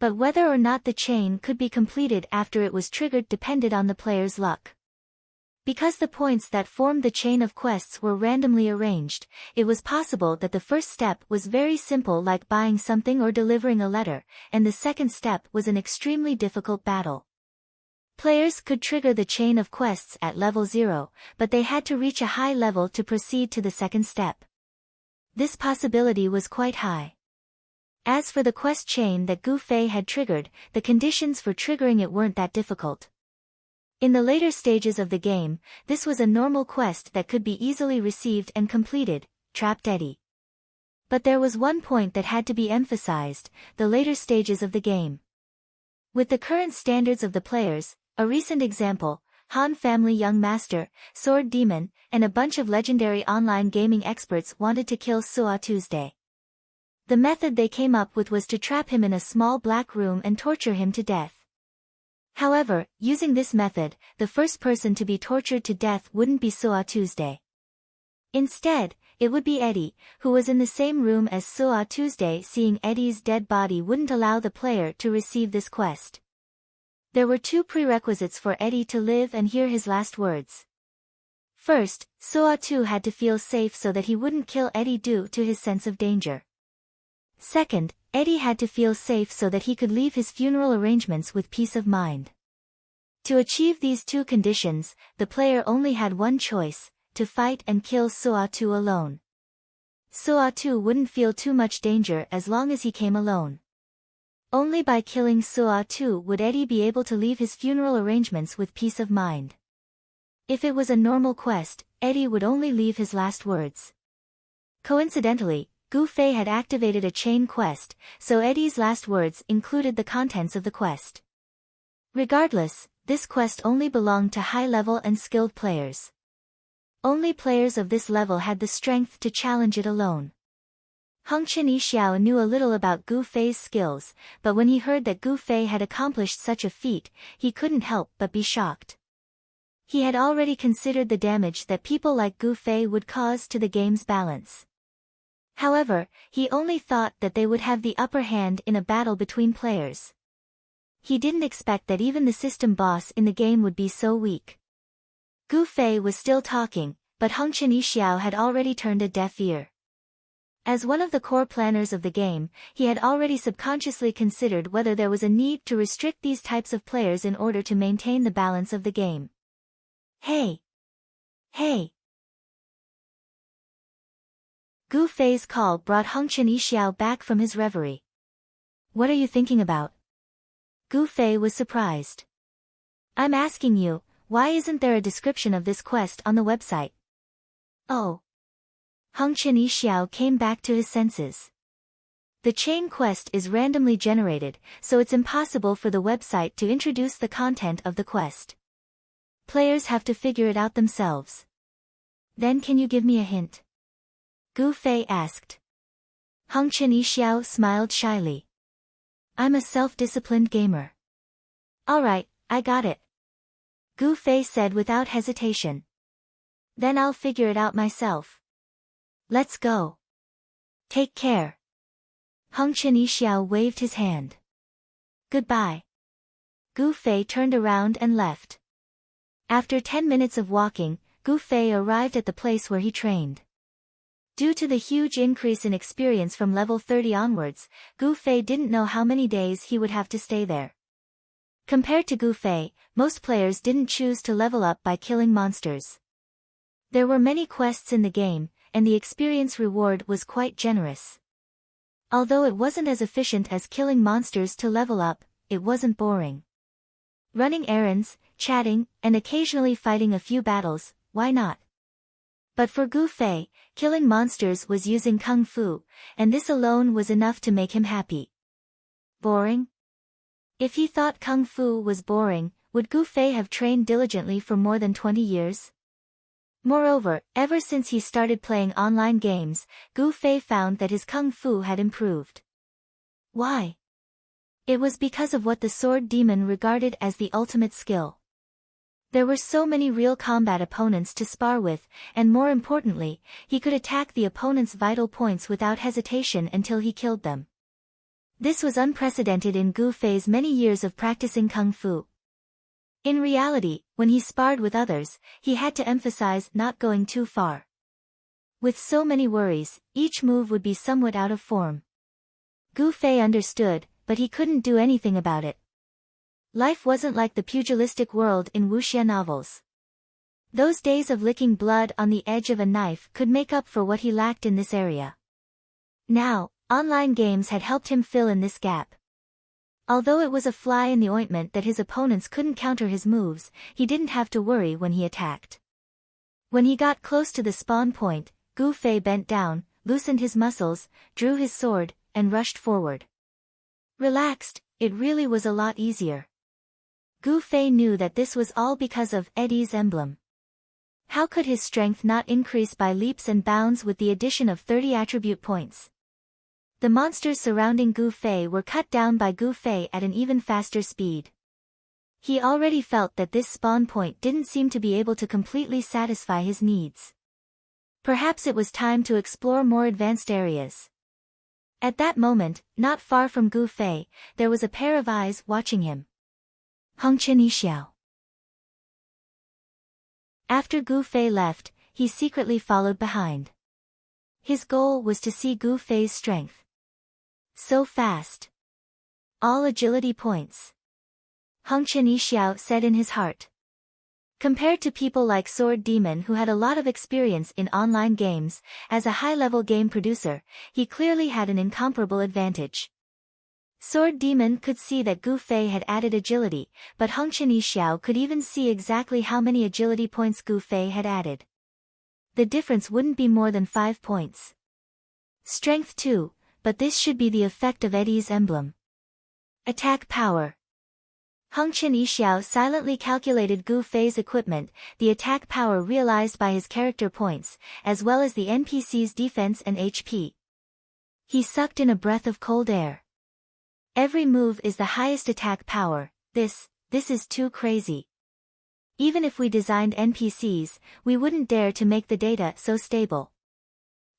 But whether or not the chain could be completed after it was triggered depended on the player's luck. Because the points that formed the chain of quests were randomly arranged, it was possible that the first step was very simple, like buying something or delivering a letter, and the second step was an extremely difficult battle. Players could trigger the chain of quests at level 0, but they had to reach a high level to proceed to the second step. This possibility was quite high. As for the quest chain that Gu Fei had triggered, the conditions for triggering it weren't that difficult. In the later stages of the game, this was a normal quest that could be easily received and completed, Trapped Eddie. But there was one point that had to be emphasized, the later stages of the game. With the current standards of the players, a recent example, Han Family Young Master, Sword Demon, and a bunch of legendary online gaming experts wanted to kill Suo Tuesday. The method they came up with was to trap him in a small black room and torture him to death. However, using this method, the first person to be tortured to death wouldn't be Suo Tuesday. Instead, it would be Eddie, who was in the same room as Suo Tuesday. Seeing Eddie's dead body wouldn't allow the player to receive this quest. There were 2 prerequisites for Eddie to live and hear his last words. First, Suo Tu had to feel safe so that he wouldn't kill Eddie due to his sense of danger. Second, Eddie had to feel safe so that he could leave his funeral arrangements with peace of mind. To achieve these 2 conditions, the player only had one choice, to fight and kill Suo Tu alone. Suo Tu wouldn't feel too much danger as long as he came alone. Only by killing Suo Tu would Eddie be able to leave his funeral arrangements with peace of mind. If it was a normal quest, Eddie would only leave his last words. Coincidentally, Gu Fei had activated a chain quest, so Eddie's last words included the contents of the quest. Regardless, this quest only belonged to high-level and skilled players. Only players of this level had the strength to challenge it alone. Hongchen Yixiao knew a little about Gu Fei's skills, but when he heard that Gu Fei had accomplished such a feat, he couldn't help but be shocked. He had already considered the damage that people like Gu Fei would cause to the game's balance. However, he only thought that they would have the upper hand in a battle between players. He didn't expect that even the system boss in the game would be so weak. Gu Fei was still talking, but Hongchen Yixiao had already turned a deaf ear. As one of the core planners of the game, he had already subconsciously considered whether there was a need to restrict these types of players in order to maintain the balance of the game. Hey! Hey! Gu Fei's call brought Hongchen Yixiao back from his reverie. What are you thinking about? Gu Fei was surprised. I'm asking you, why isn't there a description of this quest on the website? Oh. Hongchen Yixiao came back to his senses. The chain quest is randomly generated, so it's impossible for the website to introduce the content of the quest. Players have to figure it out themselves. Then can you give me a hint? Gu Fei asked. Hongchen Yixiao smiled shyly. I'm a self-disciplined gamer. Alright, I got it. Gu Fei said without hesitation. Then I'll figure it out myself. Let's go. Take care. Hongchen Yixiao waved his hand. Goodbye. Gu Fei turned around and left. After 10 minutes of walking, Gu Fei arrived at the place where he trained. Due to the huge increase in experience from level 30 onwards, Gu Fei didn't know how many days he would have to stay there. Compared to Gu Fei, most players didn't choose to level up by killing monsters. There were many quests in the game, and the experience reward was quite generous. Although it wasn't as efficient as killing monsters to level up, it wasn't boring. Running errands, chatting, and occasionally fighting a few battles, why not? But for Gu Fei, killing monsters was using kung fu, and this alone was enough to make him happy. Boring? If he thought kung fu was boring, would Gu Fei have trained diligently for more than 20 years? Moreover, ever since he started playing online games, Gu Fei found that his kung fu had improved. Why? It was because of what the sword demon regarded as the ultimate skill. There were so many real combat opponents to spar with, and more importantly, he could attack the opponent's vital points without hesitation until he killed them. This was unprecedented in Gu Fei's many years of practicing kung fu. In reality, when he sparred with others, he had to emphasize not going too far. With so many worries, each move would be somewhat out of form. Gu Fei understood, but he couldn't do anything about it. Life wasn't like the pugilistic world in wuxia novels. Those days of licking blood on the edge of a knife could make up for what he lacked in this area. Now, online games had helped him fill in this gap. Although it was a fly in the ointment that his opponents couldn't counter his moves, he didn't have to worry when he attacked. When he got close to the spawn point, Gu Fei bent down, loosened his muscles, drew his sword, and rushed forward. Relaxed, it really was a lot easier. Gu Fei knew that this was all because of Eddie's emblem. How could his strength not increase by leaps and bounds with the addition of 30 attribute points? The monsters surrounding Gu Fei were cut down by Gu Fei at an even faster speed. He already felt that this spawn point didn't seem to be able to completely satisfy his needs. Perhaps it was time to explore more advanced areas. At that moment, not far from Gu Fei, there was a pair of eyes watching him. Hongchen Yixiao. After Gu Fei left, he secretly followed behind. His goal was to see Gu Fei's strength. So fast. All agility points. Hongchen Yixiao said in his heart. Compared to people like Sword Demon who had a lot of experience in online games, as a high-level game producer, he clearly had an incomparable advantage. Sword Demon could see that Gu Fei had added agility, but Hengchen Yixiao could even see exactly how many agility points Gu Fei had added. The difference wouldn't be more than 5 points. Strength too, but this should be the effect of Eddie's emblem. Attack power. Hengchen Yixiao silently calculated Gu Fei's equipment, the attack power realized by his character points, as well as the NPC's defense and HP. He sucked in a breath of cold air. Every move is the highest attack power. This is too crazy. Even if we designed NPCs, we wouldn't dare to make the data so stable.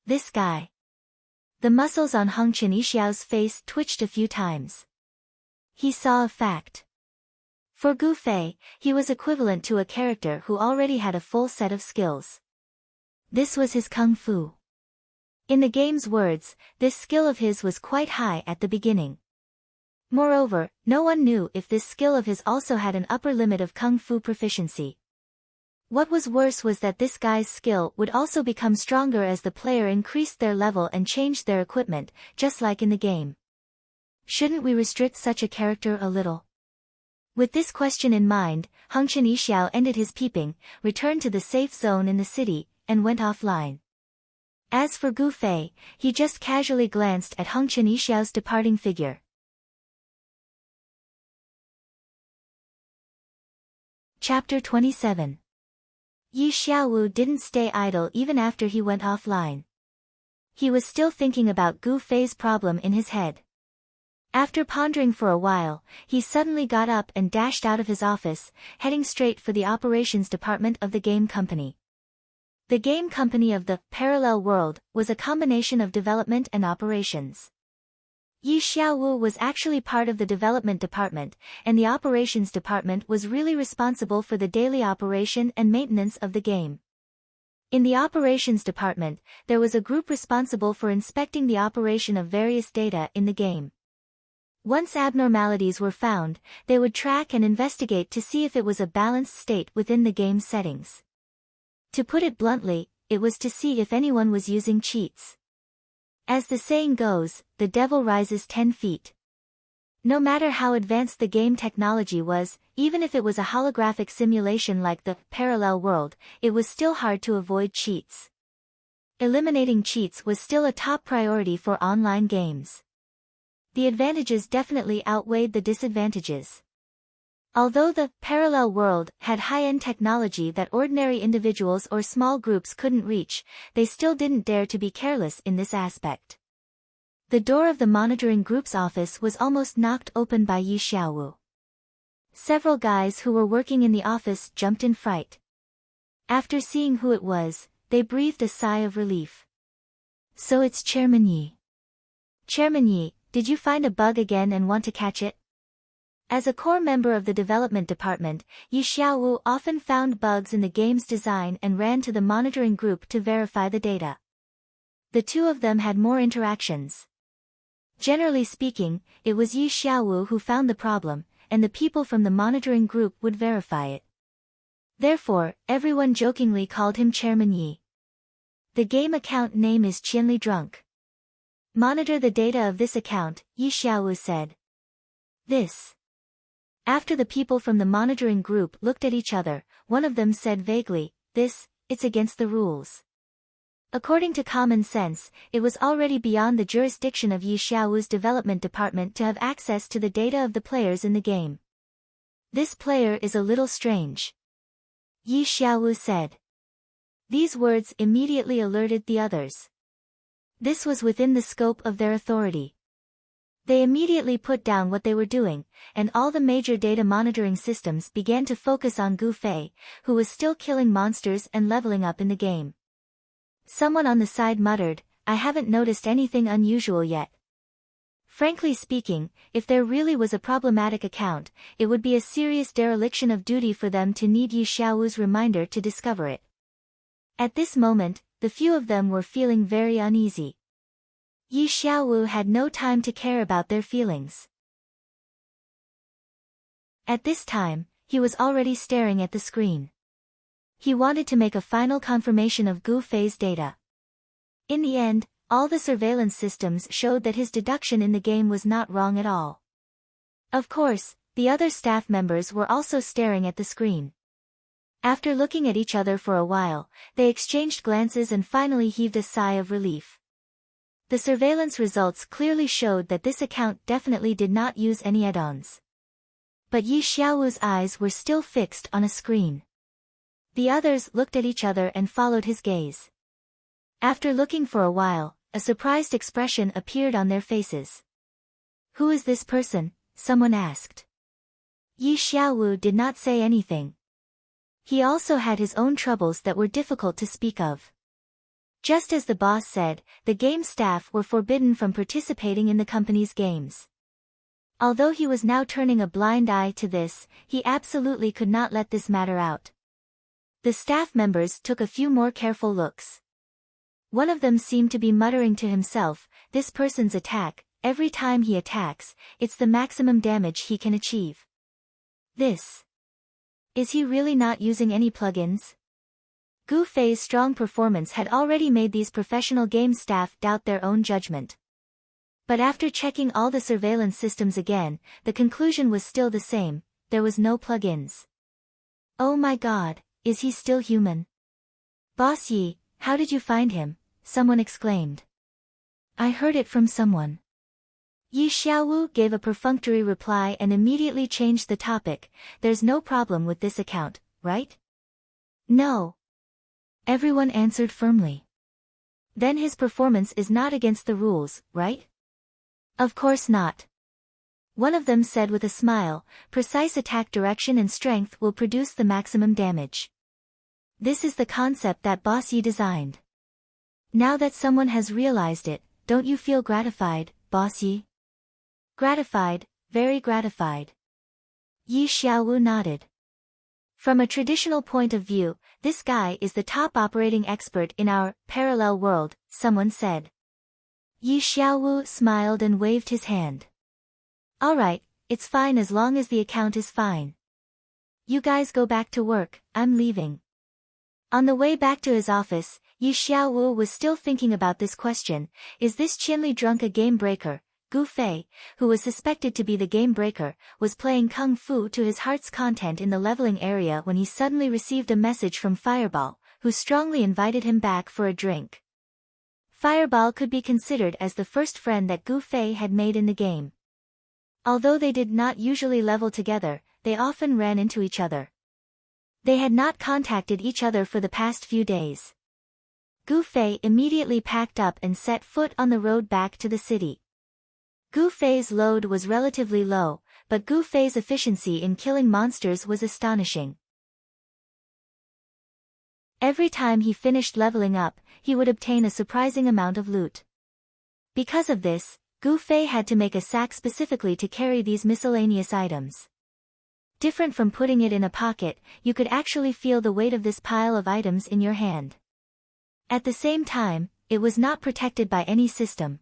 This guy. The muscles on Hengchen Yixiao's face twitched a few times. He saw a fact. For Gu Fei, he was equivalent to a character who already had a full set of skills. This was his kung fu. In the game's words, this skill of his was quite high at the beginning. Moreover, no one knew if this skill of his also had an upper limit of kung fu proficiency. What was worse was that this guy's skill would also become stronger as the player increased their level and changed their equipment, just like in the game. Shouldn't we restrict such a character a little? With this question in mind, Hengchen Yixiao ended his peeping, returned to the safe zone in the city, and went offline. As for Gu Fei, he just casually glanced at Hengchen Yixiao's departing figure. Chapter 27. Yi Xiaowu didn't stay idle even after he went offline. He was still thinking about Gu Fei's problem in his head. After pondering for a while, he suddenly got up and dashed out of his office, heading straight for the operations department of the game company. The game company of the parallel world was a combination of development and operations. Yi Xiaowu was actually part of the development department, and the operations department was really responsible for the daily operation and maintenance of the game. In the operations department, there was a group responsible for inspecting the operation of various data in the game. Once abnormalities were found, they would track and investigate to see if it was a balanced state within the game's settings. To put it bluntly, it was to see if anyone was using cheats. As the saying goes, the devil rises 10 feet. No matter how advanced the game technology was, even if it was a holographic simulation like the parallel world, it was still hard to avoid cheats. Eliminating cheats was still a top priority for online games. The advantages definitely outweighed the disadvantages. Although the parallel world had high-end technology that ordinary individuals or small groups couldn't reach, they still didn't dare to be careless in this aspect. The door of the monitoring group's office was almost knocked open by Yi Xiaowu. Several guys who were working in the office jumped in fright. After seeing who it was, they breathed a sigh of relief. So it's Chairman Yi. Chairman Yi, did you find a bug again and want to catch it? As a core member of the development department, Yi Xiaowu often found bugs in the game's design and ran to the monitoring group to verify the data. The two of them had more interactions. Generally speaking, it was Yi Xiaowu who found the problem, and the people from the monitoring group would verify it. Therefore, everyone jokingly called him Chairman Yi. The game account name is Qianli Drunk. Monitor the data of this account, Yi Xiaowu said. This. After the people from the monitoring group looked at each other, one of them said vaguely, it's against the rules. According to common sense, it was already beyond the jurisdiction of Yi Xiaowu's development department to have access to the data of the players in the game. This player is a little strange. Yi Xiaowu said. These words immediately alerted the others. This was within the scope of their authority. They immediately put down what they were doing, and all the major data monitoring systems began to focus on Gu Fei, who was still killing monsters and leveling up in the game. Someone on the side muttered, I haven't noticed anything unusual yet. Frankly speaking, if there really was a problematic account, it would be a serious dereliction of duty for them to need Yi Xiaowu's reminder to discover it. At this moment, the few of them were feeling very uneasy. Yi Xiaowu had no time to care about their feelings. At this time, he was already staring at the screen. He wanted to make a final confirmation of Gu Fei's data. In the end, all the surveillance systems showed that his deduction in the game was not wrong at all. Of course, the other staff members were also staring at the screen. After looking at each other for a while, they exchanged glances and finally heaved a sigh of relief. The surveillance results clearly showed that this account definitely did not use any add-ons. But Yi Xiaowu's eyes were still fixed on a screen. The others looked at each other and followed his gaze. After looking for a while, a surprised expression appeared on their faces. "Who is this person?" someone asked. Yi Xiaowu did not say anything. He also had his own troubles that were difficult to speak of. Just as the boss said, the game staff were forbidden from participating in the company's games. Although he was now turning a blind eye to this, he absolutely could not let this matter out. The staff members took a few more careful looks. One of them seemed to be muttering to himself, "This person's attack, every time he attacks, it's the maximum damage he can achieve. Is he really not using any plugins?" Gu Fei's strong performance had already made these professional game staff doubt their own judgment. But after checking all the surveillance systems again, the conclusion was still the same: there was no plugins. "Oh my god, is he still human?" "Boss Yi, how did you find him?" someone exclaimed. "I heard it from someone." Yi Xiaowu gave a perfunctory reply and immediately changed the topic. "There's no problem with this account, right?" "No." Everyone answered firmly. "Then his performance is not against the rules, right?" "Of course not." One of them said with a smile, "Precise attack direction and strength will produce the maximum damage. This is the concept that Boss Yi designed. Now that someone has realized it, don't you feel gratified, Boss Yi?" "Gratified, very gratified." Yi Xiaowu nodded. "From a traditional point of view, this guy is the top operating expert in our parallel world," someone said. Yi Xiaowu smiled and waved his hand. "All right, it's fine as long as the account is fine. You guys go back to work, I'm leaving." On the way back to his office, Yi Xiaowu was still thinking about this question: is this Qinli drunk a game breaker? Gu Fei, who was suspected to be the game breaker, was playing kung fu to his heart's content in the leveling area when he suddenly received a message from Fireball, who strongly invited him back for a drink. Fireball could be considered as the first friend that Gu Fei had made in the game. Although they did not usually level together, they often ran into each other. They had not contacted each other for the past few days. Gu Fei immediately packed up and set foot on the road back to the city. Gu Fei's load was relatively low, but Gu Fei's efficiency in killing monsters was astonishing. Every time he finished leveling up, he would obtain a surprising amount of loot. Because of this, Gu Fei had to make a sack specifically to carry these miscellaneous items. Different from putting it in a pocket, you could actually feel the weight of this pile of items in your hand. At the same time, it was not protected by any system.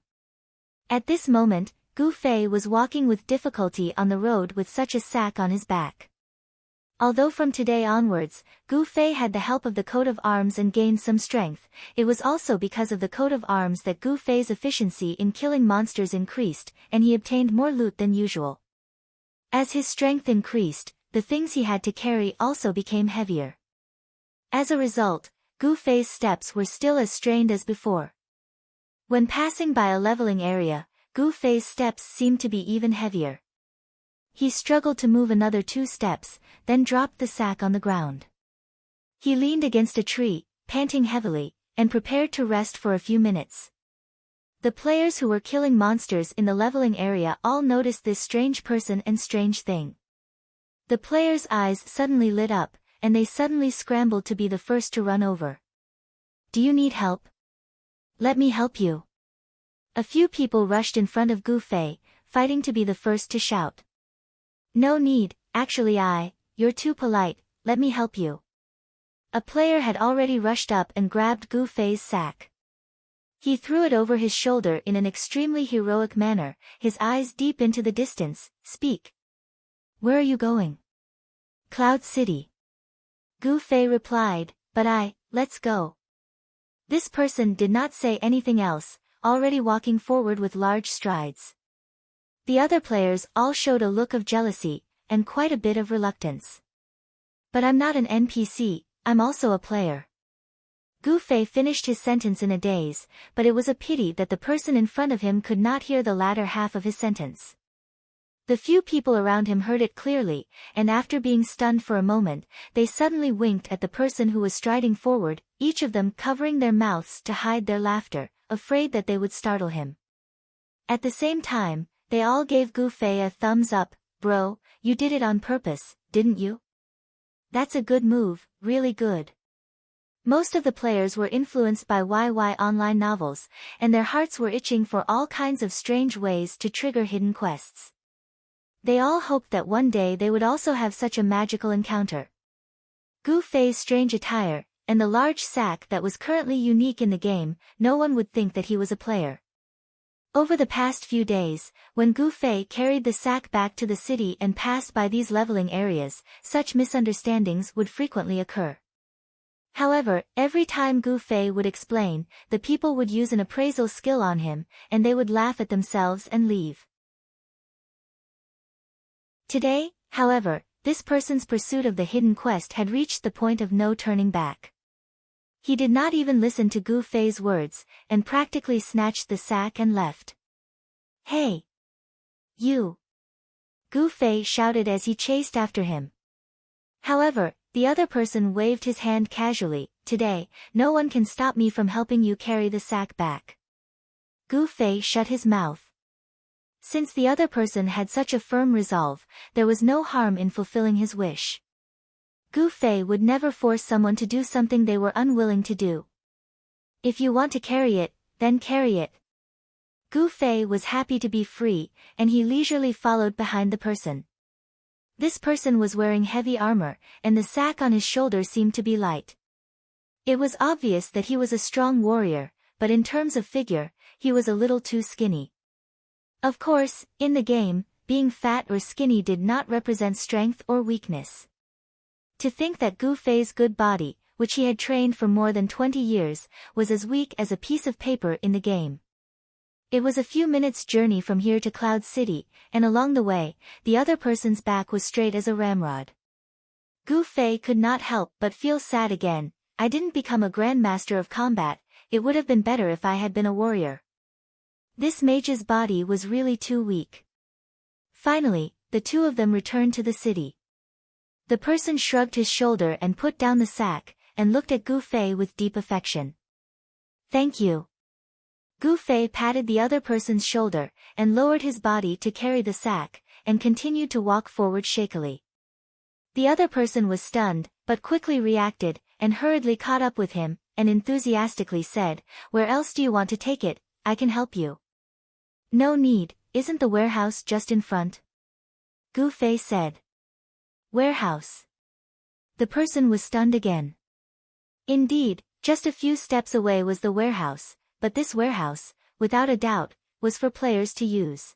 At this moment, Gu Fei was walking with difficulty on the road with such a sack on his back. Although from today onwards, Gu Fei had the help of the coat of arms and gained some strength, it was also because of the coat of arms that Gu Fei's efficiency in killing monsters increased, and he obtained more loot than usual. As his strength increased, the things he had to carry also became heavier. As a result, Gu Fei's steps were still as strained as before. When passing by a leveling area, Gu Fei's steps seemed to be even heavier. He struggled to move another 2 steps, then dropped the sack on the ground. He leaned against a tree, panting heavily, and prepared to rest for a few minutes. The players who were killing monsters in the leveling area all noticed this strange person and strange thing. The players' eyes suddenly lit up, and they suddenly scrambled to be the first to run over. "Do you need help? Let me help you." A few people rushed in front of Gu Fei, fighting to be the first to shout. "No need, actually you're too polite, let me help you." A player had already rushed up and grabbed Gu Fei's sack. He threw it over his shoulder in an extremely heroic manner, his eyes deep into the distance. "Speak. Where are you going?" "Cloud City." Gu Fei replied, but let's go. This person did not say anything else, already walking forward with large strides. The other players all showed a look of jealousy, and quite a bit of reluctance. But I'm not an NPC, I'm also a player. Gu Fei finished his sentence in a daze, but it was a pity that the person in front of him could not hear the latter half of his sentence. The few people around him heard it clearly, and after being stunned for a moment, they suddenly winked at the person who was striding forward, each of them covering their mouths to hide their laughter, afraid that they would startle him. At the same time, they all gave Gu Fei a thumbs up. Bro, you did it on purpose, didn't you? That's a good move, really good. Most of the players were influenced by YY online novels, and their hearts were itching for all kinds of strange ways to trigger hidden quests. They all hoped that one day they would also have such a magical encounter. Gu Fei's strange attire, and the large sack that was currently unique in the game, no one would think that he was a player. Over the past few days, when Gu Fei carried the sack back to the city and passed by these leveling areas, such misunderstandings would frequently occur. However, every time Gu Fei would explain, the people would use an appraisal skill on him, and they would laugh at themselves and leave. Today, however, this person's pursuit of the hidden quest had reached the point of no turning back. He did not even listen to Gu Fei's words, and practically snatched the sack and left. Hey! You! Gu Fei shouted as he chased after him. However, the other person waved his hand casually. Today, no one can stop me from helping you carry the sack back. Gu Fei shut his mouth. Since the other person had such a firm resolve, there was no harm in fulfilling his wish. Gu Fei would never force someone to do something they were unwilling to do. If you want to carry it, then carry it. Gu Fei was happy to be free, and he leisurely followed behind the person. This person was wearing heavy armor, and the sack on his shoulder seemed to be light. It was obvious that he was a strong warrior, but in terms of figure, he was a little too skinny. Of course, in the game, being fat or skinny did not represent strength or weakness. To think that Gu Fei's good body, which he had trained for more than 20 years, was as weak as a piece of paper in the game. It was a few minutes' journey from here to Cloud City, and along the way, the other person's back was straight as a ramrod. Gu Fei could not help but feel sad again. I didn't become a grandmaster of combat, it would have been better if I had been a warrior. This mage's body was really too weak. Finally, the two of them returned to the city. The person shrugged his shoulder and put down the sack, and looked at Gu Fei with deep affection. Thank you. Gu Fei patted the other person's shoulder, and lowered his body to carry the sack, and continued to walk forward shakily. The other person was stunned, but quickly reacted, and hurriedly caught up with him, and enthusiastically said, "Where else do you want to take it? I can help you." "No need, isn't the warehouse just in front?" Gu Fei said. Warehouse. The person was stunned again. Indeed, just a few steps away was the warehouse, but this warehouse, without a doubt, was for players to use.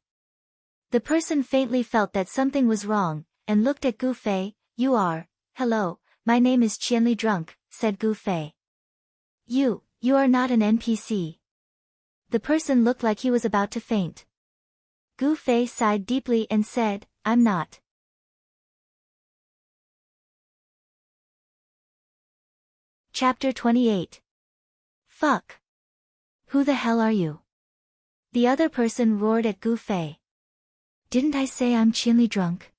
The person faintly felt that something was wrong, and looked at Gu Fei. Hello, my name is Qianli Drunk, said Gu Fei. You are not an NPC. The person looked like he was about to faint. Gu Fei sighed deeply and said, I'm not. Chapter 28. Fuck. Who the hell are you? The other person roared at Gu Fei. Didn't I say I'm Qianli Drunk?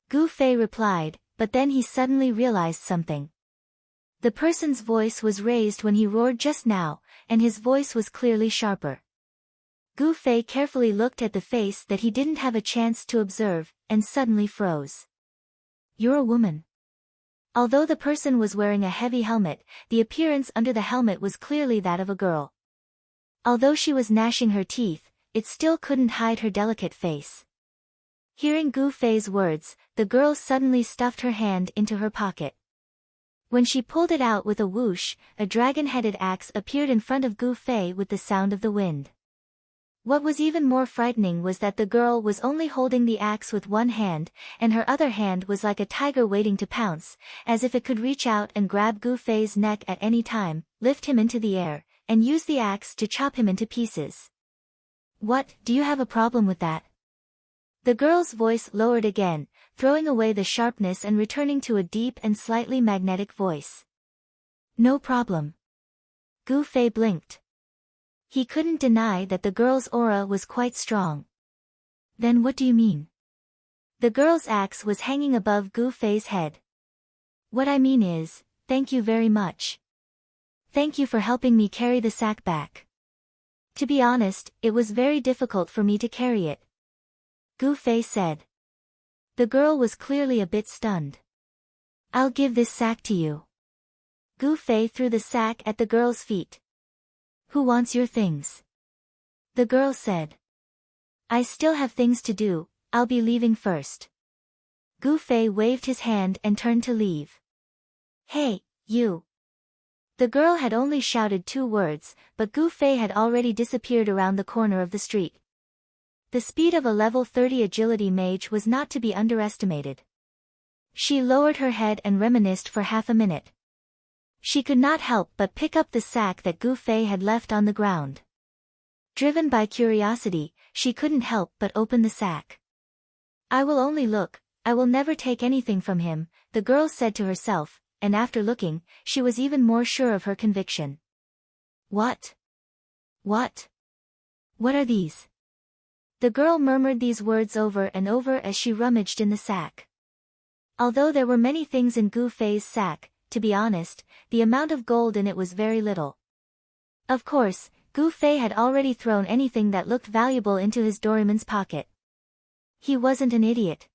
Gu Fei replied, but then he suddenly realized something. The person's voice was raised when he roared just now, and his voice was clearly sharper. Gu Fei carefully looked at the face that he didn't have a chance to observe, and suddenly froze. You're a woman. Although the person was wearing a heavy helmet, the appearance under the helmet was clearly that of a girl. Although she was gnashing her teeth, it still couldn't hide her delicate face. Hearing Gu Fei's words, the girl suddenly stuffed her hand into her pocket. When she pulled it out with a whoosh, a dragon-headed axe appeared in front of Gu Fei with the sound of the wind. What was even more frightening was that the girl was only holding the axe with one hand, and her other hand was like a tiger waiting to pounce, as if it could reach out and grab Gu Fei's neck at any time, lift him into the air, and use the axe to chop him into pieces. What, do you have a problem with that? The girl's voice lowered again, throwing away the sharpness and returning to a deep and slightly magnetic voice. No problem. Gu Fei blinked. He couldn't deny that the girl's aura was quite strong. Then what do you mean? The girl's axe was hanging above Gu Fei's head. What I mean is, thank you very much. Thank you for helping me carry the sack back. To be honest, it was very difficult for me to carry it. Gu Fei said. The girl was clearly a bit stunned. I'll give this sack to you. Gu Fei threw the sack at the girl's feet. Who wants your things? The girl said. I still have things to do, I'll be leaving first. Gu Fei waved his hand and turned to leave. Hey, you. The girl had only shouted 2 words, but Gu Fei had already disappeared around the corner of the street. The speed of a level 30 agility mage was not to be underestimated. She lowered her head and reminisced for half a minute. She could not help but pick up the sack that Gu Fei had left on the ground. Driven by curiosity, she couldn't help but open the sack. I will only look, I will never take anything from him, the girl said to herself, and after looking, she was even more sure of her conviction. What? What? What are these? The girl murmured these words over and over as she rummaged in the sack. Although there were many things in Gu Fei's sack, to be honest, the amount of gold in it was very little. Of course, Gu Fei had already thrown anything that looked valuable into his doraemon's pocket. He wasn't an idiot.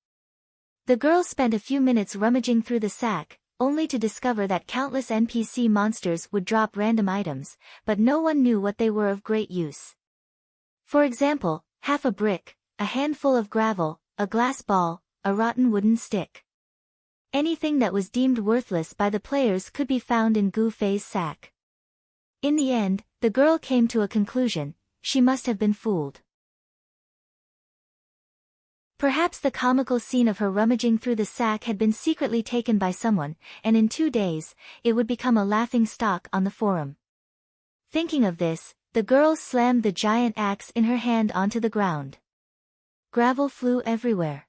The girl spent a few minutes rummaging through the sack, only to discover that countless NPC monsters would drop random items, but no one knew what they were of great use. For example, half a brick, a handful of gravel, a glass ball, a rotten wooden stick. Anything that was deemed worthless by the players could be found in Gu Fei's sack. In the end, the girl came to a conclusion: she must have been fooled. Perhaps the comical scene of her rummaging through the sack had been secretly taken by someone, and in 2 days, it would become a laughing stock on the forum. Thinking of this, the girl slammed the giant axe in her hand onto the ground. Gravel flew everywhere.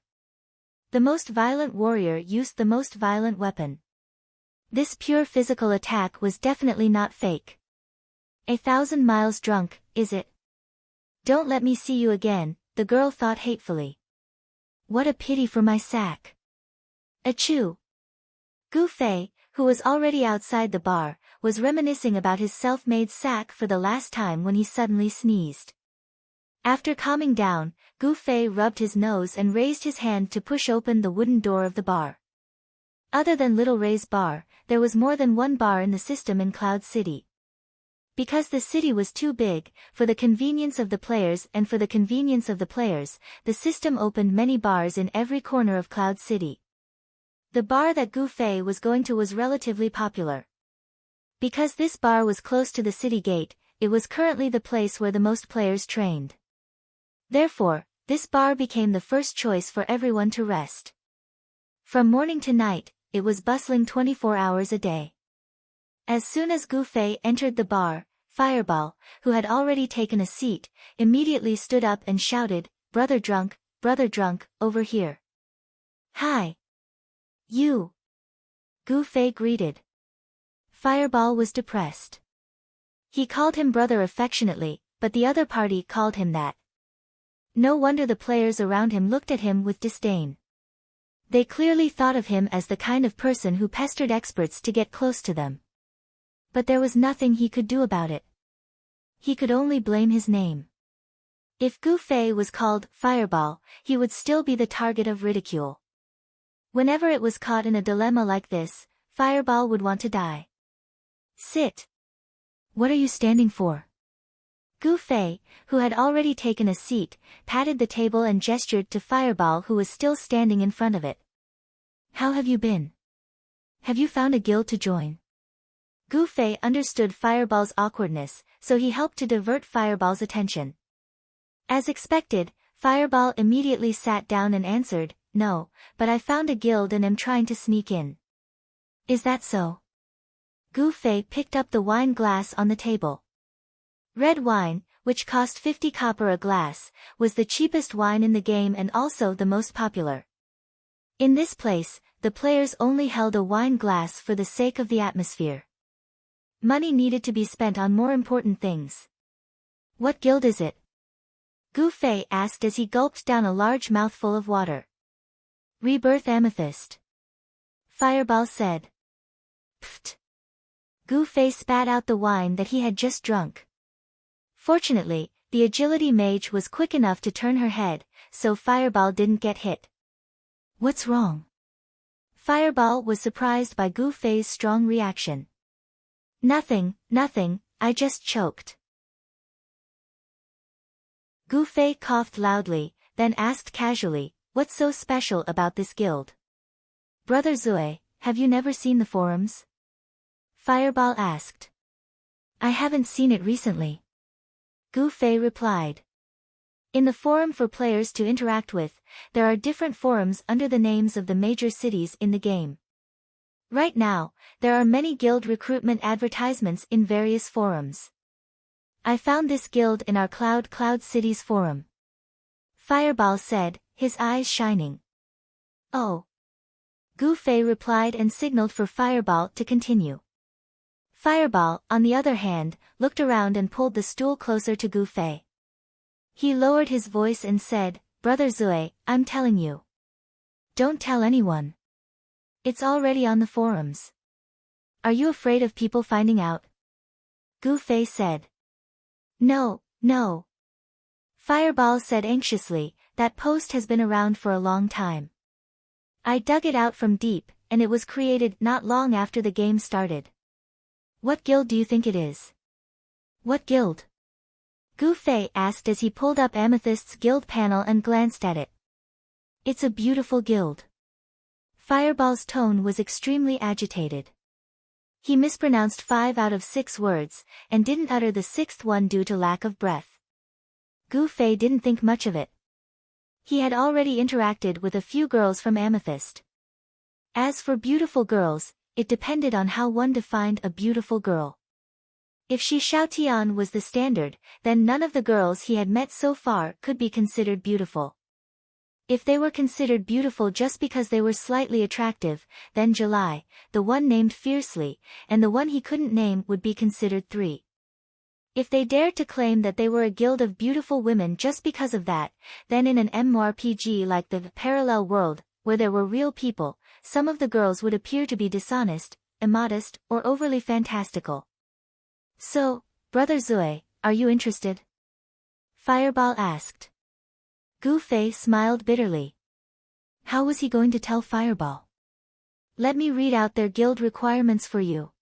The most violent warrior used the most violent weapon. This pure physical attack was definitely not fake. 1,000 miles drunk, is it? Don't let me see you again, the girl thought hatefully. What a pity for my sack. Achoo! Gu Fei, who was already outside the bar, was reminiscing about his self-made sack for the last time when he suddenly sneezed. After calming down, Gu Fei rubbed his nose and raised his hand to push open the wooden door of the bar. Other than Little Ray's bar, there was more than one bar in the system in Cloud City. Because the city was too big, for the convenience of the players and for the convenience of the players, the system opened many bars in every corner of Cloud City. The bar that Gu Fei was going to was relatively popular. Because this bar was close to the city gate, it was currently the place where the most players trained. Therefore, this bar became the first choice for everyone to rest. From morning to night, it was bustling 24 hours a day. As soon as Gu Fei entered the bar, Fireball, who had already taken a seat, immediately stood up and shouted, brother drunk, over here." "Hi. You." Gu Fei greeted. Fireball was depressed. He called him brother affectionately, but the other party called him that. No wonder the players around him looked at him with disdain. They clearly thought of him as the kind of person who pestered experts to get close to them. But there was nothing he could do about it. He could only blame his name. If Gu Fei was called Fireball, he would still be the target of ridicule. Whenever it was caught in a dilemma like this, Fireball would want to die. "Sit. What are you standing for?" Gu Fei, who had already taken a seat, patted the table and gestured to Fireball, who was still standing in front of it. "How have you been? Have you found a guild to join?" Gu Fei understood Fireball's awkwardness, so he helped to divert Fireball's attention. As expected, Fireball immediately sat down and answered, "No, but I found a guild and am trying to sneak in." "Is that so?" Gu Fei picked up the wine glass on the table. Red wine, which cost 50 copper a glass, was the cheapest wine in the game and also the most popular. In this place, the players only held a wine glass for the sake of the atmosphere. Money needed to be spent on more important things. "What guild is it?" Gu Fei asked as he gulped down a large mouthful of water. "Rebirth Amethyst," Fireball said. "Pfft." Gu Fei spat out the wine that he had just drunk. Fortunately, the agility mage was quick enough to turn her head, so Fireball didn't get hit. "What's wrong?" Fireball was surprised by Gu Fei's strong reaction. Nothing, I just choked." Gu Fei coughed loudly, then asked casually, "What's so special about this guild?" "Brother Zue, have you never seen the forums?" Fireball asked. "I haven't seen it recently," Gu Fei replied. In the forum for players to interact with, there are different forums under the names of the major cities in the game. Right now, there are many guild recruitment advertisements in various forums. "I found this guild in our Cloud Cities forum," Fireball said, his eyes shining. "Oh." Gu Fei replied and signaled for Fireball to continue. Fireball, on the other hand, looked around and pulled the stool closer to Gu Fei. He lowered his voice and said, "Brother Zue, I'm telling you. Don't tell anyone. It's already on the forums." "Are you afraid of people finding out?" Gu Fei said. No. Fireball said anxiously, "That post has been around for a long time. I dug it out from deep, and it was created not long after the game started." "What guild do you think it is?" "What guild?" Gu Fei asked as he pulled up Amethyst's guild panel and glanced at it. "It's a beautiful guild." Fireball's tone was extremely agitated. He mispronounced 5 out of 6 words, and didn't utter the 6th one due to lack of breath. Gu Fei didn't think much of it. He had already interacted with a few girls from Amethyst. As for beautiful girls, it depended on how one defined a beautiful girl. If Shi Xiaotian was the standard, then none of the girls he had met so far could be considered beautiful. If they were considered beautiful just because they were slightly attractive, then July, the one named Fiercely, and the one he couldn't name would be considered 3. If they dared to claim that they were a guild of beautiful women just because of that, then in an MMORPG like the Parallel World, where there were real people, some of the girls would appear to be dishonest, immodest, or overly fantastical. "So, Brother Zue, are you interested?" Fireball asked. Gu Fei smiled bitterly. How was he going to tell Fireball? "Let me read out their guild requirements for you,"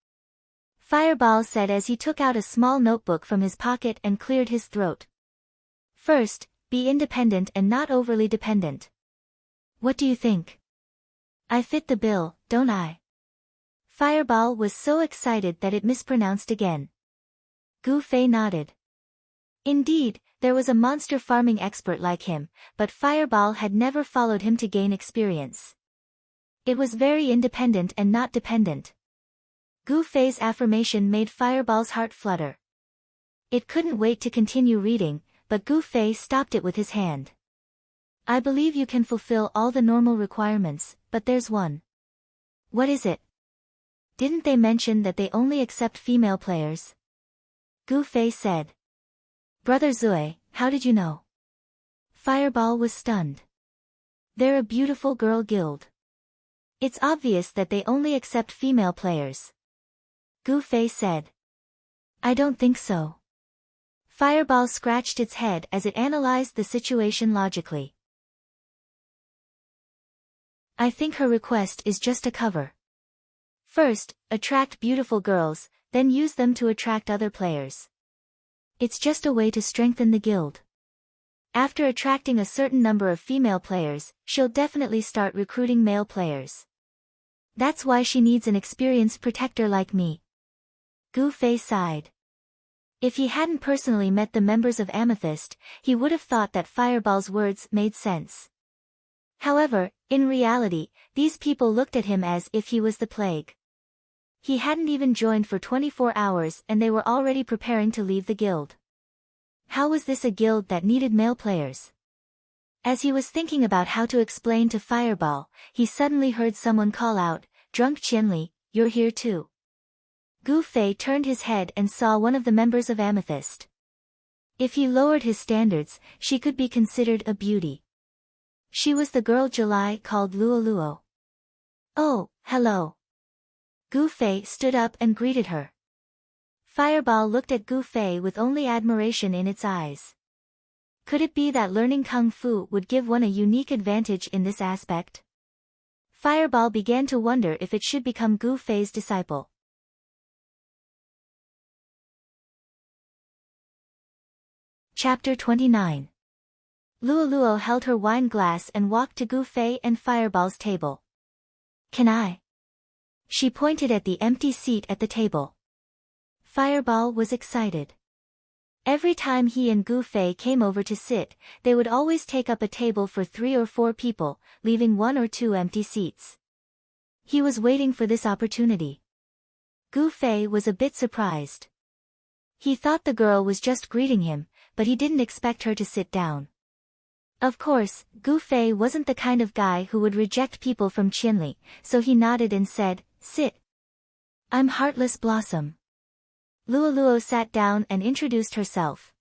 Fireball said as he took out a small notebook from his pocket and cleared his throat. "First, be independent and not overly dependent." "What do you think? I fit the bill, don't I?" Fireball was so excited that it mispronounced again. Gu Fei nodded. Indeed, there was a monster farming expert like him, but Fireball had never followed him to gain experience. It was very independent and not dependent. Gu Fei's affirmation made Fireball's heart flutter. It couldn't wait to continue reading, but Gu Fei stopped it with his hand. "I believe you can fulfill all the normal requirements, but there's one." "What is it?" "Didn't they mention that they only accept female players?" Gu Fei said. "Brother Zue, how did you know?" Fireball was stunned. "They're a beautiful girl guild. It's obvious that they only accept female players." Gu Fei said. "I don't think so." Fireball scratched its head as it analyzed the situation logically. "I think her request is just a cover. First, attract beautiful girls, then use them to attract other players. It's just a way to strengthen the guild. After attracting a certain number of female players, she'll definitely start recruiting male players. That's why she needs an experienced protector like me." Gu Fei sighed. If he hadn't personally met the members of Amethyst, he would have thought that Fireball's words made sense. However, in reality, these people looked at him as if he was the plague. He hadn't even joined for 24 hours and they were already preparing to leave the guild. How was this a guild that needed male players? As he was thinking about how to explain to Fireball, he suddenly heard someone call out, "Drunk Qianli, you're here too." Gu Fei turned his head and saw one of the members of Amethyst. If he lowered his standards, she could be considered a beauty. She was the girl July called Luo Luo. "Oh, hello." Gu Fei stood up and greeted her. Fireball looked at Gu Fei with only admiration in its eyes. Could it be that learning Kung Fu would give one a unique advantage in this aspect? Fireball began to wonder if it should become Gu Fei's disciple. Chapter 29. Luo Luo held her wine glass and walked to Gu Fei and Fireball's table. "Can I?" She pointed at the empty seat at the table. Fireball was excited. Every time he and Gu Fei came over to sit, they would always take up a table for 3 or 4 people, leaving 1 or 2 empty seats. He was waiting for this opportunity. Gu Fei was a bit surprised. He thought the girl was just greeting him, but he didn't expect her to sit down. Of course, Gu Fei wasn't the kind of guy who would reject people from Qianli, so he nodded and said, "Sit. I'm Heartless Blossom." Luo Luo sat down and introduced herself.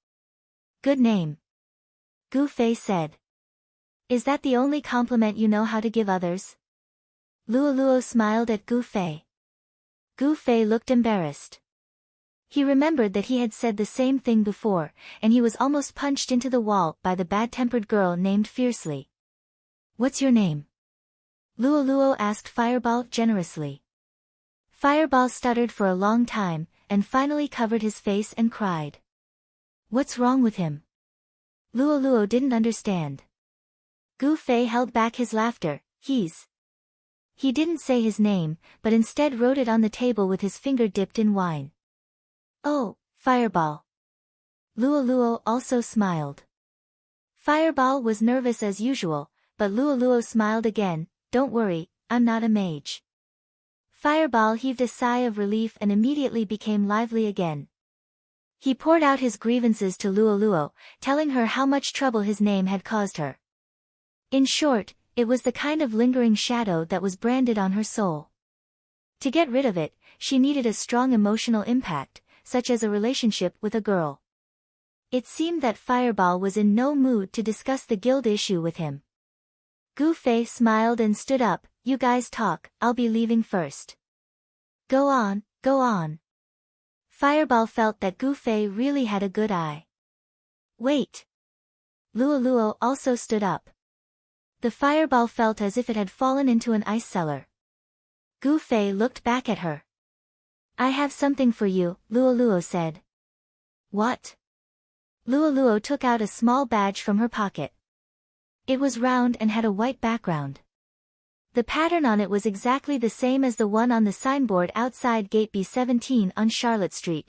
"Good name," Gu Fei said. "Is that the only compliment you know how to give others?" Luo Luo smiled at Gu Fei. Gu Fei looked embarrassed. He remembered that he had said the same thing before, and he was almost punched into the wall by the bad-tempered girl named Fiercely. "What's your name?" Luo Luo asked Fireball generously. Fireball stuttered for a long time, and finally covered his face and cried. "What's wrong with him?" Luo Luo didn't understand. Gu Fei held back his laughter. He didn't say his name, but instead wrote it on the table with his finger dipped in wine. "Oh, Fireball." Luo Luo also smiled. Fireball was nervous as usual, but Luo Luo smiled again. "Don't worry, I'm not a mage." Fireball heaved a sigh of relief and immediately became lively again. He poured out his grievances to Luo Luo, telling her how much trouble his name had caused her. In short, it was the kind of lingering shadow that was branded on her soul. To get rid of it, she needed a strong emotional impact, such as a relationship with a girl. It seemed that Fireball was in no mood to discuss the guild issue with him. Gu Fei smiled and stood up. "You guys talk, I'll be leaving first." Go on, go on." Fireball felt that Gu Fei really had a good eye. "Wait." Luo Luo also stood up. The Fireball felt as if it had fallen into an ice cellar. Gu Fei looked back at her. "I have something for you," Luo Luo said. "What?" Luo Luo took out a small badge from her pocket. It was round and had a white background. The pattern on it was exactly the same as the one on the signboard outside Gate B17 on Charlotte Street.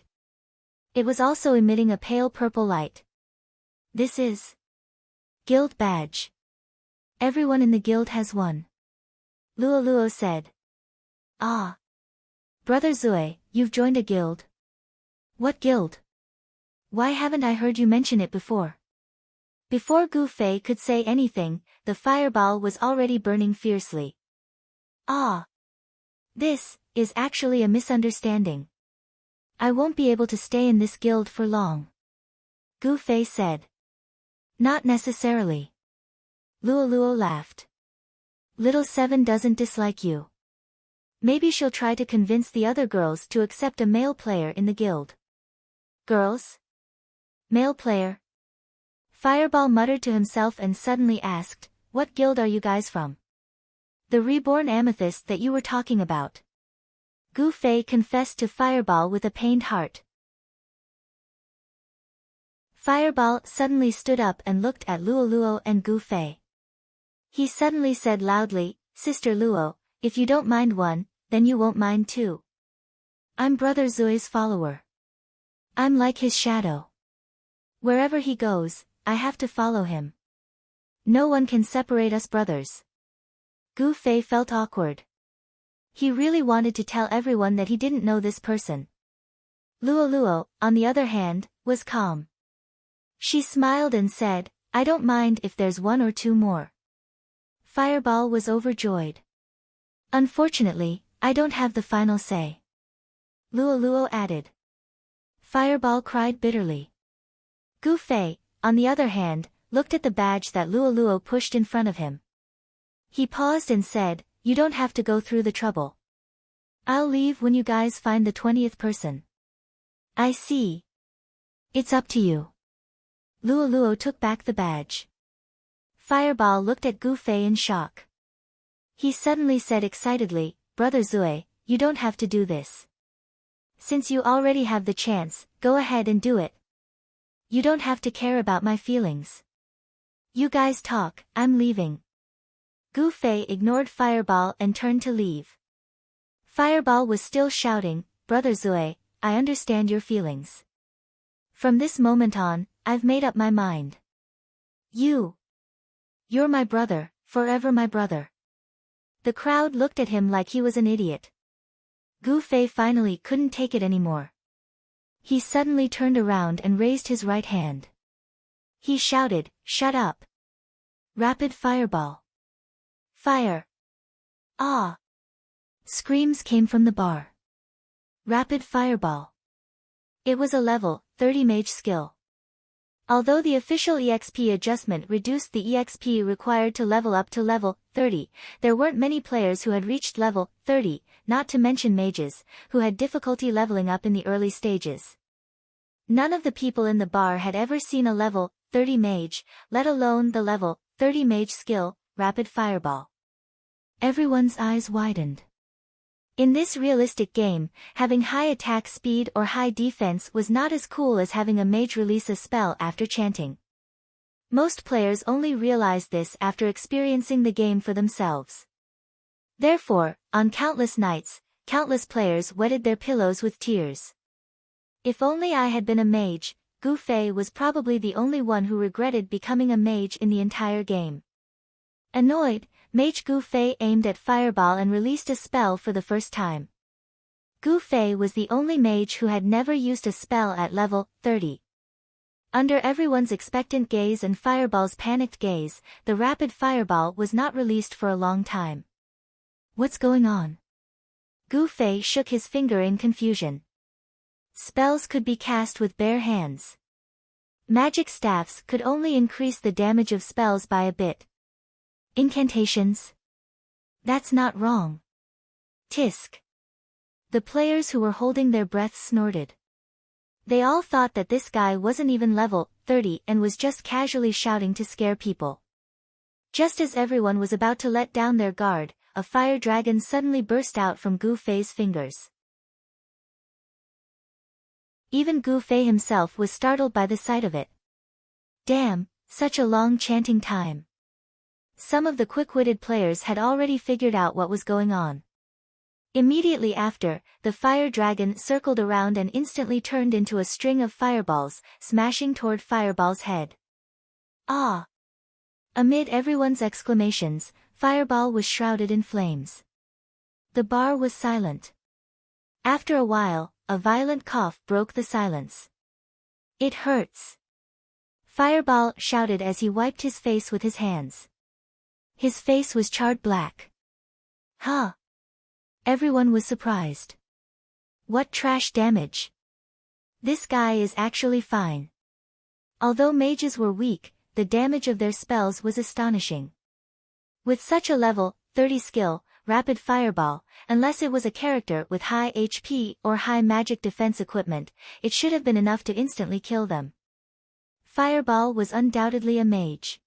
It was also emitting a pale purple light. "This is Guild Badge. Everyone in the guild has one," Luo Luo said. "Ah. Brother Zui, you've joined a guild?" "What guild? Why haven't I heard you mention it before?" Before Gu Fei could say anything, the Fireball was already burning fiercely. "Ah. This is actually a misunderstanding. I won't be able to stay in this guild for long," Gu Fei said. "Not necessarily." Luo Luo laughed. "Little Seven doesn't dislike you. Maybe she'll try to convince the other girls to accept a male player in the guild." "Girls? Male player?" Fireball muttered to himself and suddenly asked, "What guild are you guys from?" "The Reborn Amethyst that you were talking about," Gu Fei confessed to Fireball with a pained heart. Fireball suddenly stood up and looked at Luo Luo and Gu Fei. He suddenly said loudly, "Sister Luo, if you don't mind one, then you won't mind two. I'm Brother Zui's follower." I'm like his shadow. Wherever he goes, I have to follow him. No one can separate us brothers. Gu Fei felt awkward. He really wanted to tell everyone that he didn't know this person. Luo Luo, on the other hand, was calm. She smiled and said, I don't mind if there's one or two more. Fireball was overjoyed. Unfortunately, I don't have the final say. Luo Luo added. Fireball cried bitterly. Gu Fei, on the other hand, looked at the badge that Luo Luo pushed in front of him. He paused and said, you don't have to go through the trouble. I'll leave when you guys find the 20th person. I see. It's up to you. Luo Luo took back the badge. Fireball looked at Gu Fei in shock. He suddenly said excitedly, Brother Zui, you don't have to do this. Since you already have the chance, go ahead and do it. You don't have to care about my feelings. You guys talk, I'm leaving. Gu Fei ignored Fireball and turned to leave. Fireball was still shouting, Brother Zui, I understand your feelings. From this moment on, I've made up my mind. You're my brother, forever my brother. The crowd looked at him like he was an idiot. Gu Fei finally couldn't take it anymore. He suddenly turned around and raised his right hand. He shouted, shut up. Rapid fireball. Fire. Ah. Screams came from the bar. Rapid fireball. It was a level 30 mage skill. Although the official EXP adjustment reduced the EXP required to level up to level 30, there weren't many players who had reached level 30, not to mention mages, who had difficulty leveling up in the early stages. None of the people in the bar had ever seen a level 30 mage, let alone the level 30 mage skill, Rapid Fireball. Everyone's eyes widened. In this realistic game, having high attack speed or high defense was not as cool as having a mage release a spell after chanting. Most players only realized this after experiencing the game for themselves. Therefore, on countless nights, countless players wetted their pillows with tears. If only I had been a mage, Gu Fei was probably the only one who regretted becoming a mage in the entire game. Annoyed, Mage Gu Fei aimed at Fireball and released a spell for the first time. Gu Fei was the only mage who had never used a spell at level 30. Under everyone's expectant gaze and Fireball's panicked gaze, the Rapid Fireball was not released for a long time. What's going on? Gu Fei shook his finger in confusion. Spells could be cast with bare hands. Magic staffs could only increase the damage of spells by a bit. Incantations? That's not wrong. Tisk. The players who were holding their breaths snorted. They all thought that this guy wasn't even level 30 and was just casually shouting to scare people. Just as everyone was about to let down their guard, a fire dragon suddenly burst out from Gu Fei's fingers. Even Gu Fei himself was startled by the sight of it. Damn, such a long chanting time. Some of the quick-witted players had already figured out what was going on. Immediately after, the fire dragon circled around and instantly turned into a string of fireballs, smashing toward Fireball's head. Ah! Amid everyone's exclamations, Fireball was shrouded in flames. The bar was silent. After a while, a violent cough broke the silence. It hurts. Fireball shouted as he wiped his face with his hands. His face was charred black. Huh? Everyone was surprised. What trash damage? This guy is actually fine. Although mages were weak, the damage of their spells was astonishing. With such a level 30 skill, Rapid Fireball, unless it was a character with high HP or high magic defense equipment, it should have been enough to instantly kill them. Fireball was undoubtedly a mage.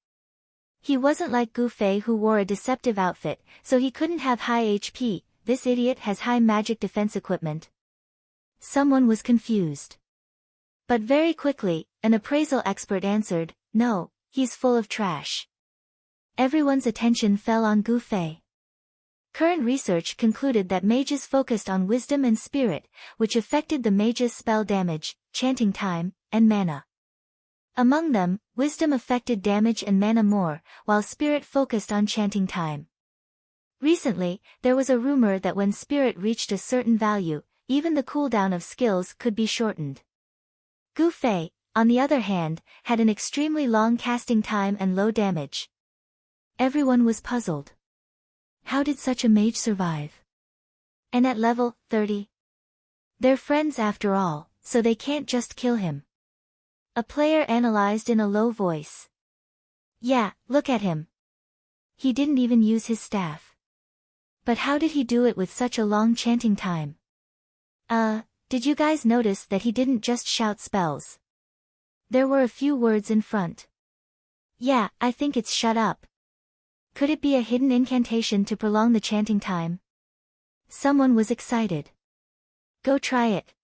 He wasn't like Gu Fei who wore a deceptive outfit, so he couldn't have high HP. This idiot has high magic defense equipment. Someone was confused. But very quickly, an appraisal expert answered, no, he's full of trash. Everyone's attention fell on Gu Fei. Current research concluded that mages focused on wisdom and spirit, which affected the mage's spell damage, chanting time, and mana. Among them, wisdom affected damage and mana more, while spirit focused on chanting time. Recently, there was a rumor that when spirit reached a certain value, even the cooldown of skills could be shortened. Gu Fei, on the other hand, had an extremely long casting time and low damage. Everyone was puzzled. How did such a mage survive? And at level 30? They're friends after all, so they can't just kill him. A player analyzed in a low voice. Yeah, look at him. He didn't even use his staff. But how did he do it with such a long chanting time? Did you guys notice that he didn't just shout spells? There were a few words in front. Yeah, I think it's shut up. Could it be a hidden incantation to prolong the chanting time? Someone was excited. Go try it.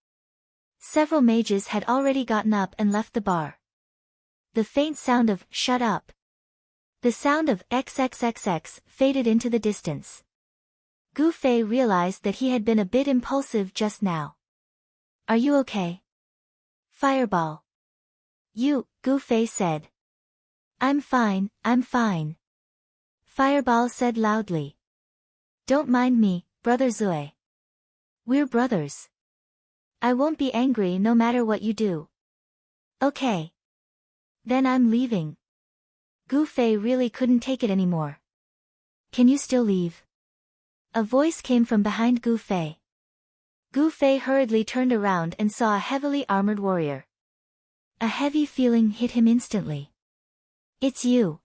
Several mages had already gotten up and left the bar. The faint sound of shut up. The sound of XXXX faded into the distance. Gu Fei realized that he had been a bit impulsive just now. Are you okay? Fireball. Gu Fei said. I'm fine, I'm fine. Fireball said loudly. Don't mind me, Brother Zui. We're brothers. I won't be angry no matter what you do. Okay. Then I'm leaving. Gu Fei really couldn't take it anymore. Can you still leave? A voice came from behind Gu Fei. Gu Fei hurriedly turned around and saw a heavily armored warrior. A heavy feeling hit him instantly. It's you.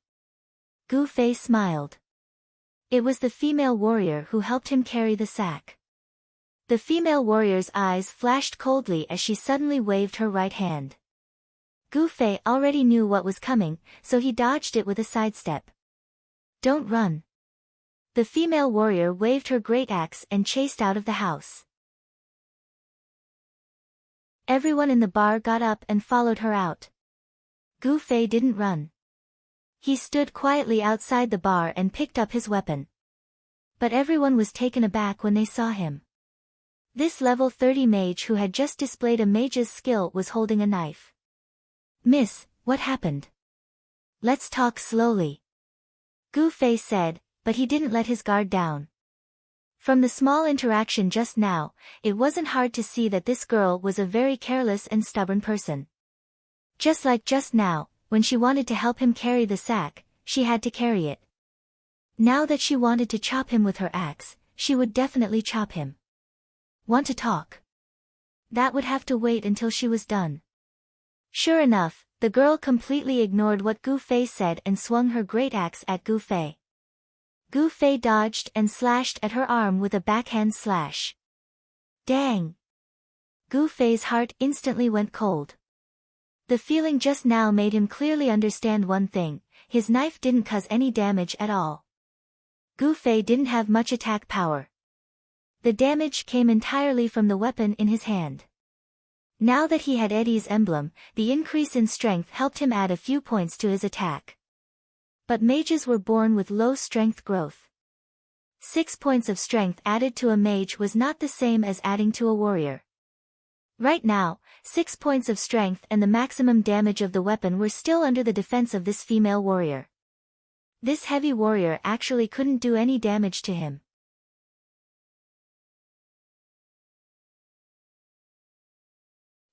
Gu Fei smiled. It was the female warrior who helped him carry the sack. The female warrior's eyes flashed coldly as she suddenly waved her right hand. Gu Fei already knew what was coming, so he dodged it with a sidestep. Don't run. The female warrior waved her great axe and chased out of the house. Everyone in the bar got up and followed her out. Gu Fei didn't run. He stood quietly outside the bar and picked up his weapon. But everyone was taken aback when they saw him. This level 30 mage who had just displayed a mage's skill was holding a knife. Miss, what happened? Let's talk slowly. Gu Fei said, but he didn't let his guard down. From the small interaction just now, it wasn't hard to see that this girl was a very careless and stubborn person. Just like just now, when she wanted to help him carry the sack, she had to carry it. Now that she wanted to chop him with her axe, she would definitely chop him. Want to talk? That would have to wait until she was done. Sure enough, the girl completely ignored what Gu Fei said and swung her great axe at Gu Fei. Gu Fei dodged and slashed at her arm with a backhand slash. Dang! Gu Fei's heart instantly went cold. The feeling just now made him clearly understand one thing: his knife didn't cause any damage at all. Gu Fei didn't have much attack power. The damage came entirely from the weapon in his hand. Now that he had Eddie's emblem, the increase in strength helped him add a few points to his attack. But mages were born with low strength growth. 6 points of strength added to a mage was not the same as adding to a warrior. Right now, 6 points of strength and the maximum damage of the weapon were still under the defense of this female warrior. This heavy warrior actually couldn't do any damage to him.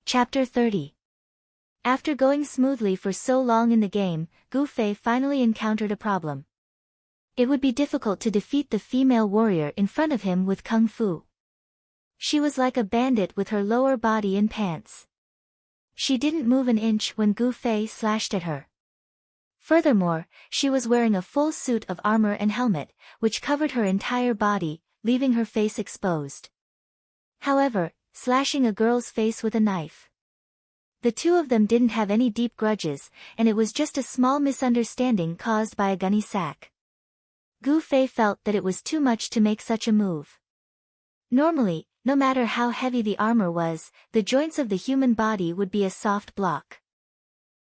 Chapter 30. After going smoothly for so long in the game, Gu Fei finally encountered a problem. It would be difficult to defeat the female warrior in front of him with Kung Fu. She was like a bandit with her lower body in pants. She didn't move an inch when Gu Fei slashed at her. Furthermore, she was wearing a full suit of armor and helmet, which covered her entire body, leaving her face exposed. However, slashing a girl's face with a knife. The two of them didn't have any deep grudges, and it was just a small misunderstanding caused by a gunny sack. Gu Fei felt that it was too much to make such a move. Normally, no matter how heavy the armor was, the joints of the human body would be a soft block.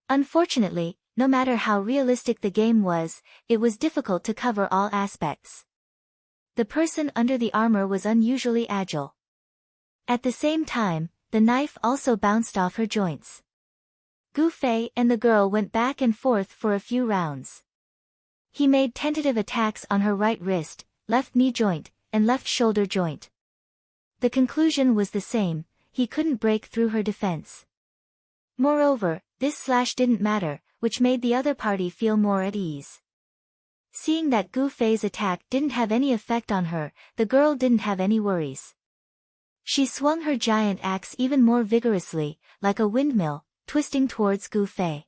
Unfortunately, no matter how realistic the game was, it was difficult to cover all aspects. The person under the armor was unusually agile. At the same time, the knife also bounced off her joints. Gu Fei and the girl went back and forth for a few rounds. He made tentative attacks on her right wrist, left knee joint, and left shoulder joint. The conclusion was the same, he couldn't break through her defense. Moreover, this slash didn't matter, which made the other party feel more at ease. Seeing that Gu Fei's attack didn't have any effect on her, the girl didn't have any worries. She swung her giant axe even more vigorously, like a windmill, twisting towards Gu Fei.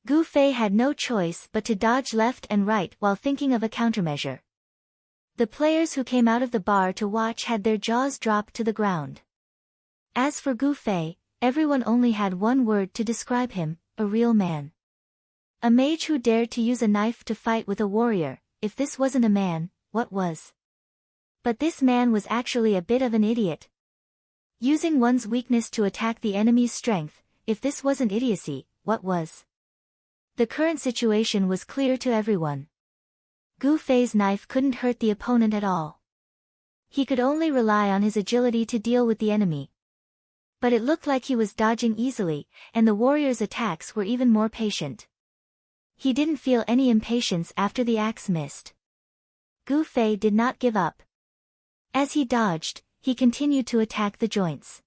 Gu Fei had no choice but to dodge left and right while thinking of a countermeasure. The players who came out of the bar to watch had their jaws drop to the ground. As for Gu Fei, everyone only had one word to describe him: a real man. A mage who dared to use a knife to fight with a warrior. If this wasn't a man, what was? But this man was actually a bit of an idiot. Using one's weakness to attack the enemy's strength, if this wasn't idiocy, what was? The current situation was clear to everyone. Gu Fei's knife couldn't hurt the opponent at all. He could only rely on his agility to deal with the enemy. But it looked like he was dodging easily, and the warrior's attacks were even more patient. He didn't feel any impatience after the axe missed. Gu Fei did not give up. As he dodged, he continued to attack the joints.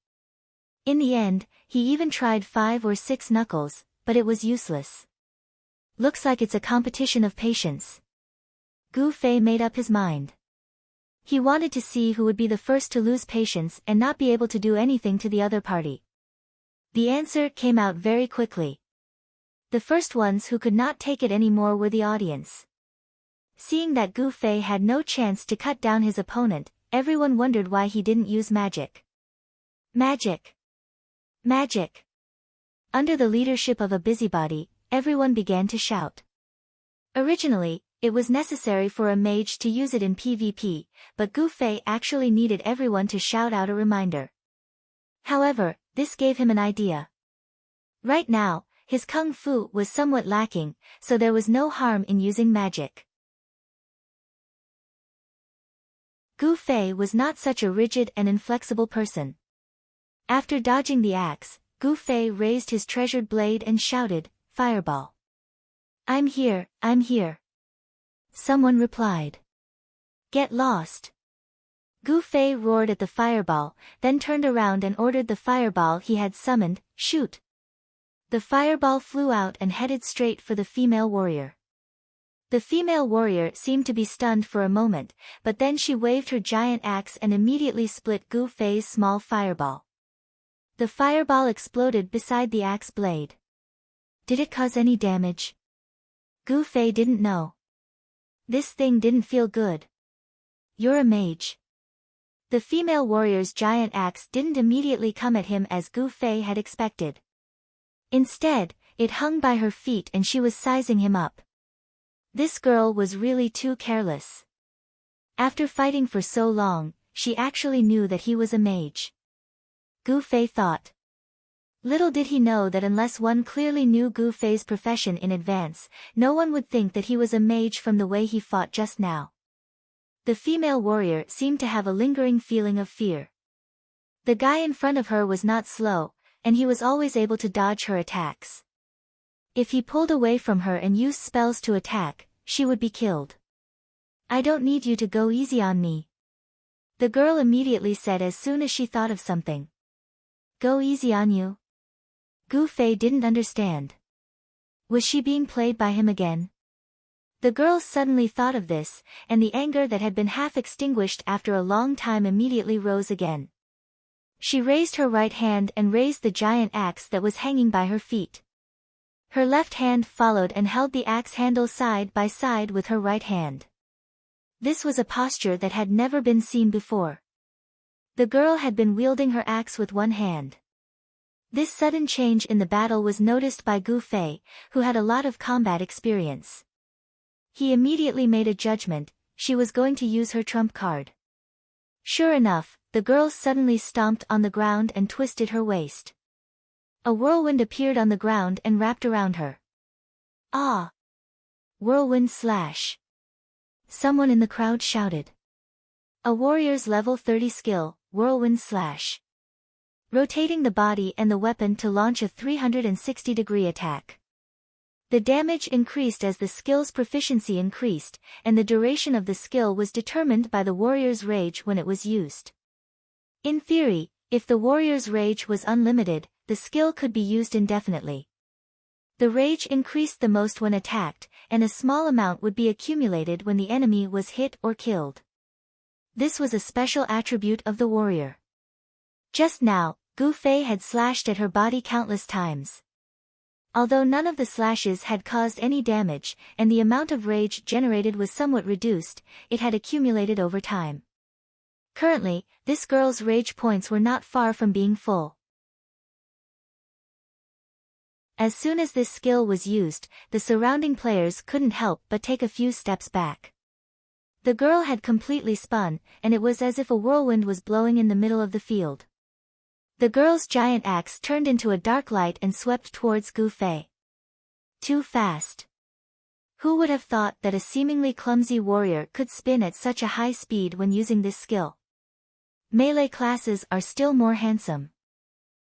In the end, he even tried 5 or 6 knuckles, but it was useless. Looks like it's a competition of patience. Gu Fei made up his mind. He wanted to see who would be the first to lose patience and not be able to do anything to the other party. The answer came out very quickly. The first ones who could not take it anymore were the audience. Seeing that Gu Fei had no chance to cut down his opponent, everyone wondered why he didn't use magic. Magic! Magic! Under the leadership of a busybody, everyone began to shout. Originally, it was necessary for a mage to use it in PvP, but Gu Fei actually needed everyone to shout out a reminder. However, this gave him an idea. Right now, his kung fu was somewhat lacking, so there was no harm in using magic. Gu Fei was not such a rigid and inflexible person. After dodging the axe, Gu Fei raised his treasured blade and shouted, "Fireball! I'm here, I'm here!" Someone replied. "Get lost!" Gu Fei roared at the fireball, then turned around and ordered the fireball he had summoned, "Shoot!" The fireball flew out and headed straight for the female warrior. The female warrior seemed to be stunned for a moment, but then she waved her giant axe and immediately split Gu Fei's small fireball. The fireball exploded beside the axe blade. Did it cause any damage? Gu Fei didn't know. This thing didn't feel good. "You're a mage." The female warrior's giant axe didn't immediately come at him as Gu Fei had expected. Instead, it hung by her feet and she was sizing him up. This girl was really too careless. After fighting for so long, she actually knew that he was a mage. Gu Fei thought. Little did he know that unless one clearly knew Gu Fei's profession in advance, no one would think that he was a mage from the way he fought just now. The female warrior seemed to have a lingering feeling of fear. The guy in front of her was not slow, and he was always able to dodge her attacks. If he pulled away from her and used spells to attack, she would be killed. "I don't need you to go easy on me," the girl immediately said as soon as she thought of something. "Go easy on you?" Gu Fei didn't understand. Was she being played by him again? The girl suddenly thought of this, and the anger that had been half extinguished after a long time immediately rose again. She raised her right hand and raised the giant axe that was hanging by her feet. Her left hand followed and held the axe handle side by side with her right hand. This was a posture that had never been seen before. The girl had been wielding her axe with one hand. This sudden change in the battle was noticed by Gu Fei, who had a lot of combat experience. He immediately made a judgment: she was going to use her trump card. Sure enough, the girl suddenly stomped on the ground and twisted her waist. A whirlwind appeared on the ground and wrapped around her. "Ah! Whirlwind slash!" Someone in the crowd shouted. A warrior's level 30 skill, whirlwind slash. rotating the body and the weapon to launch a 360-degree attack. The damage increased as the skill's proficiency increased, and the duration of the skill was determined by the warrior's rage when it was used. In theory, if the warrior's rage was unlimited, the skill could be used indefinitely. The rage increased the most when attacked, and a small amount would be accumulated when the enemy was hit or killed. This was a special attribute of the warrior. Just now, Gu Fei had slashed at her body countless times. Although none of the slashes had caused any damage, and the amount of rage generated was somewhat reduced, it had accumulated over time. Currently, this girl's rage points were not far from being full. As soon as this skill was used, the surrounding players couldn't help but take a few steps back. The girl had completely spun, and it was as if a whirlwind was blowing in the middle of the field. The girl's giant axe turned into a dark light and swept towards Gu Fei. Too fast. Who would have thought that a seemingly clumsy warrior could spin at such a high speed when using this skill? Melee classes are still more handsome.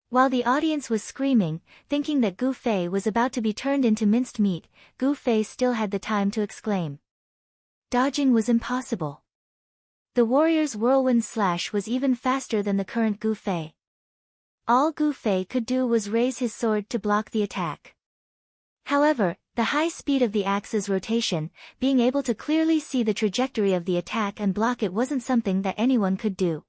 While the audience was screaming, thinking that Gu Fei was about to be turned into minced meat, Gu Fei still had the time to exclaim. Dodging was impossible. The warrior's whirlwind slash was even faster than the current Gu Fei. All Gu Fei could do was raise his sword to block the attack. However, the high speed of the axe's rotation, being able to clearly see the trajectory of the attack and block it wasn't something that anyone could do.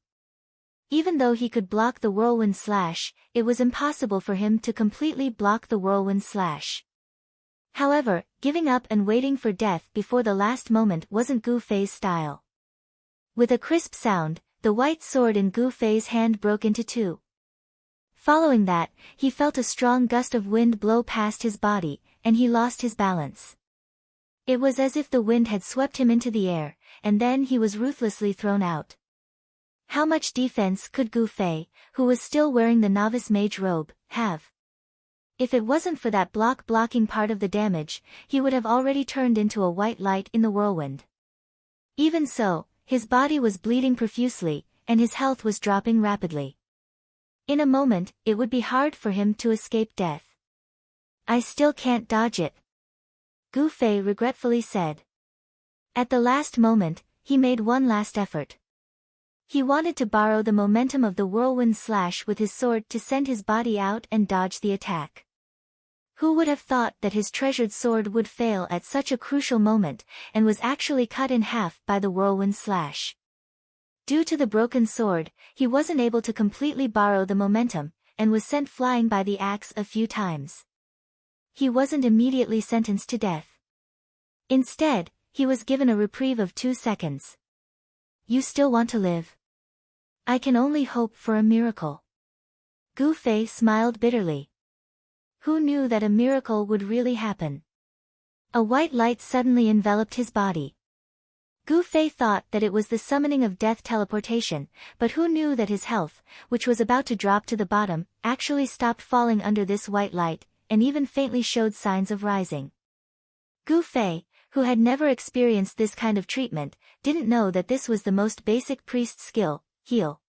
Even though he could block the whirlwind slash, it was impossible for him to completely block the whirlwind slash. However, giving up and waiting for death before the last moment wasn't Gu Fei's style. With a crisp sound, the white sword in Gu Fei's hand broke into two. Following that, he felt a strong gust of wind blow past his body, and he lost his balance. It was as if the wind had swept him into the air, and then he was ruthlessly thrown out. How much defense could Gu Fei, who was still wearing the novice mage robe, have? If it wasn't for that blocking part of the damage, he would have already turned into a white light in the whirlwind. Even so, his body was bleeding profusely, and his health was dropping rapidly. In a moment, it would be hard for him to escape death. I still can't dodge it, Gu Fei regretfully said. At the last moment, he made one last effort. He wanted to borrow the momentum of the whirlwind slash with his sword to send his body out and dodge the attack. Who would have thought that his treasured sword would fail at such a crucial moment, and was actually cut in half by the whirlwind slash? Due to the broken sword, he wasn't able to completely borrow the momentum, and was sent flying by the axe a few times. He wasn't immediately sentenced to death. Instead, he was given a reprieve of 2 seconds. You still want to live? I can only hope for a miracle. Gu Fei smiled bitterly. Who knew that a miracle would really happen? A white light suddenly enveloped his body. Gu Fei thought that it was the summoning of death teleportation, but who knew that his health, which was about to drop to the bottom, actually stopped falling under this white light, and even faintly showed signs of rising. Gu Fei, who had never experienced this kind of treatment, didn't know that this was the most basic priest skill, heal.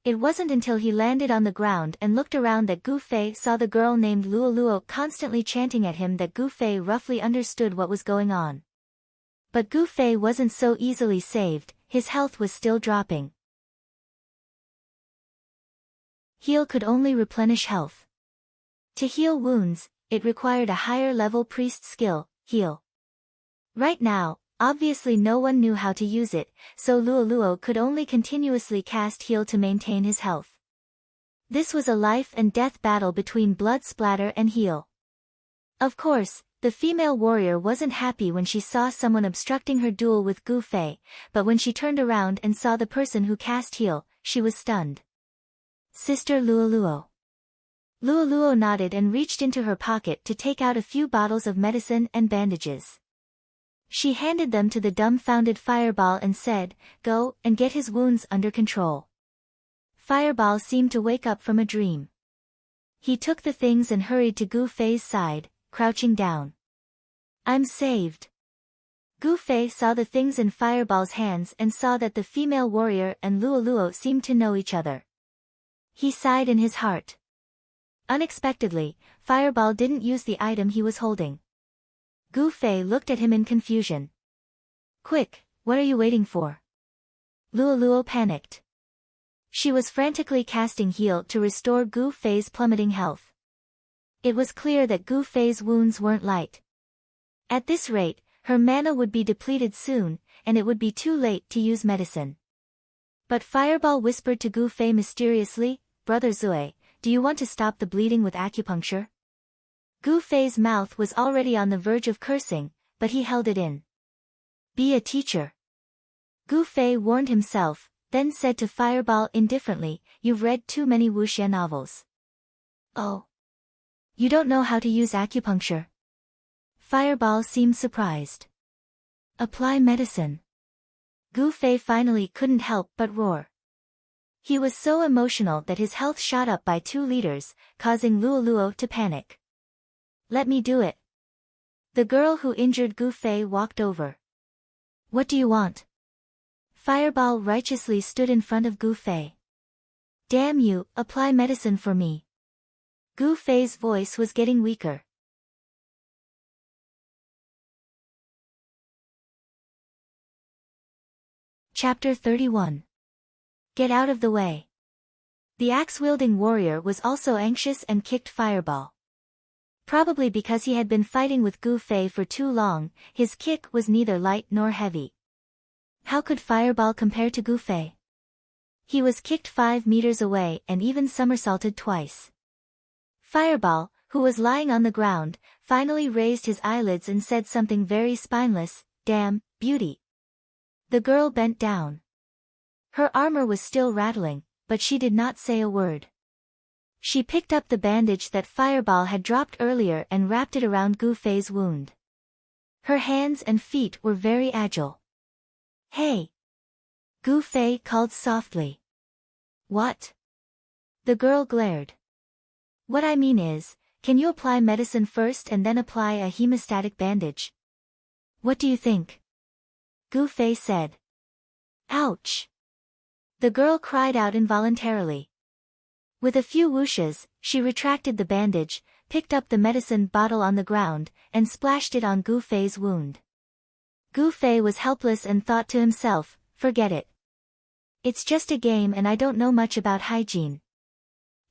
It wasn't until he landed on the ground and looked around that Gu Fei saw the girl named Luoluo constantly chanting at him that Gu Fei roughly understood what was going on. But Gu Fei wasn't so easily saved, his health was still dropping. Heal could only replenish health. To heal wounds, it required a higher level priest skill, heal. Right now, obviously no one knew how to use it, so Luoluo could only continuously cast heal to maintain his health. This was a life and death battle between blood splatter and heal. Of course, the female warrior wasn't happy when she saw someone obstructing her duel with Gu Fei, but when she turned around and saw the person who cast heal, she was stunned. Sister Luoluo. Luoluo nodded and reached into her pocket to take out a few bottles of medicine and bandages. She handed them to the dumbfounded Fireball and said, "Go and get his wounds under control." Fireball seemed to wake up from a dream. He took the things and hurried to Gu Fei's side, crouching down. I'm saved. Gu Fei saw the things in Fireball's hands and saw that the female warrior and Luoluo seemed to know each other. He sighed in his heart. Unexpectedly, Fireball didn't use the item he was holding. Gu Fei looked at him in confusion. Quick, what are you waiting for? Luo panicked. She was frantically casting heal to restore Gu Fei's plummeting health. It was clear that Gu Fei's wounds weren't light. At this rate, her mana would be depleted soon, and it would be too late to use medicine. But Fireball whispered to Gu Fei mysteriously, Brother Zui, do you want to stop the bleeding with acupuncture? Gu Fei's mouth was already on the verge of cursing, but he held it in. Be a teacher. Gu Fei warned himself, then said to Fireball indifferently, you've read too many wuxia novels. Oh. You don't know how to use acupuncture? Fireball seemed surprised. Apply medicine. Gu Fei finally couldn't help but roar. He was so emotional that his health shot up by 2 liters, causing Luo to panic. Let me do it. The girl who injured Gu Fei walked over. What do you want? Fireball righteously stood in front of Gu Fei. Damn you, apply medicine for me. Gu Fei's voice was getting weaker. Chapter 31. Get out of the way. The axe-wielding warrior was also anxious and kicked Fireball. Probably because he had been fighting with Gu Fei for too long, his kick was neither light nor heavy. How could Fireball compare to Gu Fei? He was kicked 5 meters away and even somersaulted twice. Fireball, who was lying on the ground, finally raised his eyelids and said something very spineless, damn, beauty. The girl bent down. Her armor was still rattling, but she did not say a word. She picked up the bandage that Fireball had dropped earlier and wrapped it around Gu Fei's wound. Her hands and feet were very agile. Hey! Gu Fei called softly. What? The girl glared. What I mean is, can you apply medicine first and then apply a hemostatic bandage? What do you think? Gu Fei said. Ouch! The girl cried out involuntarily. With a few whooshes, she retracted the bandage, picked up the medicine bottle on the ground, and splashed it on Gu Fei's wound. Gu Fei was helpless and thought to himself, forget it. It's just a game and I don't know much about hygiene.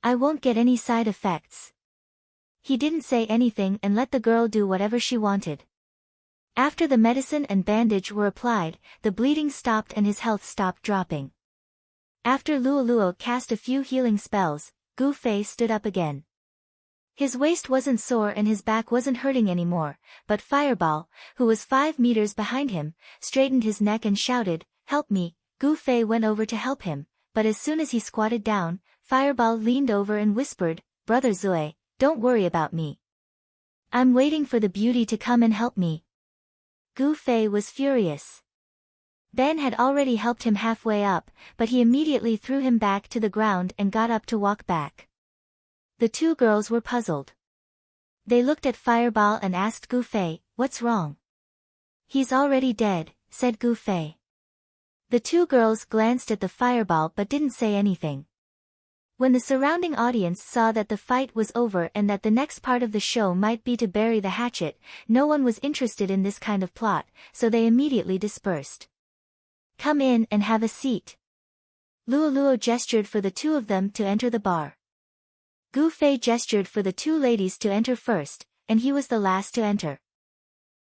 I won't get any side effects. He didn't say anything and let the girl do whatever she wanted. After the medicine and bandage were applied, the bleeding stopped and his health stopped dropping. After Luo cast a few healing spells, Gu Fei stood up again. His waist wasn't sore and his back wasn't hurting anymore, but Fireball, who was 5 meters behind him, straightened his neck and shouted, help me. Gu Fei went over to help him, but as soon as he squatted down, Fireball leaned over and whispered, Brother Zui, don't worry about me. I'm waiting for the beauty to come and help me. Gu Fei was furious. Ben had already helped him halfway up, but he immediately threw him back to the ground and got up to walk back. The 2 girls were puzzled. They looked at Fireball and asked Gu Fei, what's wrong? He's already dead, said Gu Fei. The 2 girls glanced at the Fireball but didn't say anything. When the surrounding audience saw that the fight was over and that the next part of the show might be to bury the hatchet, no one was interested in this kind of plot, so they immediately dispersed. Come in and have a seat. Luo gestured for the 2 of them to enter the bar. Gu Fei gestured for the 2 ladies to enter first, and he was the last to enter.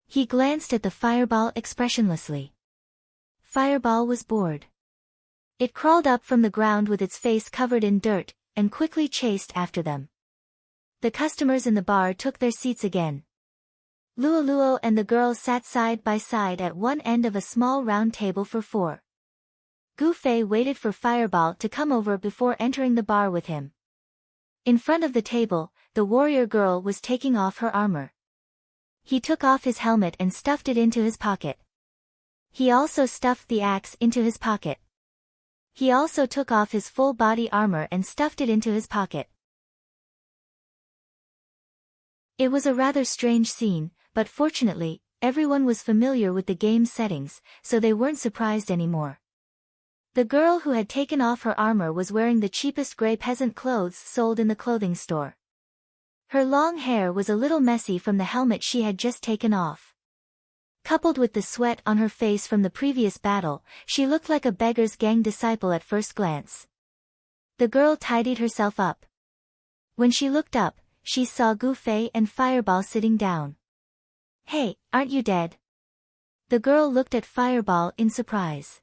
He glanced at the Fireball expressionlessly. Fireball was bored. It crawled up from the ground with its face covered in dirt, and quickly chased after them. The customers in the bar took their seats again. Luo and the girl sat side by side at one end of a small round table for 4. Gu Fei waited for Fireball to come over before entering the bar with him. In front of the table, the warrior girl was taking off her armor. He took off his helmet and stuffed it into his pocket. He also stuffed the axe into his pocket. He also took off his full body armor and stuffed it into his pocket. It was a rather strange scene, but fortunately, everyone was familiar with the game's settings, so they weren't surprised anymore. The girl who had taken off her armor was wearing the cheapest gray peasant clothes sold in the clothing store. Her long hair was a little messy from the helmet she had just taken off. Coupled with the sweat on her face from the previous battle, she looked like a beggar's gang disciple at first glance. The girl tidied herself up. When she looked up, she saw Gu Fei and Fireball sitting down. "Hey, aren't you dead?" The girl looked at Fireball in surprise.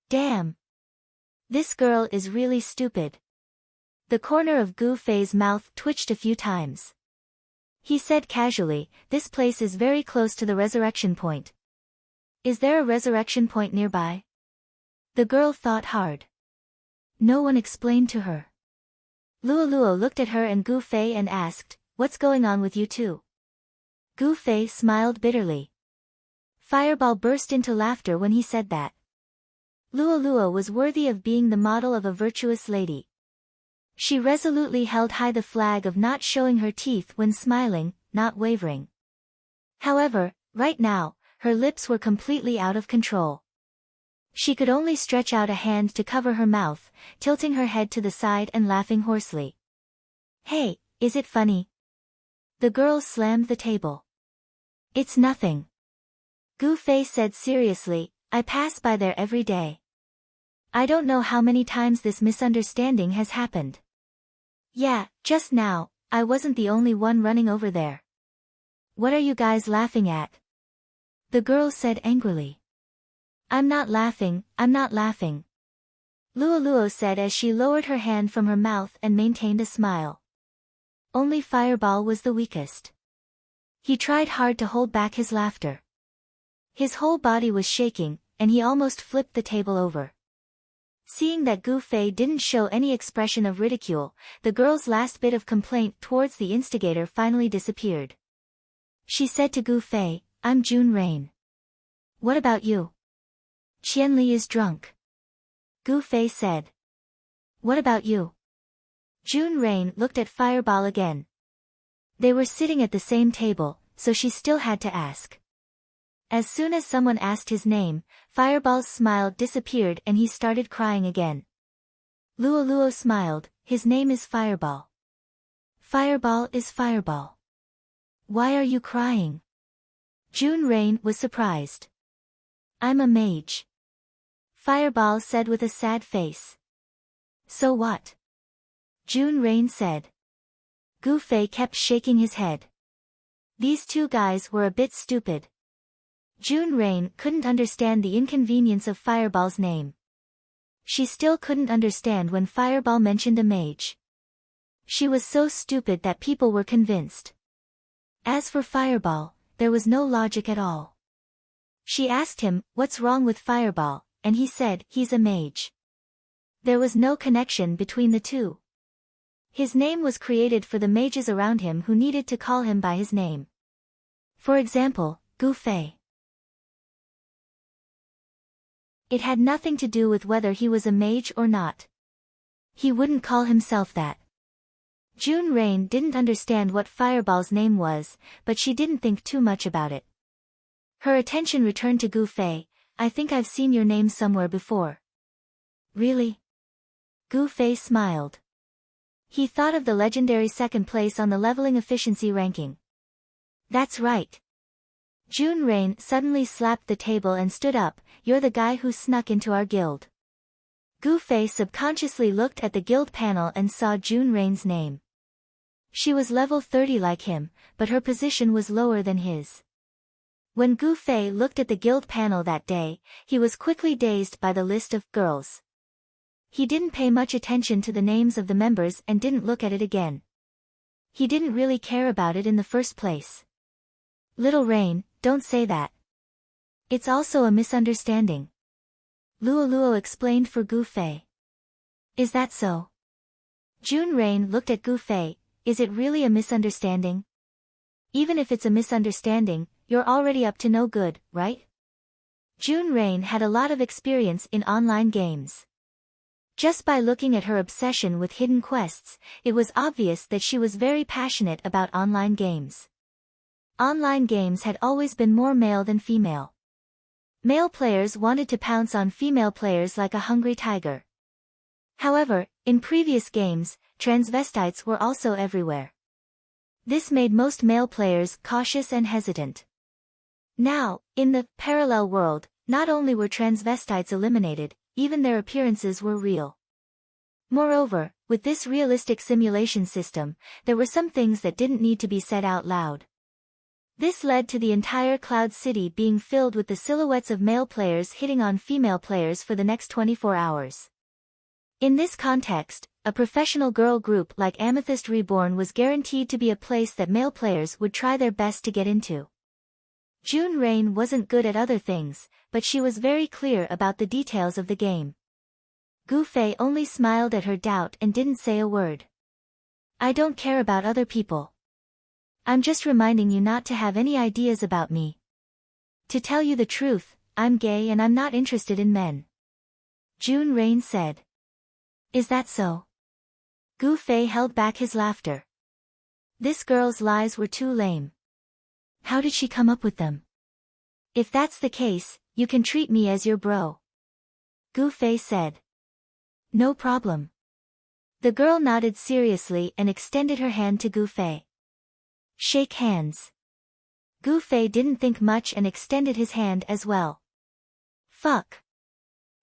"Damn. This girl is really stupid." The corner of Gu Fei's mouth twitched a few times. He said casually, "This place is very close to the resurrection point. Is there a resurrection point nearby?" The girl thought hard. No one explained to her. Luo looked at her and Gu Fei and asked, "What's going on with you two?" Gu Fei smiled bitterly. Fireball burst into laughter when he said that. Luo was worthy of being the model of a virtuous lady. She resolutely held high the flag of not showing her teeth when smiling, not wavering. However, right now, her lips were completely out of control. She could only stretch out a hand to cover her mouth, tilting her head to the side and laughing hoarsely. "Hey, is it funny?" The girl slammed the table. "It's nothing." Gu Fei said seriously, "I pass by there every day. I don't know how many times this misunderstanding has happened." "Yeah, just now, I wasn't the only one running over there." "What are you guys laughing at?" The girl said angrily. I'm not laughing," Luo said as she lowered her hand from her mouth and maintained a smile. Only Fireball was the weakest. He tried hard to hold back his laughter. His whole body was shaking, and he almost flipped the table over. Seeing that Gu Fei didn't show any expression of ridicule, the girl's last bit of complaint towards the instigator finally disappeared. She said to Gu Fei, "I'm June Rain. What about you?" "Qianli is drunk." Gu Fei said. "What about you?" June Rain looked at Fireball again. They were sitting at the same table, so she still had to ask. As soon as someone asked his name, Fireball's smile disappeared and he started crying again. Luo smiled, "His name is Fireball." "Fireball is Fireball. Why are you crying?" June Rain was surprised. "I'm a mage," Fireball said with a sad face. "So what?" June Rain said. Gu Fei kept shaking his head. These two guys were a bit stupid. June Rain couldn't understand the inconvenience of Fireball's name. She still couldn't understand when Fireball mentioned a mage. She was so stupid that people were convinced. As for Fireball, there was no logic at all. She asked him, "What's wrong with Fireball?" and he said, "He's a mage." There was no connection between the two. His name was created for the mages around him who needed to call him by his name. For example, Gu Fei. It had nothing to do with whether he was a mage or not. He wouldn't call himself that. June Rain didn't understand what Fireball's name was, but she didn't think too much about it. Her attention returned to Gu Fei. "I think I've seen your name somewhere before." "Really?" Gu Fei smiled. He thought of the legendary second place on the leveling efficiency ranking. "That's right." June Rain suddenly slapped the table and stood up. "You're the guy who snuck into our guild." Gu Fei subconsciously looked at the guild panel and saw June Rain's name. She was level 30 like him, but her position was lower than his. When Gu Fei looked at the guild panel that day, he was quickly dazed by the list of girls. He didn't pay much attention to the names of the members and didn't look at it again. He didn't really care about it in the first place. "Little Rain, don't say that. It's also a misunderstanding," Luo explained for Gu Fei. "Is that so?" June Rain looked at Gu Fei. "Is it really a misunderstanding?" "Even if it's a misunderstanding, you're already up to no good, right?" June Rain had a lot of experience in online games. Just by looking at her obsession with hidden quests, it was obvious that she was very passionate about online games. Online games had always been more male than female. Male players wanted to pounce on female players like a hungry tiger. However, in previous games, transvestites were also everywhere. This made most male players cautious and hesitant. Now, in the parallel world, not only were transvestites eliminated, even their appearances were real. Moreover, with this realistic simulation system, there were some things that didn't need to be said out loud. This led to the entire Cloud City being filled with the silhouettes of male players hitting on female players for the next 24 hours. In this context, a professional girl group like Amethyst Reborn was guaranteed to be a place that male players would try their best to get into. June Rain wasn't good at other things, but she was very clear about the details of the game. Gu Fei only smiled at her doubt and didn't say a word. I don't care about other people. I'm just reminding you not to have any ideas about me. To tell you the truth, I'm gay and I'm not interested in men. June Rain said. Is that so? Gu Fei held back his laughter. This girl's lies were too lame. How did she come up with them? If that's the case, you can treat me as your bro. Gu Fei said. No problem. The girl nodded seriously and extended her hand to Gu Fei. Shake hands. Gu Fei didn't think much and extended his hand as well. Fuck.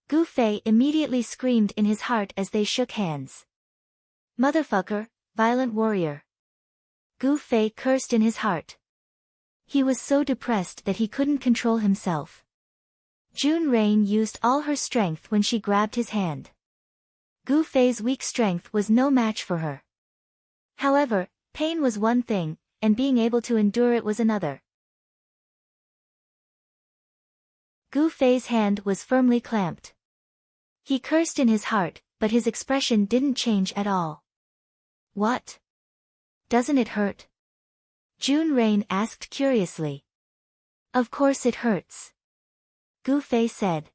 Gu Fei immediately screamed in his heart as they shook hands. Motherfucker, violent warrior. Gu Fei cursed in his heart. He was so depressed that he couldn't control himself. June Rain used all her strength when she grabbed his hand. Gu Fei's weak strength was no match for her. However, pain was one thing, and being able to endure it was another. Gu Fei's hand was firmly clamped. He cursed in his heart, but his expression didn't change at all. What? Doesn't it hurt? June Rain asked curiously. Of course it hurts. Gu Fei said.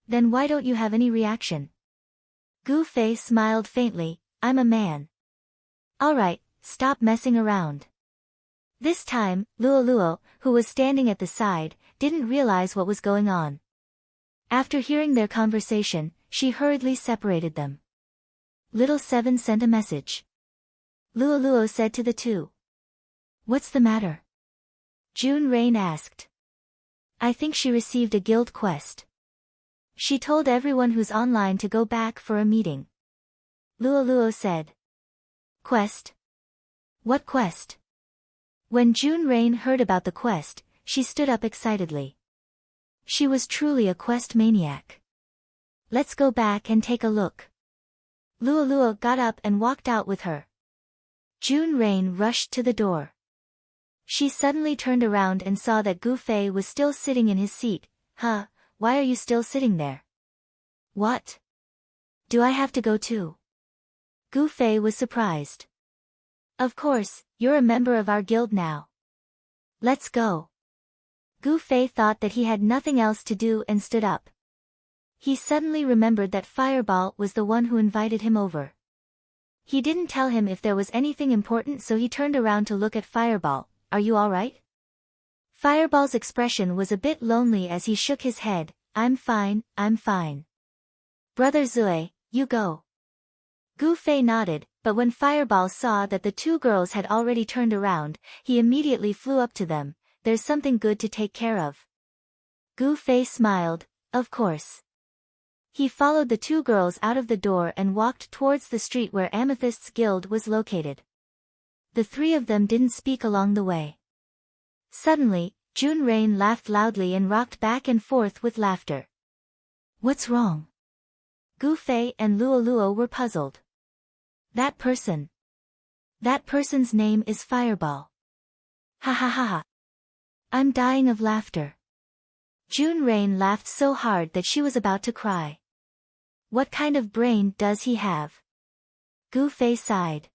Then why don't you have any reaction? Gu Fei smiled faintly. I'm a man. Alright, stop messing around. This time, Luo, who was standing at the side, didn't realize what was going on. After hearing their conversation, she hurriedly separated them. Little Seven sent a message. Luo said to the two. What's the matter? June Rain asked. I think she received a guild quest. She told everyone who's online to go back for a meeting. Luo said. Quest? What quest? When June Rain heard about the quest, she stood up excitedly. She was truly a quest maniac. Let's go back and take a look. Luo got up and walked out with her. June Rain rushed to the door. She suddenly turned around and saw that Gu Fei was still sitting in his seat. Huh, why are you still sitting there? What? Do I have to go too? Gu Fei was surprised. Of course, you're a member of our guild now. Let's go. Gu Fei thought that he had nothing else to do and stood up. He suddenly remembered that Fireball was the one who invited him over. He didn't tell him if there was anything important, so he turned around to look at Fireball. Are you alright? Fireball's expression was a bit lonely as he shook his head. I'm fine, I'm fine. Brother Zue, you go. Gu Fei nodded, but when Fireball saw that the two girls had already turned around, he immediately flew up to them. There's something good to take care of. Gu Fei smiled. Of course. He followed the two girls out of the door and walked towards the street where Amethyst's guild was located. The three of them didn't speak along the way. Suddenly, June Rain laughed loudly and rocked back and forth with laughter. What's wrong? Gu Fei and Luo were puzzled. That person. That person's name is Fireball. Ha ha ha ha. I'm dying of laughter. June Rain laughed so hard that she was about to cry. What kind of brain does he have? Gu Fei sighed.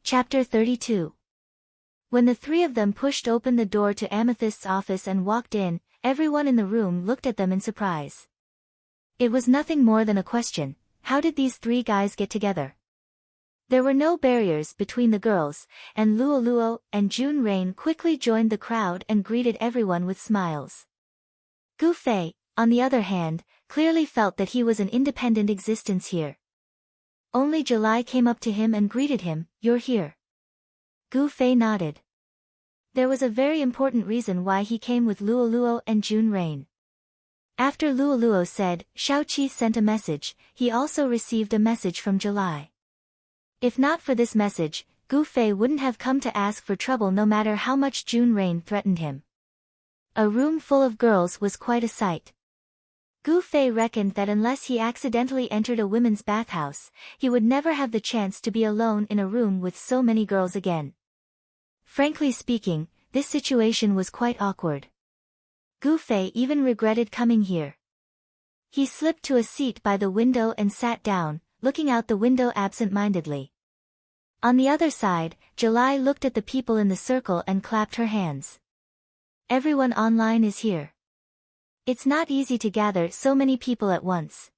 Chapter 32. When the three of them pushed open the door to Amethyst's office and walked in, everyone in the room looked at them in surprise. It was nothing more than a question. How did these three guys get together? There were no barriers between the girls, and Luoluo and June Rain quickly joined the crowd and greeted everyone with smiles. Gu Fei, on the other hand, clearly felt that he was an independent existence here. Only July came up to him and greeted him. "You're here." Gu Fei nodded. There was a very important reason why he came with Luoluo and June Rain. After Luoluo said Shaoqi sent a message, he also received a message from July. If not for this message, Gu Fei wouldn't have come to ask for trouble no matter how much June Rain threatened him. A room full of girls was quite a sight. Gu Fei reckoned that unless he accidentally entered a women's bathhouse, he would never have the chance to be alone in a room with so many girls again. Frankly speaking, this situation was quite awkward. Gu Fei even regretted coming here. He slipped to a seat by the window and sat down, looking out the window absent-mindedly. On the other side, July looked at the people in the circle and clapped her hands. Everyone online is here. It's not easy to gather so many people at once.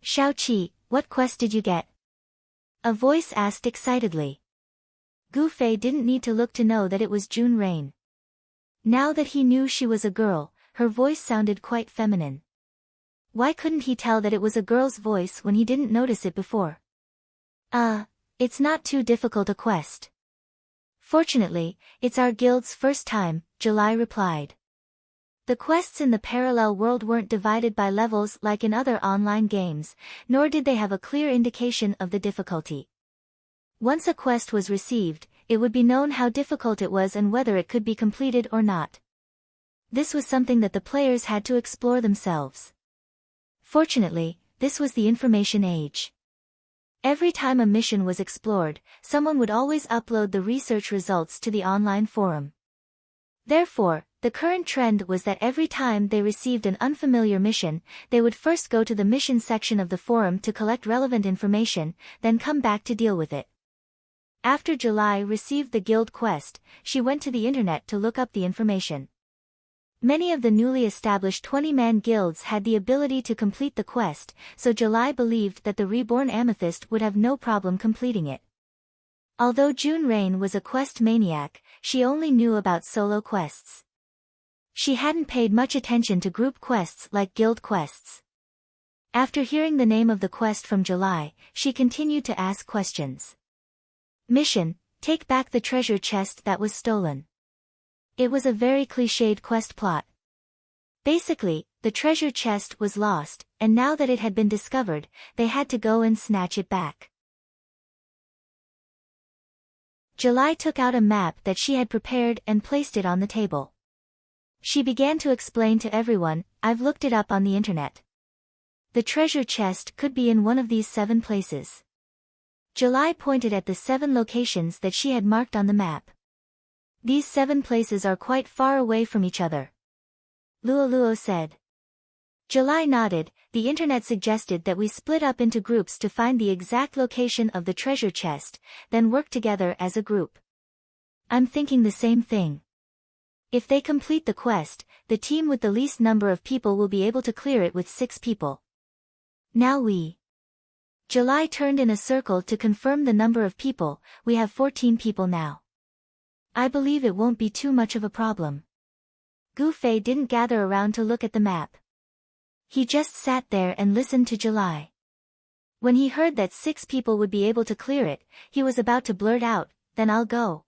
Shaoqi, what quest did you get? A voice asked excitedly. Gu Fei didn't need to look to know that it was June Rain. Now that he knew she was a girl, her voice sounded quite feminine. Why couldn't he tell that it was a girl's voice when he didn't notice it before? It's not too difficult a quest. Fortunately, it's our guild's first time, July replied. The quests in the parallel world weren't divided by levels like in other online games, nor did they have a clear indication of the difficulty. Once a quest was received, it would be known how difficult it was and whether it could be completed or not. This was something that the players had to explore themselves. Fortunately, this was the information age. Every time a mission was explored, someone would always upload the research results to the online forum. Therefore, the current trend was that every time they received an unfamiliar mission, they would first go to the mission section of the forum to collect relevant information, then come back to deal with it. After July received the guild quest, she went to the internet to look up the information. Many of the newly established 20-man guilds had the ability to complete the quest, so July believed that the reborn amethyst would have no problem completing it. Although June Rain was a quest maniac, she only knew about solo quests. She hadn't paid much attention to group quests like guild quests. After hearing the name of the quest from July, she continued to ask questions. Mission: take back the treasure chest that was stolen. It was a very cliched quest plot. Basically, the treasure chest was lost, and now that it had been discovered, they had to go and snatch it back. July took out a map that she had prepared and placed it on the table. She began to explain to everyone, "I've looked it up on the internet. The treasure chest could be in one of these 7 places." July pointed at the 7 locations that she had marked on the map. "These 7 places are quite far away from each other," Luoluo said. July nodded. The internet suggested that we split up into groups to find the exact location of the treasure chest, then work together as a group. I'm thinking the same thing. If they complete the quest, the team with the least number of people will be able to clear it with 6 people. Now July turned in a circle to confirm the number of people. We have 14 people now. I believe it won't be too much of a problem. Gu Fei didn't gather around to look at the map. He just sat there and listened to July. When he heard that 6 people would be able to clear it, he was about to blurt out, "Then I'll go."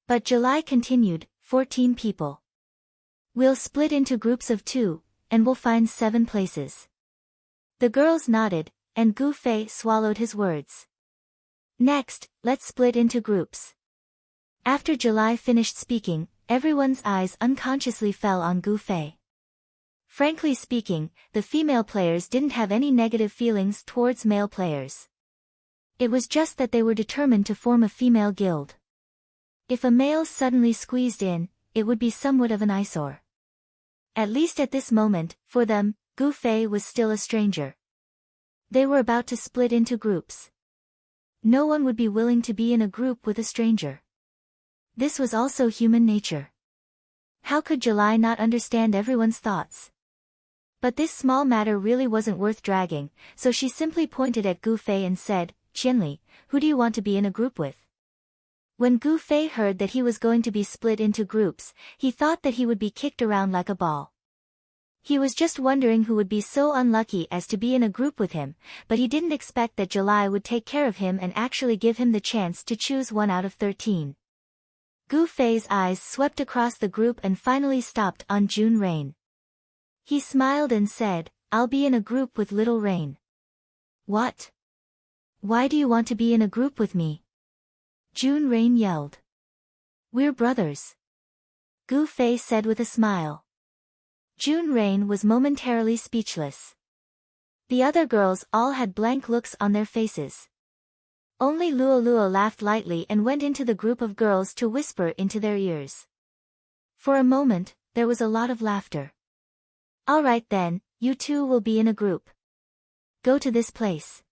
But July continued, 14 people. We'll split into groups of 2, and we'll find 7 places. The girls nodded, and Gu Fei swallowed his words. Next, let's split into groups. After July finished speaking, everyone's eyes unconsciously fell on Gu Fei. Frankly speaking, the female players didn't have any negative feelings towards male players. It was just that they were determined to form a female guild. If a male suddenly squeezed in, it would be somewhat of an eyesore. At least at this moment, for them, Gu Fei was still a stranger. They were about to split into groups. No one would be willing to be in a group with a stranger. This was also human nature. How could July not understand everyone's thoughts? But this small matter really wasn't worth dragging, so she simply pointed at Gu Fei and said, Qianli, who do you want to be in a group with? When Gu Fei heard that he was going to be split into groups, he thought that he would be kicked around like a ball. He was just wondering who would be so unlucky as to be in a group with him, but he didn't expect that July would take care of him and actually give him the chance to choose one out of 13. Gu Fei's eyes swept across the group and finally stopped on June Rain. He smiled and said, I'll be in a group with Little Rain. What? Why do you want to be in a group with me? June Rain yelled. We're brothers. Gu Fei said with a smile. June Rain was momentarily speechless. The other girls all had blank looks on their faces. Only Luo Luo laughed lightly and went into the group of girls to whisper into their ears. For a moment, there was a lot of laughter. All right then, you two will be in a group. Go to this place.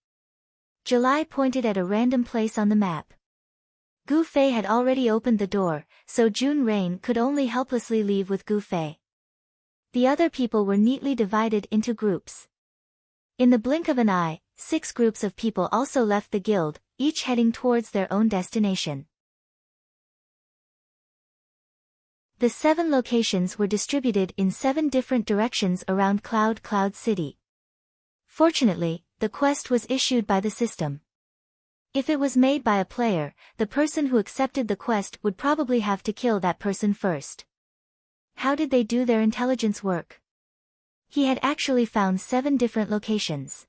July pointed at a random place on the map. Gu Fei had already opened the door, so June Rain could only helplessly leave with Gu Fei. The other people were neatly divided into groups. In the blink of an eye, 6 groups of people also left the guild, each heading towards their own destination. The 7 locations were distributed in 7 different directions around Cloud City. Fortunately, the quest was issued by the system. If it was made by a player, the person who accepted the quest would probably have to kill that person first. How did they do their intelligence work? He had actually found 7 different locations.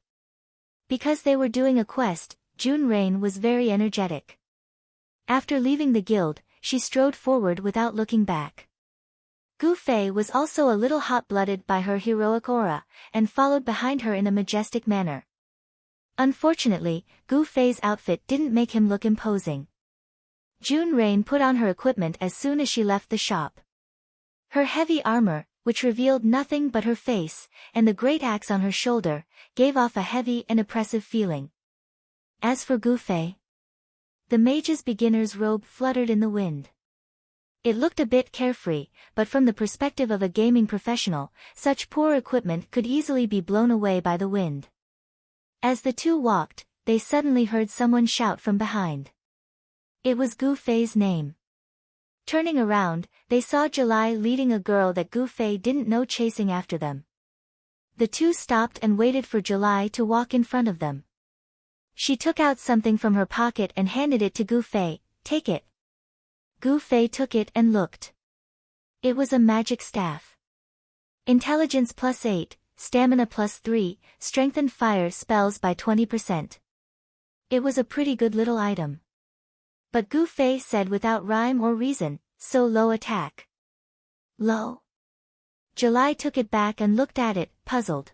Because they were doing a quest, June Rain was very energetic. After leaving the guild, she strode forward without looking back. Gu Fei was also a little hot-blooded by her heroic aura, and followed behind her in a majestic manner. Unfortunately, Gu Fei's outfit didn't make him look imposing. June Rain put on her equipment as soon as she left the shop. Her heavy armor, which revealed nothing but her face, and the great axe on her shoulder, gave off a heavy and oppressive feeling. As for Gu Fei, the mage's beginner's robe fluttered in the wind. It looked a bit carefree, but from the perspective of a gaming professional, such poor equipment could easily be blown away by the wind. As the two walked, they suddenly heard someone shout from behind. It was Gu Fei's name. Turning around, they saw July leading a girl that Gu Fei didn't know chasing after them. The two stopped and waited for July to walk in front of them. She took out something from her pocket and handed it to Gu Fei. Take it. Gu Fei took it and looked. It was a magic staff. Intelligence +8, Stamina +3, strengthened fire spells by 20%. It was a pretty good little item. But Gu Fei said without rhyme or reason, so low attack. Low? July took it back and looked at it, puzzled.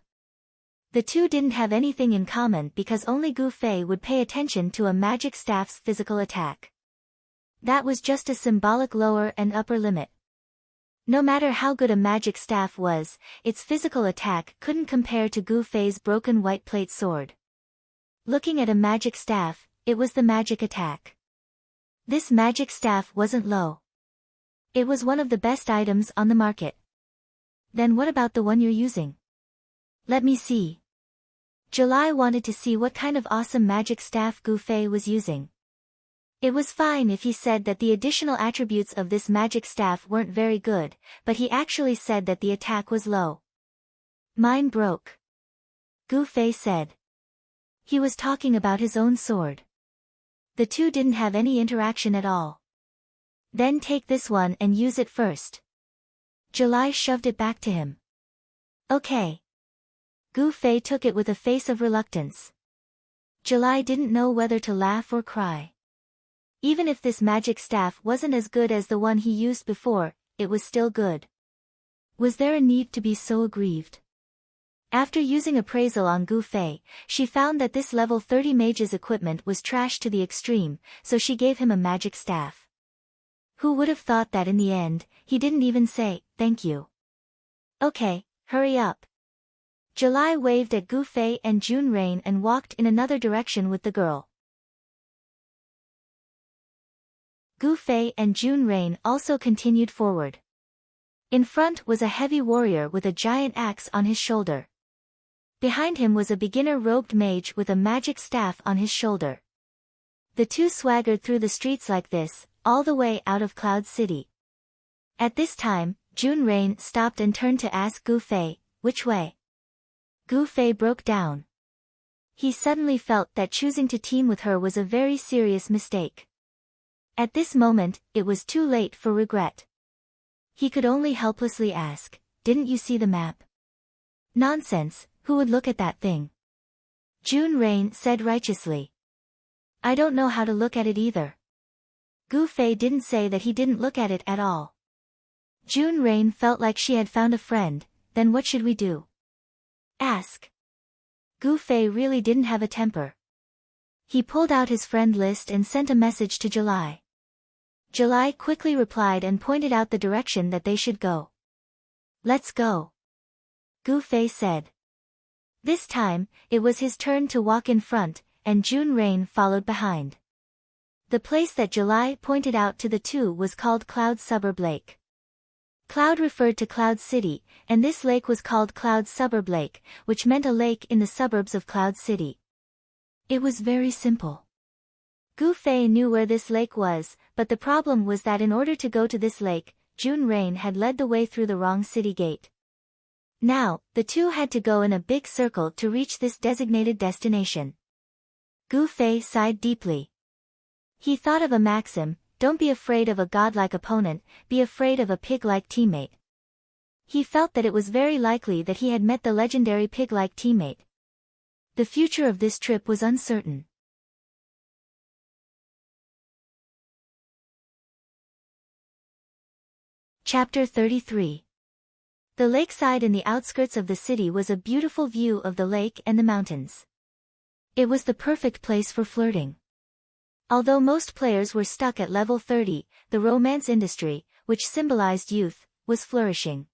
The two didn't have anything in common because only Gu Fei would pay attention to a magic staff's physical attack. That was just a symbolic lower and upper limit. No matter how good a magic staff was, its physical attack couldn't compare to Gu Fei's broken white plate sword. Looking at a magic staff, it was the magic attack. This magic staff wasn't low. It was one of the best items on the market. Then what about the one you're using? Let me see. July wanted to see what kind of awesome magic staff Gu Fei was using. It was fine if he said that the additional attributes of this magic staff weren't very good, but he actually said that the attack was low. Mine broke. Gu Fei said. He was talking about his own sword. The two didn't have any interaction at all. Then take this one and use it first. July shoved it back to him. Okay. Gu Fei took it with a face of reluctance. July didn't know whether to laugh or cry. Even if this magic staff wasn't as good as the one he used before, it was still good. Was there a need to be so aggrieved? After using appraisal on Gu Fei, she found that this level 30 mage's equipment was trash to the extreme, so she gave him a magic staff. Who would have thought that in the end, he didn't even say, thank you. Okay, hurry up. July waved at Gu Fei and June Rain and walked in another direction with the girl. Gu Fei and June Rain also continued forward. In front was a heavy warrior with a giant axe on his shoulder. Behind him was a beginner robed mage with a magic staff on his shoulder. The two swaggered through the streets like this, all the way out of Cloud City. At this time, June Rain stopped and turned to ask Gu Fei, which way? Gu Fei broke down. He suddenly felt that choosing to team with her was a very serious mistake. At this moment, it was too late for regret. He could only helplessly ask, didn't you see the map? Nonsense, who would look at that thing? June Rain said righteously. I don't know how to look at it either. Gu Fei didn't say that he didn't look at it at all. June Rain felt like she had found a friend. Then what should we do? Ask. Gu Fei really didn't have a temper. He pulled out his friend list and sent a message to July. July quickly replied and pointed out the direction that they should go. Let's go. Gu Fei said. This time, it was his turn to walk in front, and June Rain followed behind. The place that July pointed out to the two was called Cloud Suburb Lake. Cloud referred to Cloud City, and this lake was called Cloud Suburb Lake, which meant a lake in the suburbs of Cloud City. It was very simple. Gu Fei knew where this lake was, but the problem was that in order to go to this lake, June Rain had led the way through the wrong city gate. Now, the two had to go in a big circle to reach this designated destination. Gu Fei sighed deeply. He thought of a maxim, don't be afraid of a godlike opponent, be afraid of a pig-like teammate. He felt that it was very likely that he had met the legendary pig-like teammate. The future of this trip was uncertain. Chapter 33. The lakeside in the outskirts of the city was a beautiful view of the lake and the mountains. It was the perfect place for flirting. Although most players were stuck at level 30, the romance industry, which symbolized youth, was flourishing.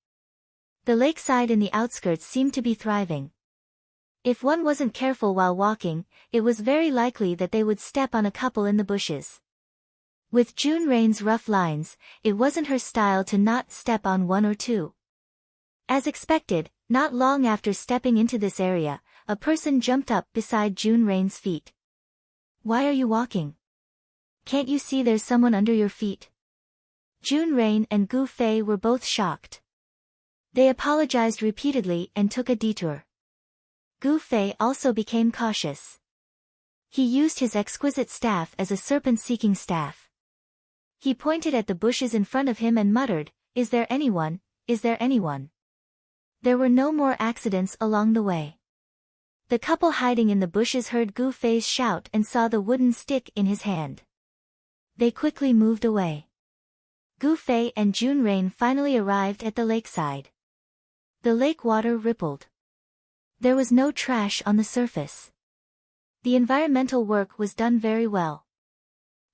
The lakeside in the outskirts seemed to be thriving. If one wasn't careful while walking, it was very likely that they would step on a couple in the bushes. With June Rain's rough lines, it wasn't her style to not step on one or two. As expected, not long after stepping into this area, a person jumped up beside June Rain's feet. Why are you walking? Can't you see there's someone under your feet? June Rain and Gu Fei were both shocked. They apologized repeatedly and took a detour. Gu Fei also became cautious. He used his exquisite staff as a serpent-seeking staff. He pointed at the bushes in front of him and muttered, "Is there anyone? Is there anyone?" There were no more accidents along the way. The couple hiding in the bushes heard Gu Fei's shout and saw the wooden stick in his hand. They quickly moved away. Gu Fei and June Rain finally arrived at the lakeside. The lake water rippled. There was no trash on the surface. The environmental work was done very well.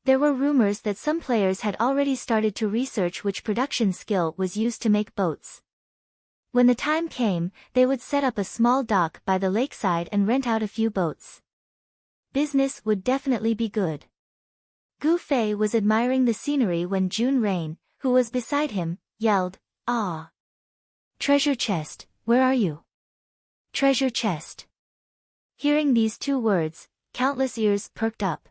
There were rumors that some players had already started to research which production skill was used to make boats. When the time came, they would set up a small dock by the lakeside and rent out a few boats. Business would definitely be good. Gu Fei was admiring the scenery when June Rain, who was beside him, yelled, "Ah! Treasure chest, where are you? Treasure chest." Hearing these two words, countless ears perked up.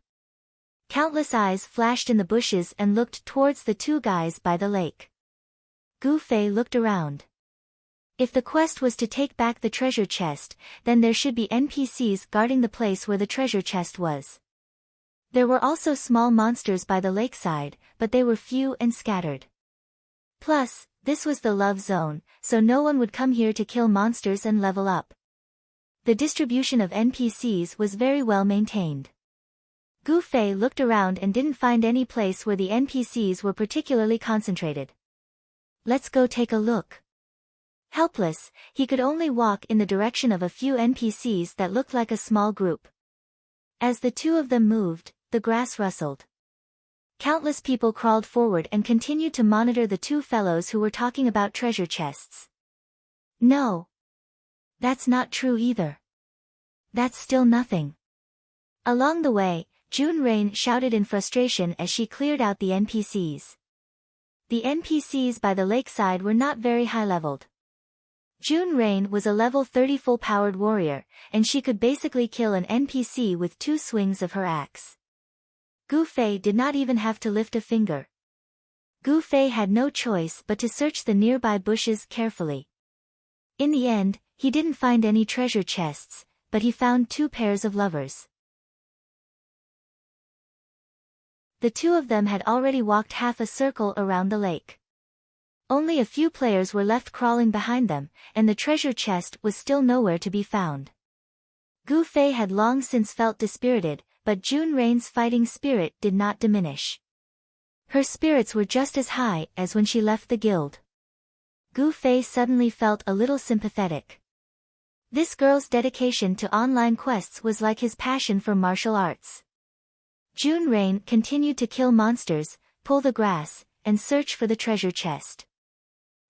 Countless eyes flashed in the bushes and looked towards the two guys by the lake. Gu Fei looked around. If the quest was to take back the treasure chest, then there should be NPCs guarding the place where the treasure chest was. There were also small monsters by the lakeside, but they were few and scattered. Plus, this was the love zone, so no one would come here to kill monsters and level up. The distribution of NPCs was very well maintained. Gu Fei looked around and didn't find any place where the NPCs were particularly concentrated. Let's go take a look. Helpless, he could only walk in the direction of a few NPCs that looked like a small group. As the two of them moved, the grass rustled. Countless people crawled forward and continued to monitor the two fellows who were talking about treasure chests. No. That's not true either. That's still nothing. Along the way, June Rain shouted in frustration as she cleared out the NPCs. The NPCs by the lakeside were not very high-leveled. June Rain was a level 30 full-powered warrior, and she could basically kill an NPC with 2 swings of her axe. Gu Fei did not even have to lift a finger. Gu Fei had no choice but to search the nearby bushes carefully. In the end, he didn't find any treasure chests, but he found 2 pairs of lovers. The 2 of them had already walked half a circle around the lake. Only a few players were left crawling behind them, and the treasure chest was still nowhere to be found. Gu Fei had long since felt dispirited, but June Rain's fighting spirit did not diminish. Her spirits were just as high as when she left the guild. Gu Fei suddenly felt a little sympathetic. This girl's dedication to online quests was like his passion for martial arts. June Rain continued to kill monsters, pull the grass, and search for the treasure chest.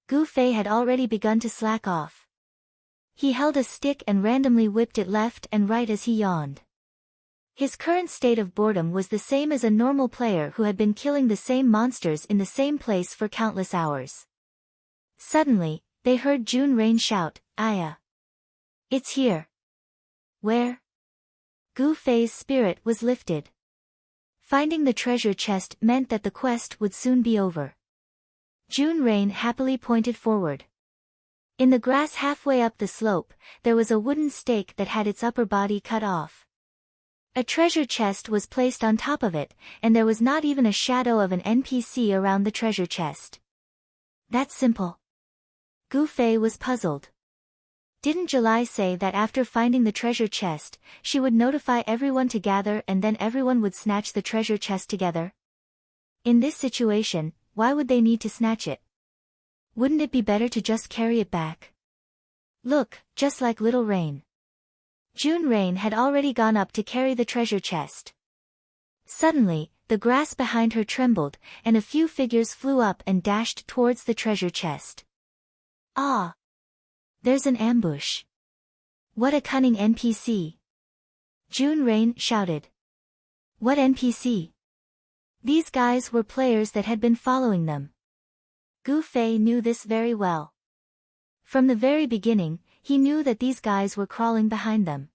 Gu Fei had already begun to slack off. He held a stick and randomly whipped it left and right as he yawned. His current state of boredom was the same as a normal player who had been killing the same monsters in the same place for countless hours. Suddenly, they heard June Rain shout, "Aya! It's here!" Where? Gu Fei's spirit was lifted. Finding the treasure chest meant that the quest would soon be over. June Rain happily pointed forward. In the grass halfway up the slope, there was a wooden stake that had its upper body cut off. A treasure chest was placed on top of it, and there was not even a shadow of an NPC around the treasure chest. That's simple. Gu Fei was puzzled. Didn't July say that after finding the treasure chest, she would notify everyone to gather and then everyone would snatch the treasure chest together? In this situation, why would they need to snatch it? Wouldn't it be better to just carry it back? Look, just like Little Rain. June Rain had already gone up to carry the treasure chest. Suddenly, the grass behind her trembled, and a few figures flew up and dashed towards the treasure chest. Ah! There's an ambush. What a cunning NPC! June Rain shouted. What NPC? These guys were players that had been following them. Gu Fei knew this very well. From the very beginning, he knew that these guys were crawling behind them.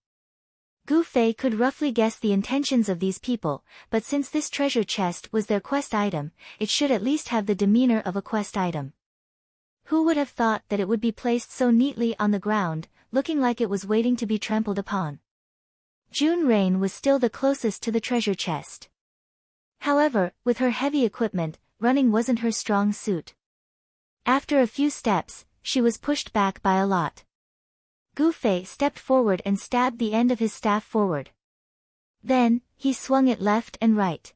Gu Fei could roughly guess the intentions of these people, but since this treasure chest was their quest item, it should at least have the demeanor of a quest item. Who would have thought that it would be placed so neatly on the ground, looking like it was waiting to be trampled upon? June Rain was still the closest to the treasure chest. However, with her heavy equipment, running wasn't her strong suit. After a few steps, she was pushed back by a lot. Gu Fei stepped forward and stabbed the end of his staff forward. Then, he swung it left and right.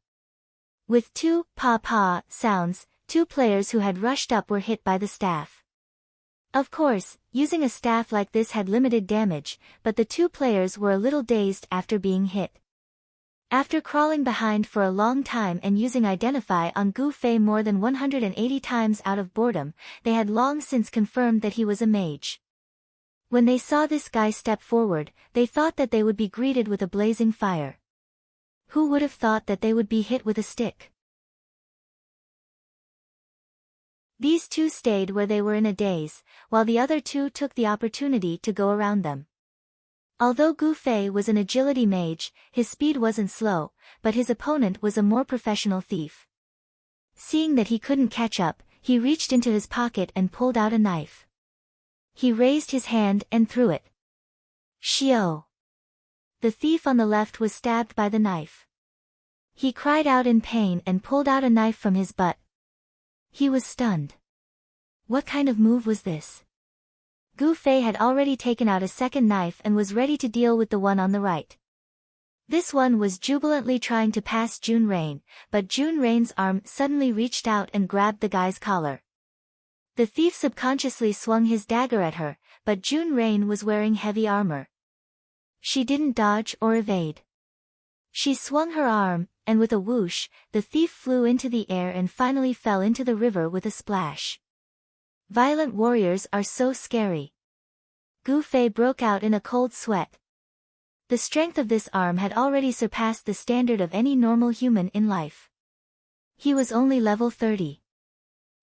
With 2 pa-pa sounds, 2 players who had rushed up were hit by the staff. Of course, using a staff like this had limited damage, but the 2 players were a little dazed after being hit. After crawling behind for a long time and using Identify on Gu Fei more than 180 times out of boredom, they had long since confirmed that he was a mage. When they saw this guy step forward, they thought that they would be greeted with a blazing fire. Who would have thought that they would be hit with a stick? These 2 stayed where they were in a daze, while the other 2 took the opportunity to go around them. Although Gu Fei was an agility mage, his speed wasn't slow, but his opponent was a more professional thief. Seeing that he couldn't catch up, he reached into his pocket and pulled out a knife. He raised his hand and threw it. Shio! The thief on the left was stabbed by the knife. He cried out in pain and pulled out a knife from his butt. He was stunned. What kind of move was this? Gu Fei had already taken out a second knife and was ready to deal with the one on the right. This one was jubilantly trying to pass June Rain, but June Rain's arm suddenly reached out and grabbed the guy's collar. The thief subconsciously swung his dagger at her, but June Rain was wearing heavy armor. She didn't dodge or evade. She swung her arm, and with a whoosh, the thief flew into the air and finally fell into the river with a splash. Violent warriors are so scary. Gu Fei broke out in a cold sweat. The strength of this arm had already surpassed the standard of any normal human in life. He was only level 30.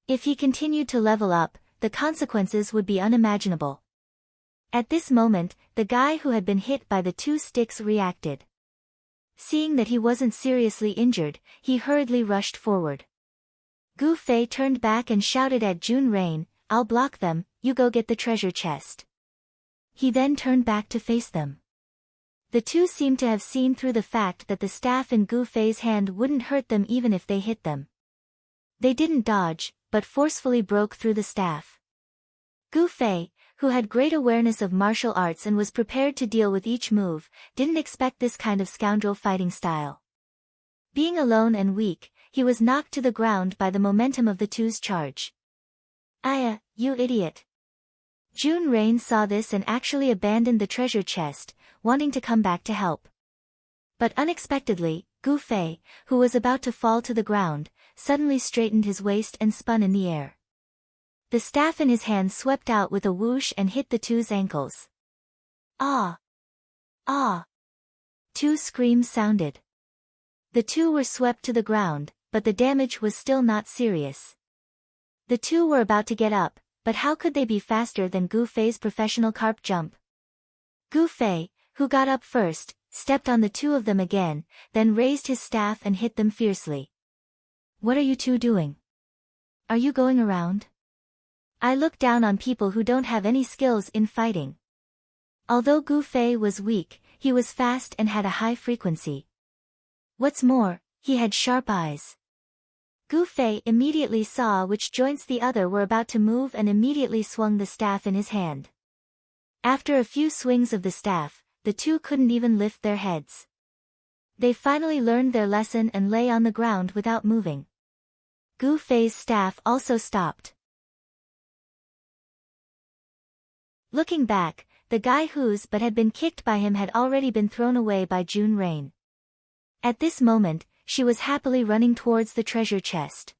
If he continued to level up, the consequences would be unimaginable. At this moment, the guy who had been hit by the 2 sticks reacted. Seeing that he wasn't seriously injured, he hurriedly rushed forward. Gu Fei turned back and shouted at June Rain, "I'll block them, you go get the treasure chest." He then turned back to face them. The two seemed to have seen through the fact that the staff in Gu Fei's hand wouldn't hurt them even if they hit them. They didn't dodge, but forcefully broke through the staff. Gu Fei, who had great awareness of martial arts and was prepared to deal with each move, didn't expect this kind of scoundrel fighting style. Being alone and weak, he was knocked to the ground by the momentum of the two's charge. "Aya, you idiot." June Rain saw this and actually abandoned the treasure chest, wanting to come back to help. But unexpectedly, Gu Fei, who was about to fall to the ground, suddenly straightened his waist and spun in the air. The staff in his hand swept out with a whoosh and hit the two's ankles. "Ah! Ah!" Two screams sounded. The two were swept to the ground, but the damage was still not serious. The two were about to get up, but how could they be faster than Gu Fei's professional carp jump? Gu Fei, who got up first, stepped on the two of them again, then raised his staff and hit them fiercely. "What are you two doing? Are you going around? I look down on people who don't have any skills in fighting." Although Gu Fei was weak, he was fast and had a high frequency. What's more, he had sharp eyes. Gu Fei immediately saw which joints the other were about to move and immediately swung the staff in his hand. After a few swings of the staff, the two couldn't even lift their heads. They finally learned their lesson and lay on the ground without moving. Gu Fei's staff also stopped. Looking back, the guy whose butt had been kicked by him had already been thrown away by June Rain. At this moment, she was happily running towards the treasure chest.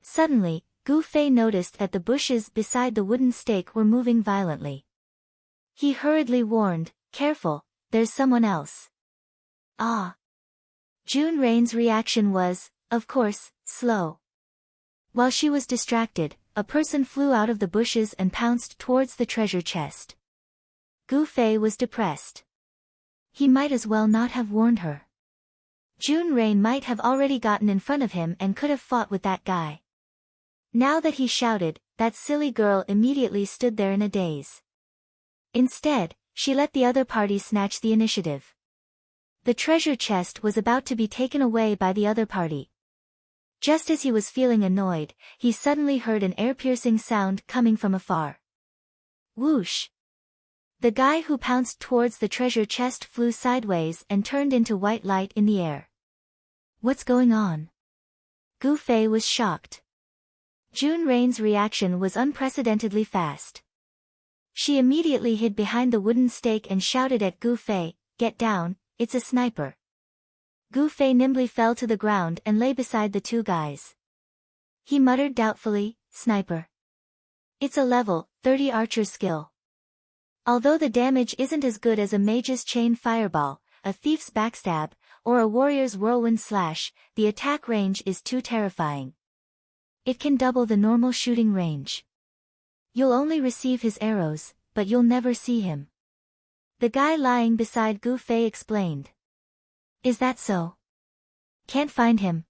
Suddenly, Gu Fei noticed that the bushes beside the wooden stake were moving violently. He hurriedly warned, "Careful, there's someone else." "Ah!" June Rain's reaction was, of course, slow. While she was distracted, a person flew out of the bushes and pounced towards the treasure chest. Gu Fei was depressed. He might as well not have warned her. June Rain might have already gotten in front of him and could have fought with that guy. Now that he shouted, that silly girl immediately stood there in a daze. Instead, she let the other party snatch the initiative. The treasure chest was about to be taken away by the other party. Just as he was feeling annoyed, he suddenly heard an ear-piercing sound coming from afar. Whoosh! The guy who pounced towards the treasure chest flew sideways and turned into white light in the air. What's going on? Gu Fei was shocked. June Rain's reaction was unprecedentedly fast. She immediately hid behind the wooden stake and shouted at Gu Fei, "Get down, it's a sniper." Gu Fei nimbly fell to the ground and lay beside the two guys. He muttered doubtfully, "Sniper. It's a level 30 archer's skill. Although the damage isn't as good as a mage's chain fireball, a thief's backstab, or a warrior's whirlwind slash, the attack range is too terrifying. It can double the normal shooting range. You'll only receive his arrows, but you'll never see him." The guy lying beside Gu Fei explained. "Is that so? Can't find him."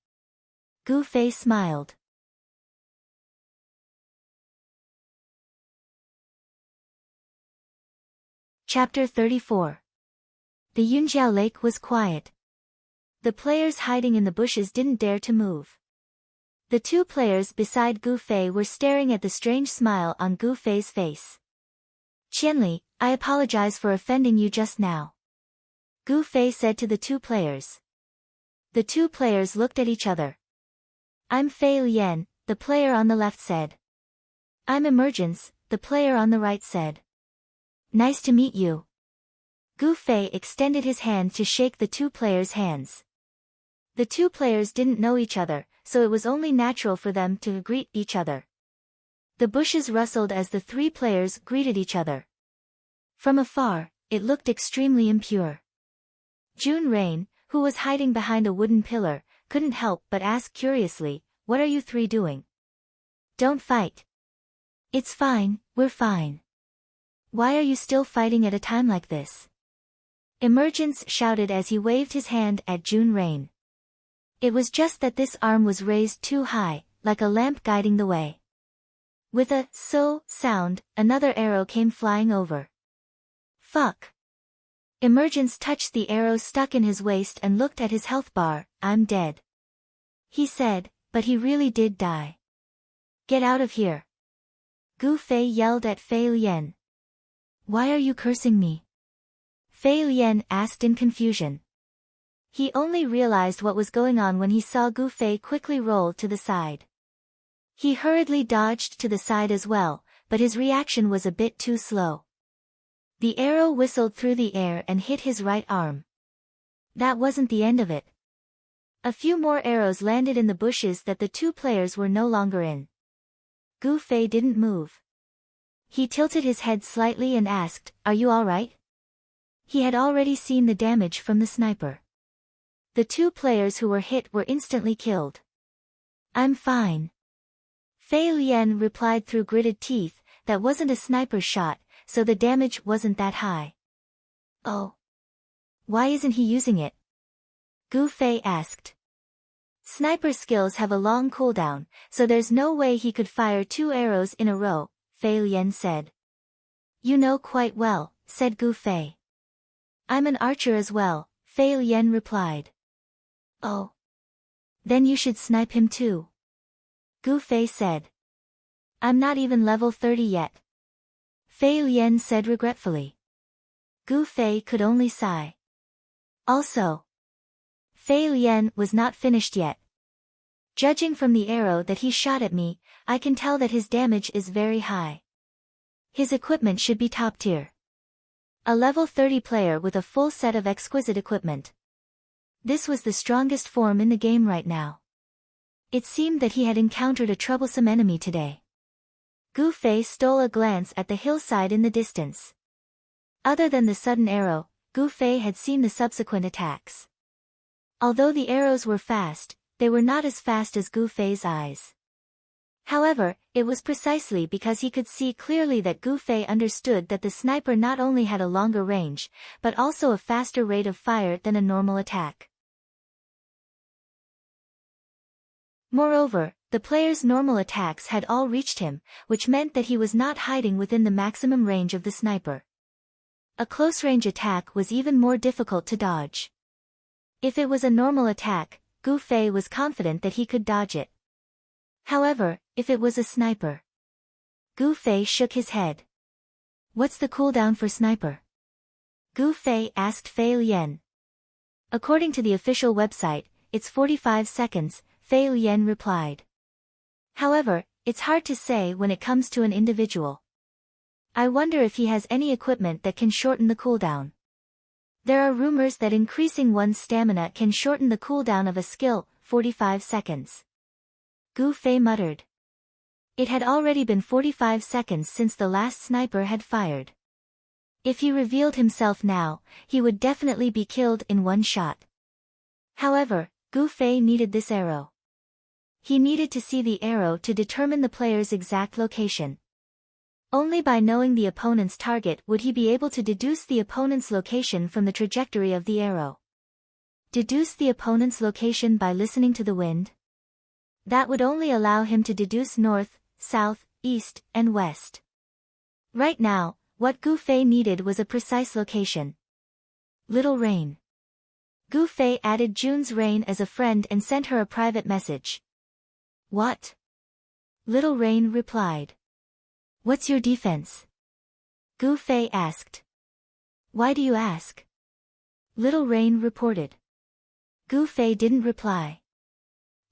Gu Fei smiled. Chapter 34. The Yunjiao Lake was quiet. The players hiding in the bushes didn't dare to move. The two players beside Gu Fei were staring at the strange smile on Gu Fei's face. "Qianli, I apologize for offending you just now," Gu Fei said to the two players. The two players looked at each other. "I'm Fei Lian," the player on the left said. "I'm Emergence," the player on the right said. "Nice to meet you." Gu Fei extended his hand to shake the two players' hands. The two players didn't know each other, so it was only natural for them to greet each other. The bushes rustled as the three players greeted each other. From afar, it looked extremely impure. June Rain, who was hiding behind a wooden pillar, couldn't help but ask curiously, "What are you three doing? Don't fight." "It's fine, we're fine." "Why are you still fighting at a time like this?" Emergence shouted as he waved his hand at June Rain. It was just that this arm was raised too high, like a lamp guiding the way. With a "so" sound, another arrow came flying over. Fuck. Emergence touched the arrow stuck in his waist and looked at his health bar. I'm dead, he said, but he really did die. Get out of here. Gu Fei yelled at Fei Lian. Why are you cursing me? Fei Lian asked in confusion. He only realized what was going on when he saw Gu Fei quickly roll to the side. He hurriedly dodged to the side as well, but his reaction was a bit too slow. The arrow whistled through the air and hit his right arm. That wasn't the end of it. A few more arrows landed in the bushes that the two players were no longer in. Gu Fei didn't move. He tilted his head slightly and asked, "Are you all right?" He had already seen the damage from the sniper. The two players who were hit were instantly killed. I'm fine, Fei Lian replied through gritted teeth. That wasn't a sniper shot, so the damage wasn't that high. Oh. Why isn't he using it? Gu Fei asked. Sniper skills have a long cooldown, so there's no way he could fire 2 arrows in a row, Fei Lian said. You know quite well, said Gu Fei. I'm an archer as well, Fei Lian replied. Oh. Then you should snipe him too, Gu Fei said. I'm not even level 30 yet, Fei Lian said regretfully. Gu Fei could only sigh. Also, Fei Lian was not finished yet. Judging from the arrow that he shot at me, I can tell that his damage is very high. His equipment should be top tier. A level 30 player with a full set of exquisite equipment. This was the strongest form in the game right now. It seemed that he had encountered a troublesome enemy today. Gu Fei stole a glance at the hillside in the distance. Other than the sudden arrow, Gu Fei had seen the subsequent attacks. Although the arrows were fast, they were not as fast as Gu Fei's eyes. However, it was precisely because he could see clearly that Gu Fei understood that the sniper not only had a longer range, but also a faster rate of fire than a normal attack. Moreover, the player's normal attacks had all reached him, which meant that he was not hiding within the maximum range of the sniper. A close-range attack was even more difficult to dodge. If it was a normal attack, Gu Fei was confident that he could dodge it. However, if it was a sniper, Gu Fei shook his head. What's the cooldown for sniper? Gu Fei asked Fei Lian. According to the official website, it's 45 seconds, Fei Lian replied. However, it's hard to say when it comes to an individual. I wonder if he has any equipment that can shorten the cooldown. There are rumors that increasing one's stamina can shorten the cooldown of a skill, 45 seconds. Gu Fei muttered. It had already been 45 seconds since the last sniper had fired. If he revealed himself now, he would definitely be killed in one shot. However, Gu Fei needed this arrow. He needed to see the arrow to determine the player's exact location. Only by knowing the opponent's target would he be able to deduce the opponent's location from the trajectory of the arrow. Deduce the opponent's location by listening to the wind? That would only allow him to deduce north, south, east, and west. Right now, what Gu Fei needed was a precise location. Little Rain. Gu Fei added June's Rain as a friend and sent her a private message. What? Little Rain replied. What's your defense? Gu Fei asked. Why do you ask? Little Rain reported. Gu Fei didn't reply.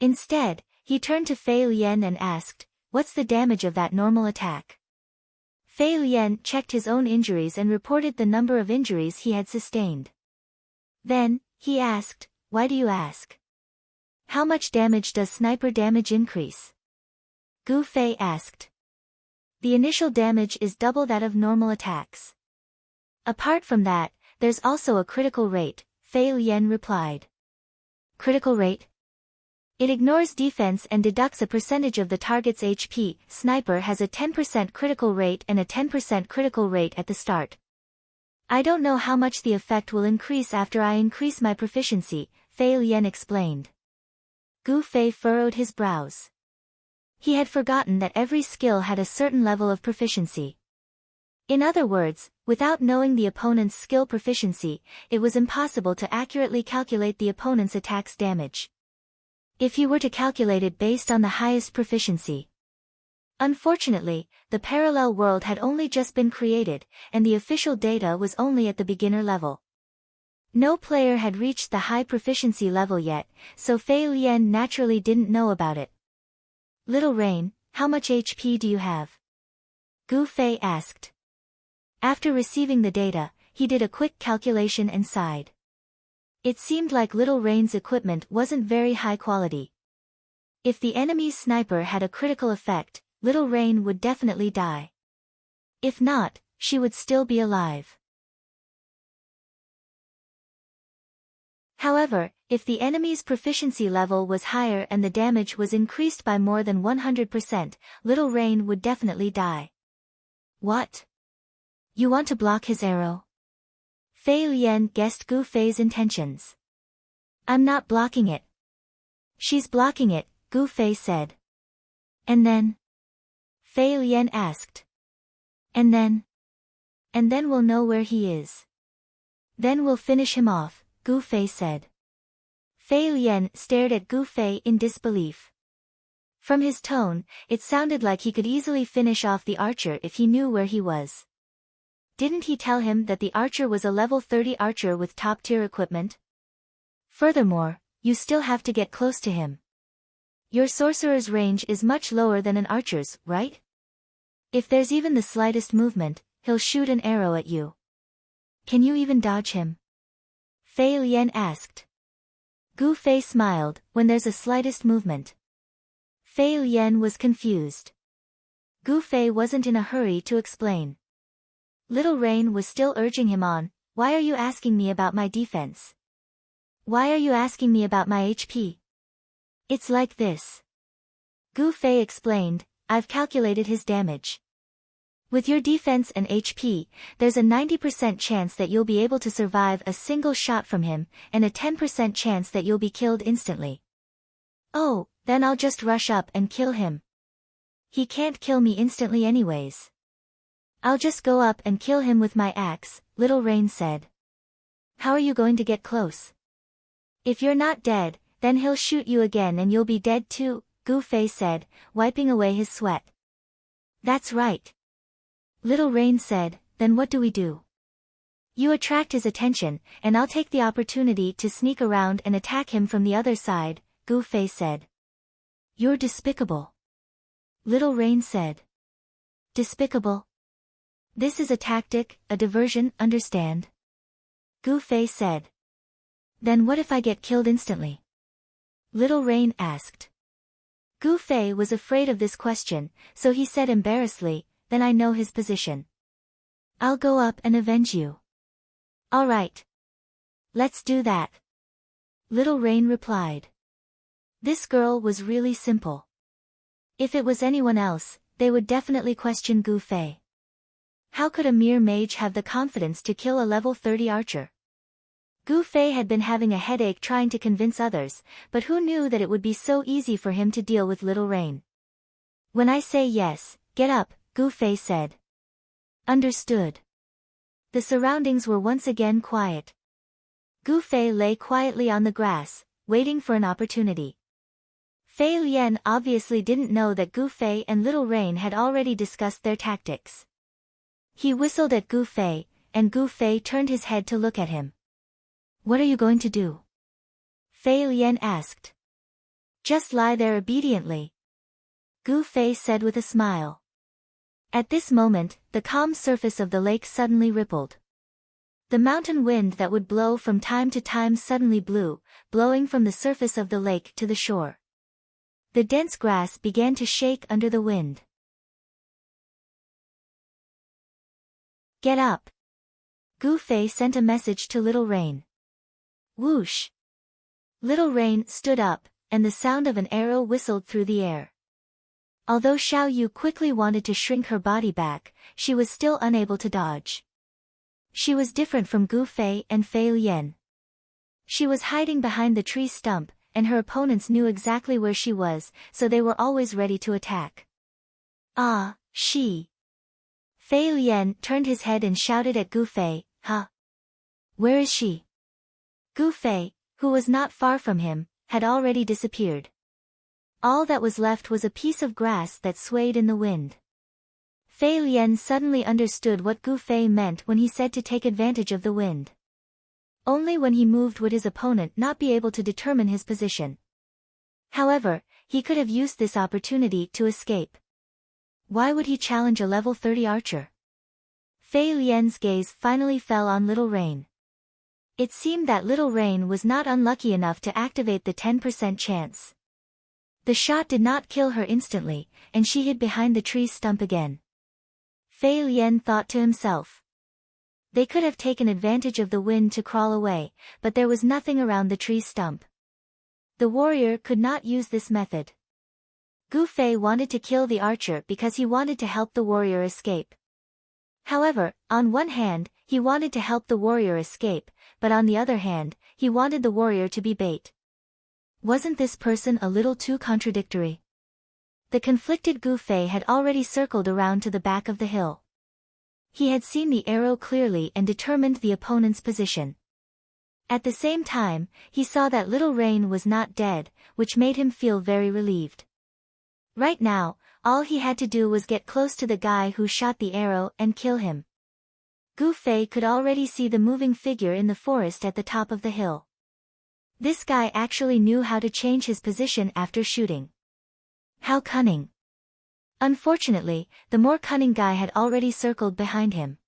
Instead, he turned to Fei Lian and asked, what's the damage of that normal attack? Fei Lian checked his own injuries and reported the number of injuries he had sustained. Then, he asked, why do you ask? How much damage does sniper damage increase? Gu Fei asked. The initial damage is double that of normal attacks. Apart from that, there's also a critical rate, Fei Lian replied. Critical rate? It ignores defense and deducts a percentage of the target's HP. Sniper has a 10% critical rate and a 10% critical rate at the start. I don't know how much the effect will increase after I increase my proficiency, Fei Lian explained. Gu Fei furrowed his brows. He had forgotten that every skill had a certain level of proficiency. In other words, without knowing the opponent's skill proficiency, it was impossible to accurately calculate the opponent's attack's damage. If he were to calculate it based on the highest proficiency. Unfortunately, the parallel world had only just been created, and the official data was only at the beginner level. No player had reached the high proficiency level yet, so Fei Lian naturally didn't know about it. Little Rain, how much HP do you have? Gu Fei asked. After receiving the data, he did a quick calculation and sighed. It seemed like Little Rain's equipment wasn't very high quality. If the enemy's sniper had a critical effect, Little Rain would definitely die. If not, she would still be alive. However, if the enemy's proficiency level was higher and the damage was increased by more than 100%, Little Rain would definitely die. What? You want to block his arrow? Fei Lian guessed Gu Fei's intentions. I'm not blocking it. She's blocking it, Gu Fei said. And then? Fei Lian asked. And then? And then we'll know where he is. Then we'll finish him off, Gu Fei said. Fei Lian stared at Gu Fei in disbelief. From his tone, it sounded like he could easily finish off the archer if he knew where he was. Didn't he tell him that the archer was a level 30 archer with top-tier equipment? Furthermore, you still have to get close to him. Your sorcerer's range is much lower than an archer's, right? If there's even the slightest movement, he'll shoot an arrow at you. Can you even dodge him? Fei Lian asked. Gu Fei smiled. When there's a slightest movement. Fei Lian was confused. Gu Fei wasn't in a hurry to explain. Little Rain was still urging him on. Why are you asking me about my defense? Why are you asking me about my HP? It's like this. Gu Fei explained, I've calculated his damage. With your defense and HP, there's a 90% chance that you'll be able to survive a single shot from him, and a 10% chance that you'll be killed instantly. Oh, then I'll just rush up and kill him. He can't kill me instantly anyways. I'll just go up and kill him with my axe, Little Rain said. How are you going to get close? If you're not dead, then he'll shoot you again and you'll be dead too, Gu Fei said, wiping away his sweat. That's right. Little Rain said, then what do we do? You attract his attention, and I'll take the opportunity to sneak around and attack him from the other side, Gu Fei said. You're despicable. Little Rain said. Despicable? This is a tactic, a diversion, understand? Gu Fei said. Then what if I get killed instantly? Little Rain asked. Gu Fei was afraid of this question, so he said embarrassedly, then I know his position. I'll go up and avenge you. All right. Let's do that. Little Rain replied. This girl was really simple. If it was anyone else, they would definitely question Gu Fei. How could a mere mage have the confidence to kill a level 30 archer? Gu Fei had been having a headache trying to convince others, but who knew that it would be so easy for him to deal with Little Rain? When I say yes, get up, Gu Fei said. Understood. The surroundings were once again quiet. Gu Fei lay quietly on the grass, waiting for an opportunity. Fei Lian obviously didn't know that Gu Fei and Little Rain had already discussed their tactics. He whistled at Gu Fei, and Gu Fei turned his head to look at him. What are you going to do? Fei Lian asked. Just lie there obediently. Gu Fei said with a smile. At this moment, the calm surface of the lake suddenly rippled. The mountain wind that would blow from time to time suddenly blew, blowing from the surface of the lake to the shore. The dense grass began to shake under the wind. Get up. Gu Fei sent a message to Little Rain. Whoosh. Little Rain stood up, and the sound of an arrow whistled through the air. Although Xiao Yu quickly wanted to shrink her body back, she was still unable to dodge. She was different from Gu Fei and Fei Lian. She was hiding behind the tree stump, and her opponents knew exactly where she was, so they were always ready to attack. Ah, she. Fei Lian turned his head and shouted at Gu Fei, "Huh? Where is she?" Gu Fei, who was not far from him, had already disappeared. All that was left was a piece of grass that swayed in the wind. Fei Lian suddenly understood what Gu Fei meant when he said to take advantage of the wind. Only when he moved would his opponent not be able to determine his position. However, he could have used this opportunity to escape. Why would he challenge a level 30 archer? Fei Lian's gaze finally fell on Little Rain. It seemed that Little Rain was not unlucky enough to activate the 10% chance. The shot did not kill her instantly, and she hid behind the tree stump again. Fei Lian thought to himself. They could have taken advantage of the wind to crawl away, but there was nothing around the tree stump. The warrior could not use this method. Gu Fei wanted to kill the archer because he wanted to help the warrior escape. However, on one hand, he wanted to help the warrior escape, but on the other hand, he wanted the warrior to be bait. Wasn't this person a little too contradictory? The conflicted Gu Fei had already circled around to the back of the hill. He had seen the arrow clearly and determined the opponent's position. At the same time, he saw that Little Rain was not dead, which made him feel very relieved. Right now, all he had to do was get close to the guy who shot the arrow and kill him. Gu Fei could already see the moving figure in the forest at the top of the hill. This guy actually knew how to change his position after shooting. How cunning! Unfortunately, the more cunning guy had already circled behind him.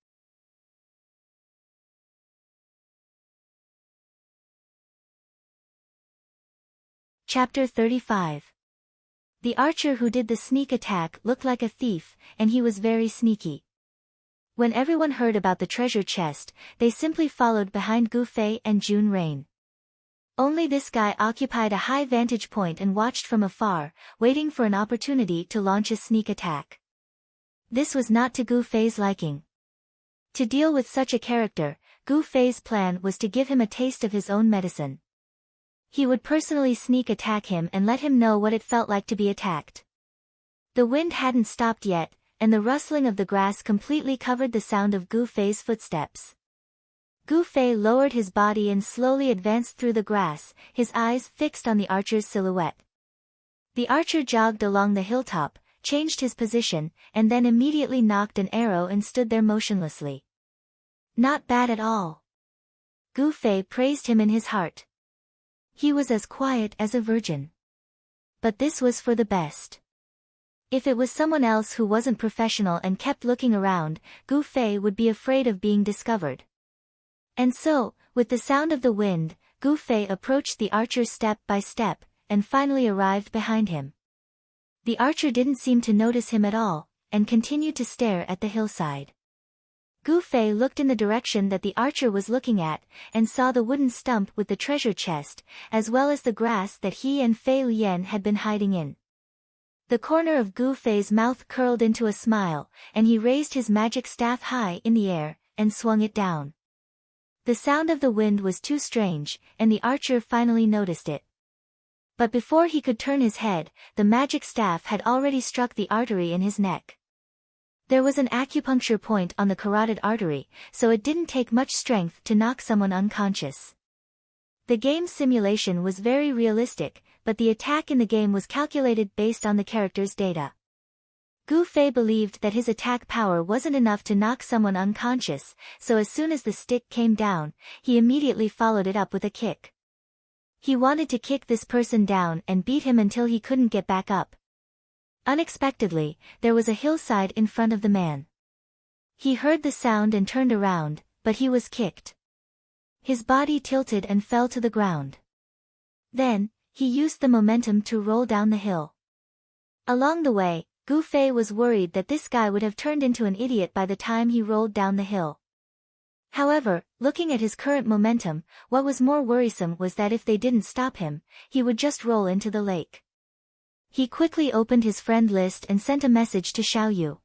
Chapter 35. The archer who did the sneak attack looked like a thief, and he was very sneaky. When everyone heard about the treasure chest, they simply followed behind Gu Fei and Jun Rain. Only this guy occupied a high vantage point and watched from afar, waiting for an opportunity to launch a sneak attack. This was not to Gu Fei's liking. To deal with such a character, Gu Fei's plan was to give him a taste of his own medicine. He would personally sneak attack him and let him know what it felt like to be attacked. The wind hadn't stopped yet, and the rustling of the grass completely covered the sound of Gu Fei's footsteps. Gu Fei lowered his body and slowly advanced through the grass, his eyes fixed on the archer's silhouette. The archer jogged along the hilltop, changed his position, and then immediately nocked an arrow and stood there motionlessly. Not bad at all. Gu Fei praised him in his heart. He was as quiet as a virgin. But this was for the best. If it was someone else who wasn't professional and kept looking around, Gu Fei would be afraid of being discovered. And so, with the sound of the wind, Gu Fei approached the archer step by step, and finally arrived behind him. The archer didn't seem to notice him at all, and continued to stare at the hillside. Gu Fei looked in the direction that the archer was looking at, and saw the wooden stump with the treasure chest, as well as the grass that he and Fei Lian had been hiding in. The corner of Gu Fei's mouth curled into a smile, and he raised his magic staff high in the air, and swung it down. The sound of the wind was too strange, and the archer finally noticed it. But before he could turn his head, the magic staff had already struck the artery in his neck. There was an acupuncture point on the carotid artery, so it didn't take much strength to knock someone unconscious. The game's simulation was very realistic, but the attack in the game was calculated based on the character's data. Gu Fei believed that his attack power wasn't enough to knock someone unconscious, so as soon as the stick came down, he immediately followed it up with a kick. He wanted to kick this person down and beat him until he couldn't get back up. Unexpectedly, there was a hillside in front of the man. He heard the sound and turned around, but he was kicked. His body tilted and fell to the ground. Then, he used the momentum to roll down the hill. Along the way, Gu Fei was worried that this guy would have turned into an idiot by the time he rolled down the hill. However, looking at his current momentum, what was more worrisome was that if they didn't stop him, he would just roll into the lake. He quickly opened his friend list and sent a message to Xiao Yu.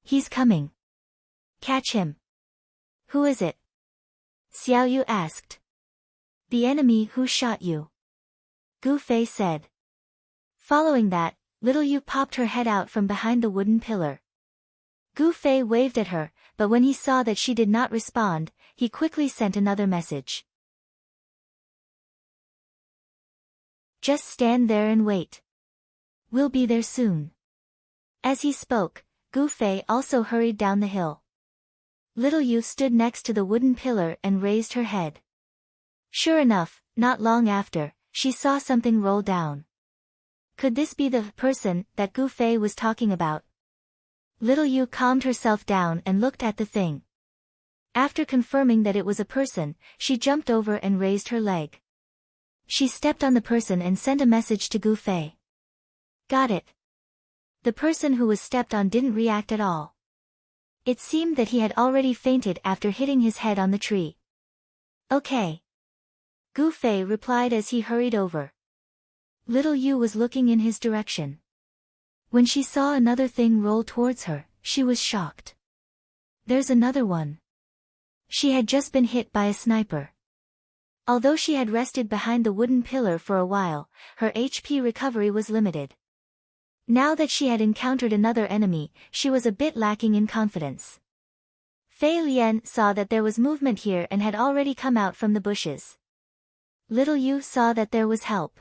"He's coming. Catch him." Who is it? Xiao Yu asked. The enemy who shot you. Gu Fei said. Following that, little Yu popped her head out from behind the wooden pillar. Gu Fei waved at her, but when he saw that she did not respond, he quickly sent another message. Just stand there and wait. We'll be there soon. As he spoke, Gu Fei also hurried down the hill. Little Yu stood next to the wooden pillar and raised her head. Sure enough, not long after, she saw something roll down. Could this be the person that Gu Fei was talking about? Little Yu calmed herself down and looked at the thing. After confirming that it was a person, she jumped over and raised her leg. She stepped on the person and sent a message to Gu Fei. Got it. The person who was stepped on didn't react at all. It seemed that he had already fainted after hitting his head on the tree. Okay. Gu Fei replied as he hurried over. Little Yu was looking in his direction. When she saw another thing roll towards her, she was shocked. There's another one. She had just been hit by a sniper. Although she had rested behind the wooden pillar for a while, her HP recovery was limited. Now that she had encountered another enemy, she was a bit lacking in confidence. Fei Lian saw that there was movement here and had already come out from the bushes. Little Yu saw that there was help.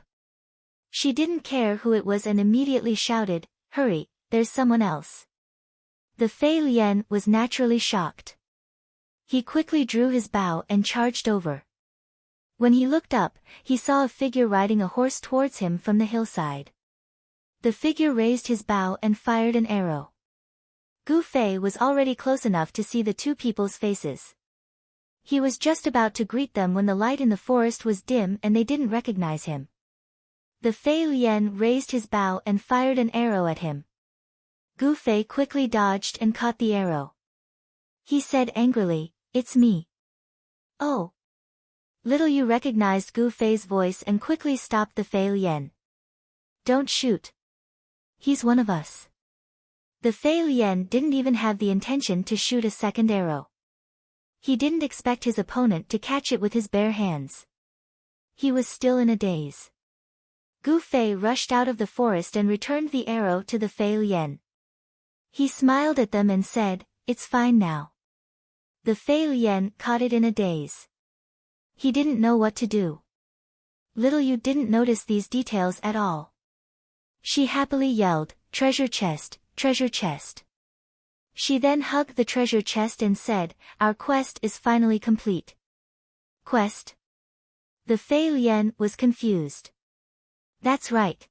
She didn't care who it was and immediately shouted, "Hurry, there's someone else." The Fei Lian was naturally shocked. He quickly drew his bow and charged over. When he looked up, he saw a figure riding a horse towards him from the hillside. The figure raised his bow and fired an arrow. Gu Fei was already close enough to see the two people's faces. He was just about to greet them when the light in the forest was dim and they didn't recognize him. The Fei Lian raised his bow and fired an arrow at him. Gu Fei quickly dodged and caught the arrow. He said angrily, "It's me." Oh. Little Yu recognized Gu Fei's voice and quickly stopped the Fei Lian. Don't shoot. He's one of us. The Fei Lian didn't even have the intention to shoot a second arrow. He didn't expect his opponent to catch it with his bare hands. He was still in a daze. Gu Fei rushed out of the forest and returned the arrow to the Fei Lian. He smiled at them and said, "It's fine now." The Fei Lian caught it in a daze. He didn't know what to do. Little Yu didn't notice these details at all. She happily yelled, "Treasure chest, treasure chest." She then hugged the treasure chest and said, "Our quest is finally complete." Quest? The Fei Lian was confused. That's right.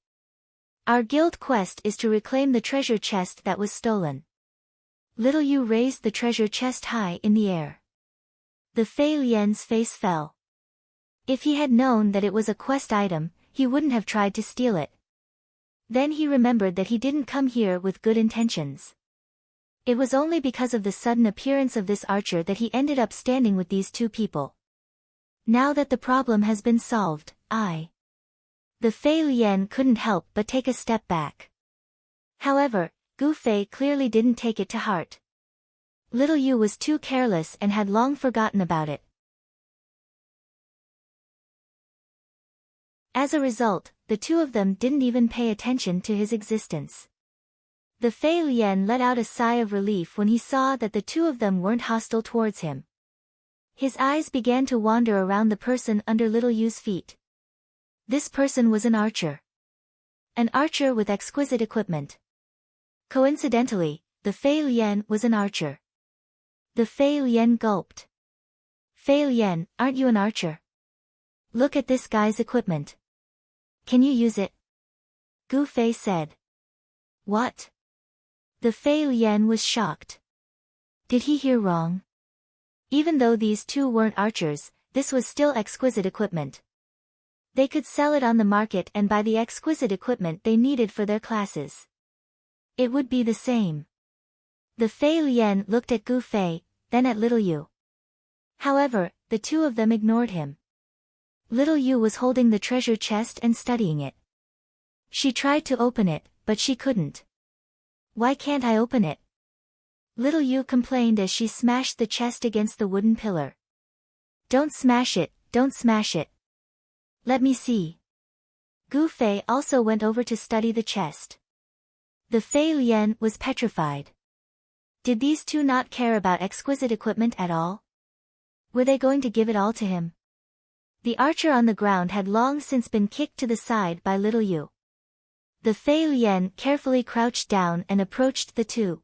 Our guild quest is to reclaim the treasure chest that was stolen. Little Yu raised the treasure chest high in the air. The Fei Lian's face fell. If he had known that it was a quest item, he wouldn't have tried to steal it. Then he remembered that he didn't come here with good intentions. It was only because of the sudden appearance of this archer that he ended up standing with these two people. Now that the problem has been solved, The Fei Lian couldn't help but take a step back. However, Gu Fei clearly didn't take it to heart. Little Yu was too careless and had long forgotten about it. As a result, the two of them didn't even pay attention to his existence. The Fei Lian let out a sigh of relief when he saw that the two of them weren't hostile towards him. His eyes began to wander around the person under Little Yu's feet. This person was an archer. An archer with exquisite equipment. Coincidentally, the Fei Lian was an archer. The Fei Lian gulped. "Fei Lian, aren't you an archer? Look at this guy's equipment. Can you use it?" Gu Fei said. What? The Fei Lian was shocked. Did he hear wrong? Even though these two weren't archers, this was still exquisite equipment. They could sell it on the market and buy the exquisite equipment they needed for their classes. It would be the same. The Fei Lian looked at Gu Fei, then at Little Yu. However, the two of them ignored him. Little Yu was holding the treasure chest and studying it. She tried to open it, but she couldn't. Why can't I open it? Little Yu complained as she smashed the chest against the wooden pillar. Don't smash it, don't smash it. Let me see. Gu Fei also went over to study the chest. The Fei Lian was petrified. Did these two not care about exquisite equipment at all? Were they going to give it all to him? The archer on the ground had long since been kicked to the side by Little Yu. The Fei Lian carefully crouched down and approached the two.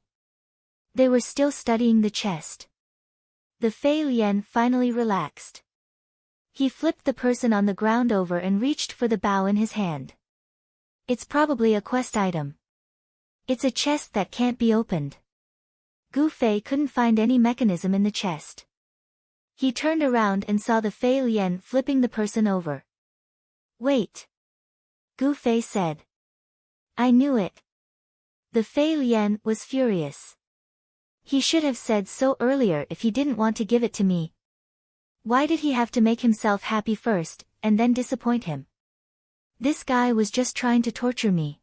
They were still studying the chest. The Fei Lian finally relaxed. He flipped the person on the ground over and reached for the bow in his hand. It's probably a quest item. It's a chest that can't be opened. Gu Fei couldn't find any mechanism in the chest. He turned around and saw the Fei Lian flipping the person over. Wait. Gu Fei said. I knew it. The Fei Lian was furious. He should have said so earlier if he didn't want to give it to me. Why did he have to make himself happy first, and then disappoint him? This guy was just trying to torture me.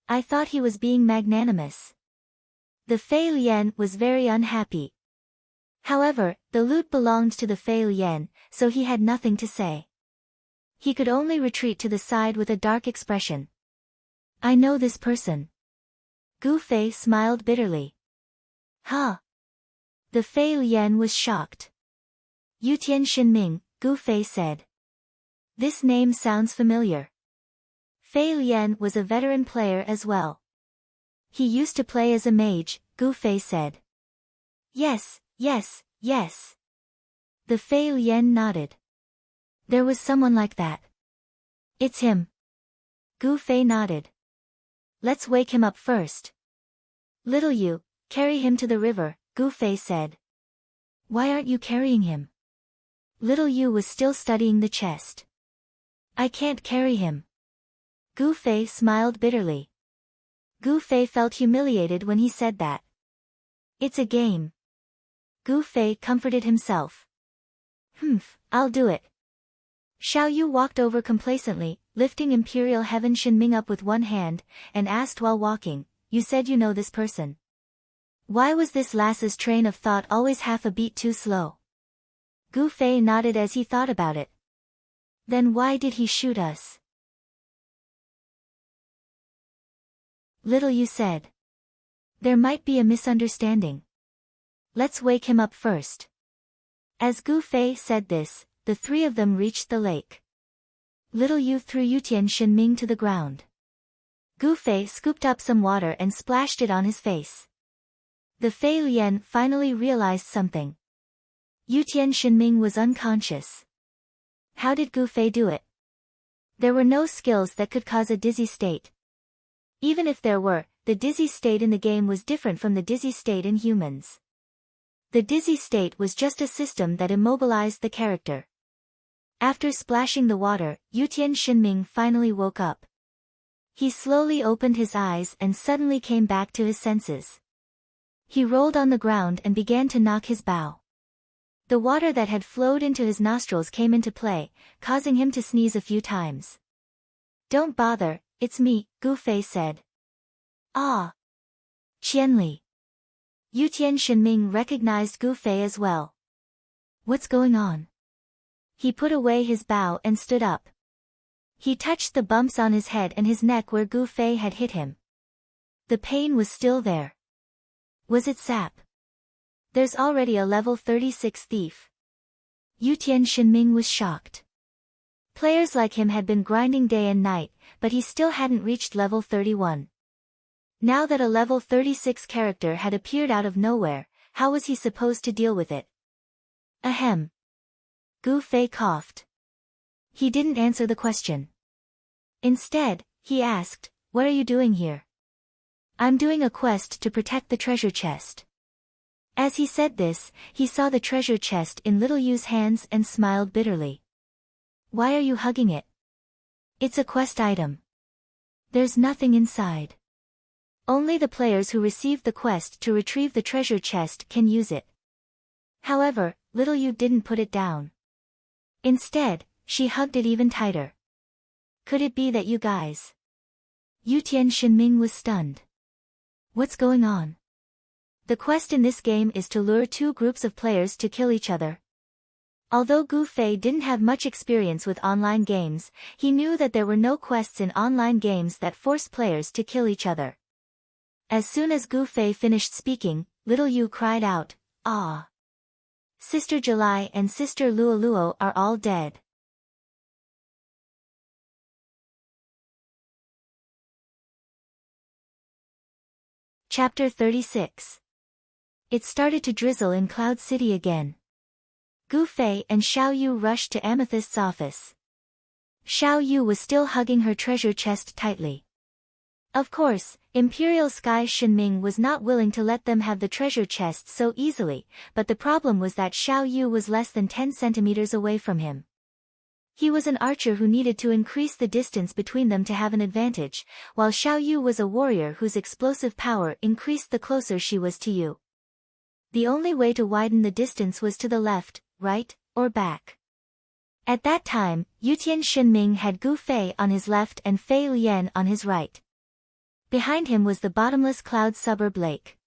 I thought he was being magnanimous. The Fei Lian was very unhappy. However, the loot belonged to the Fei Lian, so he had nothing to say. He could only retreat to the side with a dark expression. I know this person. Gu Fei smiled bitterly. Huh? The Fei Lian was shocked. Yutian Xinming, Gu Fei said. This name sounds familiar. Fei Lian was a veteran player as well. He used to play as a mage, Gu Fei said. Yes, yes, yes. The Fei Lian nodded. There was someone like that. It's him. Gu Fei nodded. Let's wake him up first. Little Yu, carry him to the river, Gu Fei said. Why aren't you carrying him? Little Yu was still studying the chest. I can't carry him. Gu Fei smiled bitterly. Gu Fei felt humiliated when he said that. It's a game. Gu Fei comforted himself. I'll do it. Xiao Yu walked over complacently, lifting Imperial Heaven Xinming up with one hand, and asked while walking, You said you know this person. Why was this lass's train of thought always half a beat too slow? Gu Fei nodded as he thought about it. Then why did he shoot us? Little Yu said. There might be a misunderstanding. Let's wake him up first. As Gu Fei said this, the three of them reached the lake. Little Yu threw Yutian Xinming to the ground. Gu Fei scooped up some water and splashed it on his face. The Fei Lian finally realized something. Yutian Xinming was unconscious. How did Gu Fei do it? There were no skills that could cause a dizzy state. Even if there were, the dizzy state in the game was different from the dizzy state in humans. The dizzy state was just a system that immobilized the character. After splashing the water, Yutian Xinming finally woke up. He slowly opened his eyes and suddenly came back to his senses. He rolled on the ground and began to knock his bow. The water that had flowed into his nostrils came into play, causing him to sneeze a few times. Don't bother, it's me, Gu Fei said. Ah. Qianli. Yutian Xinming recognized Gu Fei as well. What's going on? He put away his bow and stood up. He touched the bumps on his head and his neck where Gu Fei had hit him. The pain was still there. Was it sap? There's already a level 36 thief. Yutian Xinming was shocked. Players like him had been grinding day and night, but he still hadn't reached level 31. Now that a level 36 character had appeared out of nowhere, how was he supposed to deal with it? Ahem. Gu Fei coughed. He didn't answer the question. Instead, he asked, What are you doing here? I'm doing a quest to protect the treasure chest. As he said this, he saw the treasure chest in Little Yu's hands and smiled bitterly. Why are you hugging it? It's a quest item. There's nothing inside. Only the players who received the quest to retrieve the treasure chest can use it. However, Little Yu didn't put it down. Instead, she hugged it even tighter. Could it be that you guys? Yutian Xinming was stunned. What's going on? The quest in this game is to lure two groups of players to kill each other. Although Gu Fei didn't have much experience with online games, he knew that there were no quests in online games that forced players to kill each other. As soon as Gu Fei finished speaking, little Yu cried out, "Ah! Sister July and Sister Luo are all dead." Chapter 36. It started to drizzle in Cloud City again. Gu Fei and Xiao Yu rushed to Amethyst's office. Xiao Yu was still hugging her treasure chest tightly. Of course, Imperial Sky Shinming was not willing to let them have the treasure chest so easily, but the problem was that Xiao Yu was less than 10 centimeters away from him. He was an archer who needed to increase the distance between them to have an advantage, while Xiao Yu was a warrior whose explosive power increased the closer she was to Yu. The only way to widen the distance was to the left, right, or back. At that time, Yutian Shinming had Gu Fei on his left and Fei Lian on his right. Behind him was the bottomless cloud suburb lake.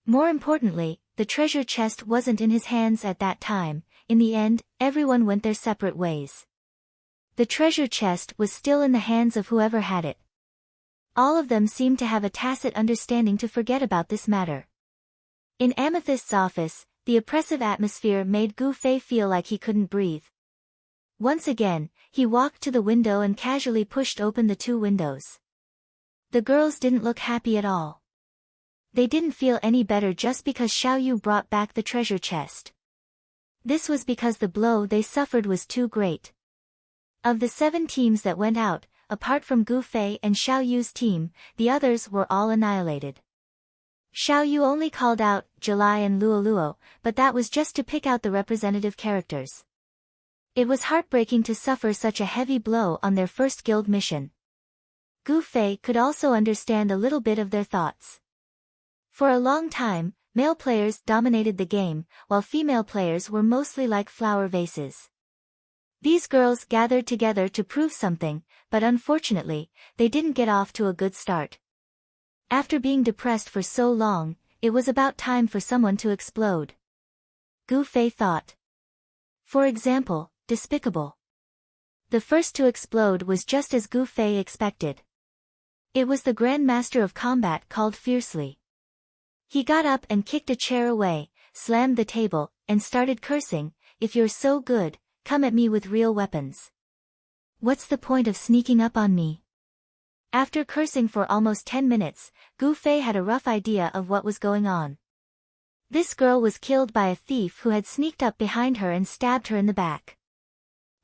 More importantly, the treasure chest wasn't in his hands at that time. In the end, everyone went their separate ways. The treasure chest was still in the hands of whoever had it. All of them seemed to have a tacit understanding to forget about this matter. In Amethyst's office, the oppressive atmosphere made Gu Fei feel like he couldn't breathe. Once again, he walked to the window and casually pushed open the two windows. The girls didn't look happy at all. They didn't feel any better just because Xiao Yu brought back the treasure chest. This was because the blow they suffered was too great. Of the 7 teams that went out, apart from Gu Fei and Xiao Yu's team, the others were all annihilated. Xiao Yu only called out July and Luo, but that was just to pick out the representative characters. It was heartbreaking to suffer such a heavy blow on their first guild mission. Gu Fei could also understand a little bit of their thoughts. For a long time, male players dominated the game, while female players were mostly like flower vases. These girls gathered together to prove something, but unfortunately, they didn't get off to a good start. After being depressed for so long, it was about time for someone to explode. Gu Fei thought. For example, Despicable. The first to explode was just as Gu Fei expected. It was the Grand Master of Combat called Fiercely. He got up and kicked a chair away, slammed the table, and started cursing, "If you're so good, come at me with real weapons. What's the point of sneaking up on me?" After cursing for almost 10 minutes, Gu Fei had a rough idea of what was going on. This girl was killed by a thief who had sneaked up behind her and stabbed her in the back.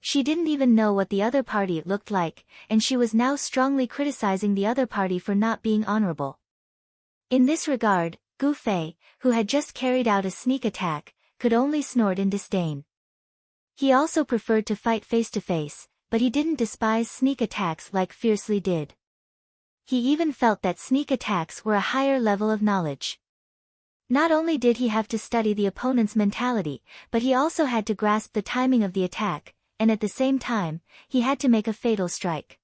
She didn't even know what the other party looked like, and she was now strongly criticizing the other party for not being honorable. In this regard, Gu Fei, who had just carried out a sneak attack, could only snort in disdain. He also preferred to fight face-to-face, but he didn't despise sneak attacks like Fiercely did. He even felt that sneak attacks were a higher level of knowledge. Not only did he have to study the opponent's mentality, but he also had to grasp the timing of the attack, and at the same time, he had to make a fatal strike.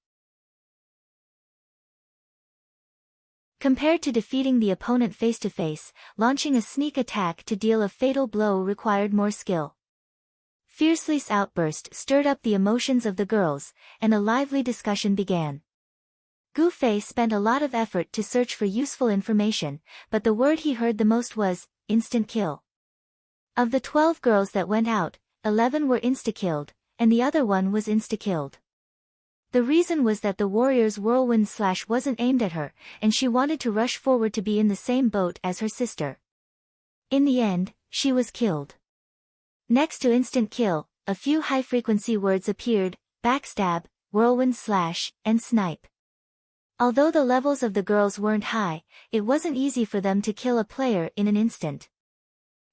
Compared to defeating the opponent face-to-face, launching a sneak attack to deal a fatal blow required more skill. Fiercely's outburst stirred up the emotions of the girls, and a lively discussion began. Gu Fei spent a lot of effort to search for useful information, but the word he heard the most was, instant kill. Of the 12 girls that went out, 11 were insta-killed, and the other one was insta-killed. The reason was that the warrior's whirlwind slash wasn't aimed at her, and she wanted to rush forward to be in the same boat as her sister. In the end, she was killed. Next to instant kill, a few high-frequency words appeared: backstab, whirlwind slash, and snipe. Although the levels of the girls weren't high, it wasn't easy for them to kill a player in an instant.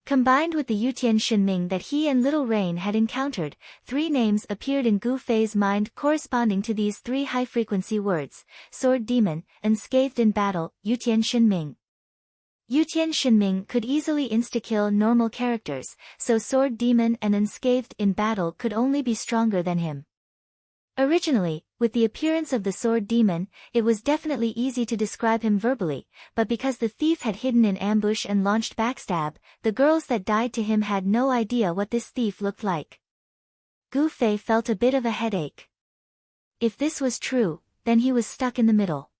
Combined with the Yutian Shinming that he and Little Rain had encountered, 3 names appeared in Gu Fei's mind corresponding to these 3 high-frequency words: Sword Demon, Unscathed in Battle, Yutian Shinming. Yutian Shinming could easily insta-kill normal characters, so Sword Demon and Unscathed in Battle could only be stronger than him. Originally, With the appearance of the sword demon, it was definitely easy to describe him verbally, but because the thief had hidden in ambush and launched backstab, the girls that died to him had no idea what this thief looked like. Gu Fei felt a bit of a headache. If this was true, then he was stuck in the middle.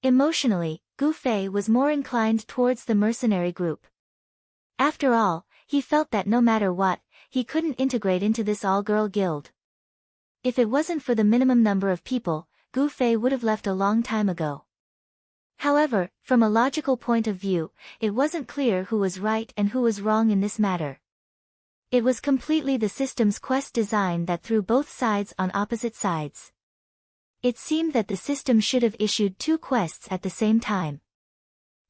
Emotionally, Gu Fei was more inclined towards the mercenary group. After all, he felt that no matter what, he couldn't integrate into this all-girl guild. If it wasn't for the minimum number of people, Gu Fei would have left a long time ago. However, from a logical point of view, it wasn't clear who was right and who was wrong in this matter. It was completely the system's quest design that threw both sides on opposite sides. It seemed that the system should have issued two quests at the same time.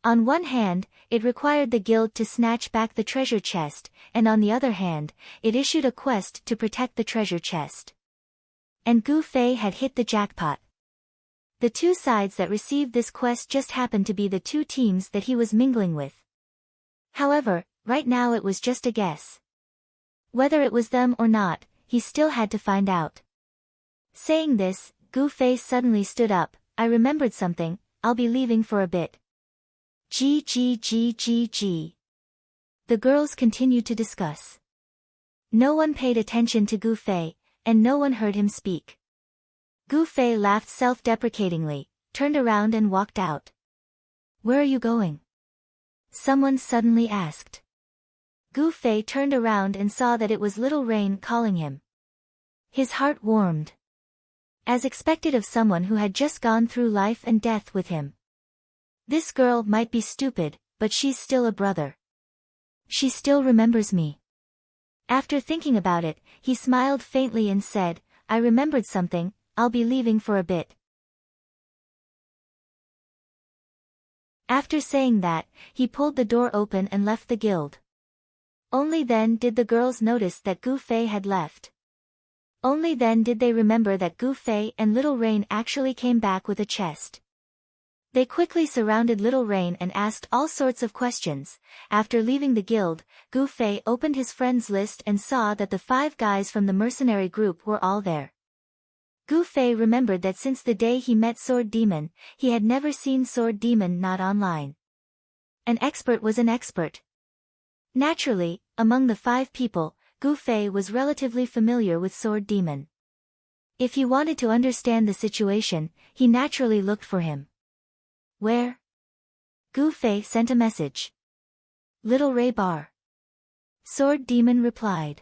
On one hand, it required the guild to snatch back the treasure chest, and on the other hand, it issued a quest to protect the treasure chest. And Gu Fei had hit the jackpot. The two sides that received this quest just happened to be the two teams that he was mingling with. However, right now it was just a guess. Whether it was them or not, he still had to find out. Saying this, Gu Fei suddenly stood up. I remembered something, I'll be leaving for a bit. G. The girls continued to discuss. No one paid attention to Gu Fei, and no one heard him speak. Gu Fei laughed self-deprecatingly, turned around and walked out. Where are you going? Someone suddenly asked. Gu Fei turned around and saw that it was Little Rain calling him. His heart warmed. As expected of someone who had just gone through life and death with him. This girl might be stupid, but she's still a brother. She still remembers me. After thinking about it, he smiled faintly and said, I remembered something, I'll be leaving for a bit. After saying that, he pulled the door open and left the guild. Only then did the girls notice that Gu Fei had left. Only then did they remember that Gu Fei and Little Rain actually came back with a chest. They quickly surrounded Little Rain and asked all sorts of questions. After leaving the guild, Gu Fei opened his friends list and saw that the 5 guys from the mercenary group were all there. Gu Fei remembered that since the day he met Sword Demon, he had never seen Sword Demon not online. An expert was an expert. Naturally, among the 5 people, Gu Fei was relatively familiar with Sword Demon. If he wanted to understand the situation, he naturally looked for him. Where? Gu Fei sent a message. Little Ray Bar. Sword Demon replied.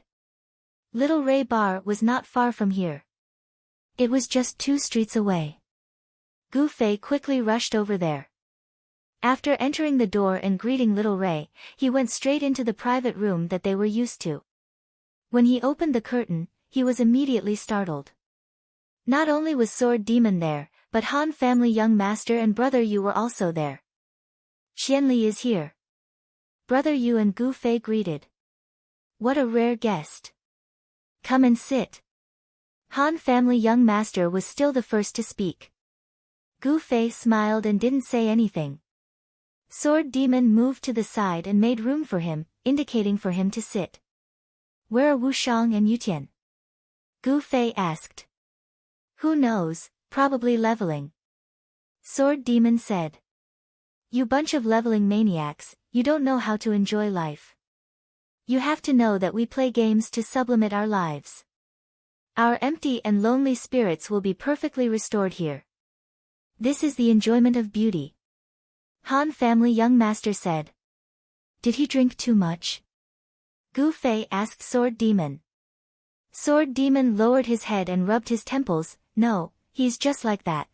Little Ray Bar was not far from here. It was just 2 streets away. Gu Fei quickly rushed over there. After entering the door and greeting Little Ray, he went straight into the private room that they were used to. When he opened the curtain, he was immediately startled. Not only was Sword Demon there, but Han family young master and Brother Yu were also there. Qianli is here. Brother Yu and Gu Fei greeted. What a rare guest. Come and sit. Han family young master was still the first to speak. Gu Fei smiled and didn't say anything. Sword Demon moved to the side and made room for him, indicating for him to sit. Where are Wushang and Yutian? Gu Fei asked. Who knows, probably leveling. Sword Demon said. You bunch of leveling maniacs, you don't know how to enjoy life. You have to know that we play games to sublimate our lives. Our empty and lonely spirits will be perfectly restored here. This is the enjoyment of beauty. Han family young master said. Did he drink too much? Gu Fei asked Sword Demon. Sword Demon lowered his head and rubbed his temples. No, he's just like that.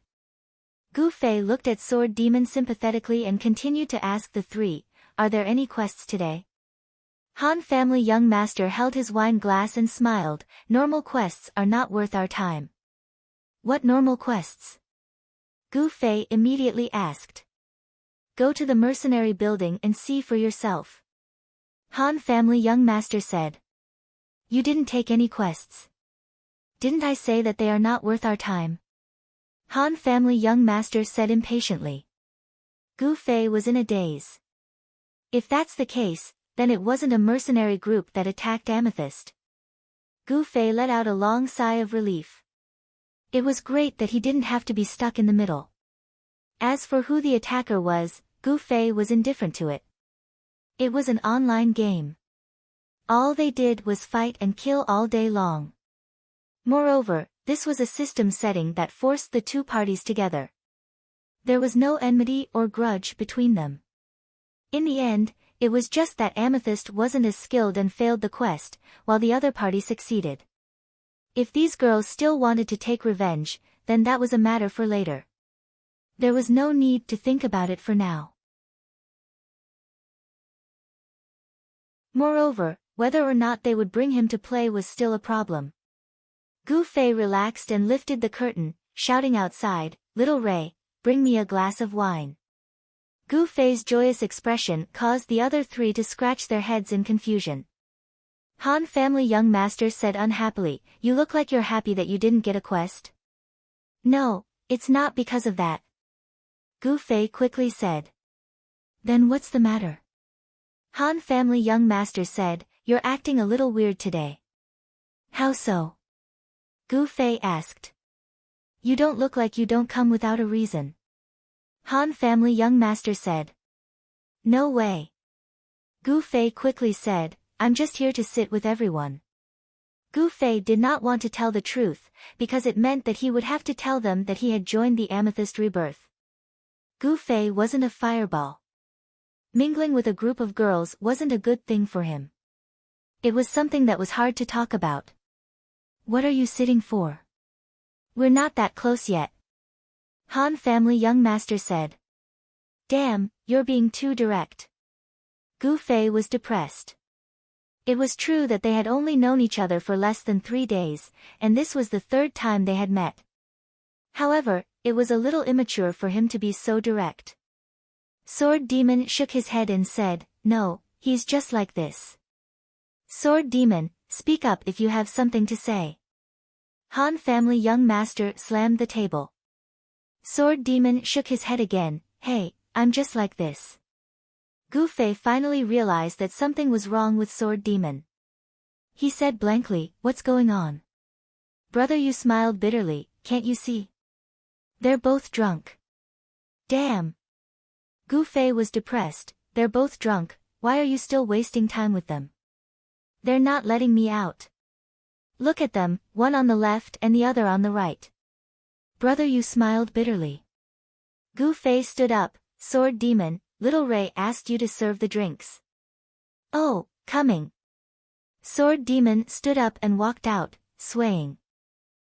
Gu Fei looked at Sword Demon sympathetically and continued to ask the 3, are there any quests today? Han family young master held his wine glass and smiled, normal quests are not worth our time. What normal quests? Gu Fei immediately asked. Go to the mercenary building and see for yourself. Han family young master said. You didn't take any quests. Didn't I say that they are not worth our time? Han family young master said impatiently. Gu Fei was in a daze. If that's the case, then it wasn't a mercenary group that attacked Amethyst. Gu Fei let out a long sigh of relief. It was great that he didn't have to be stuck in the middle. As for who the attacker was, Gu Fei was indifferent to it. It was an online game. All they did was fight and kill all day long. Moreover, this was a system setting that forced the two parties together. There was no enmity or grudge between them. In the end, it was just that Amethyst wasn't as skilled and failed the quest, while the other party succeeded. If these girls still wanted to take revenge, then that was a matter for later. There was no need to think about it for now. Moreover, whether or not they would bring him to play was still a problem. Gu Fei relaxed and lifted the curtain, shouting outside, "Little Ray, bring me a glass of wine." Gu Fei's joyous expression caused the other three to scratch their heads in confusion. Han family young master said unhappily, "You look like you're happy that you didn't get a quest." "No, it's not because of that," Gu Fei quickly said. "Then what's the matter?" Han family young master said, "You're acting a little weird today." "How so?" Gu Fei asked. "You don't look like you don't come without a reason." Han family young master said. "No way." Gu Fei quickly said, "I'm just here to sit with everyone." Gu Fei did not want to tell the truth, because it meant that he would have to tell them that he had joined the Amethyst Rebirth. Gu Fei wasn't a fireball. Mingling with a group of girls wasn't a good thing for him. It was something that was hard to talk about. "What are you sitting for? We're not that close yet," Han family young master said. "Damn, you're being too direct." Gu Fei was depressed. It was true that they had only known each other for less than 3 days, and this was the third time they had met. However, it was a little immature for him to be so direct. Sword Demon shook his head and said, "No, he's just like this." "Sword Demon, speak up if you have something to say." Han family young master slammed the table. Sword Demon shook his head again, "Hey, I'm just like this." Gu Fei finally realized that something was wrong with Sword Demon. He said blankly, "What's going on?" "Brother, you smiled bitterly, can't you see? They're both drunk." "Damn." Gu Fei was depressed, "They're both drunk, why are you still wasting time with them? They're not letting me out. Look at them, one on the left and the other on the right." "Brother, you smiled bitterly." Gu Fei stood up, "Sword Demon, Little Ray asked you to serve the drinks." "Oh, coming." Sword Demon stood up and walked out, swaying.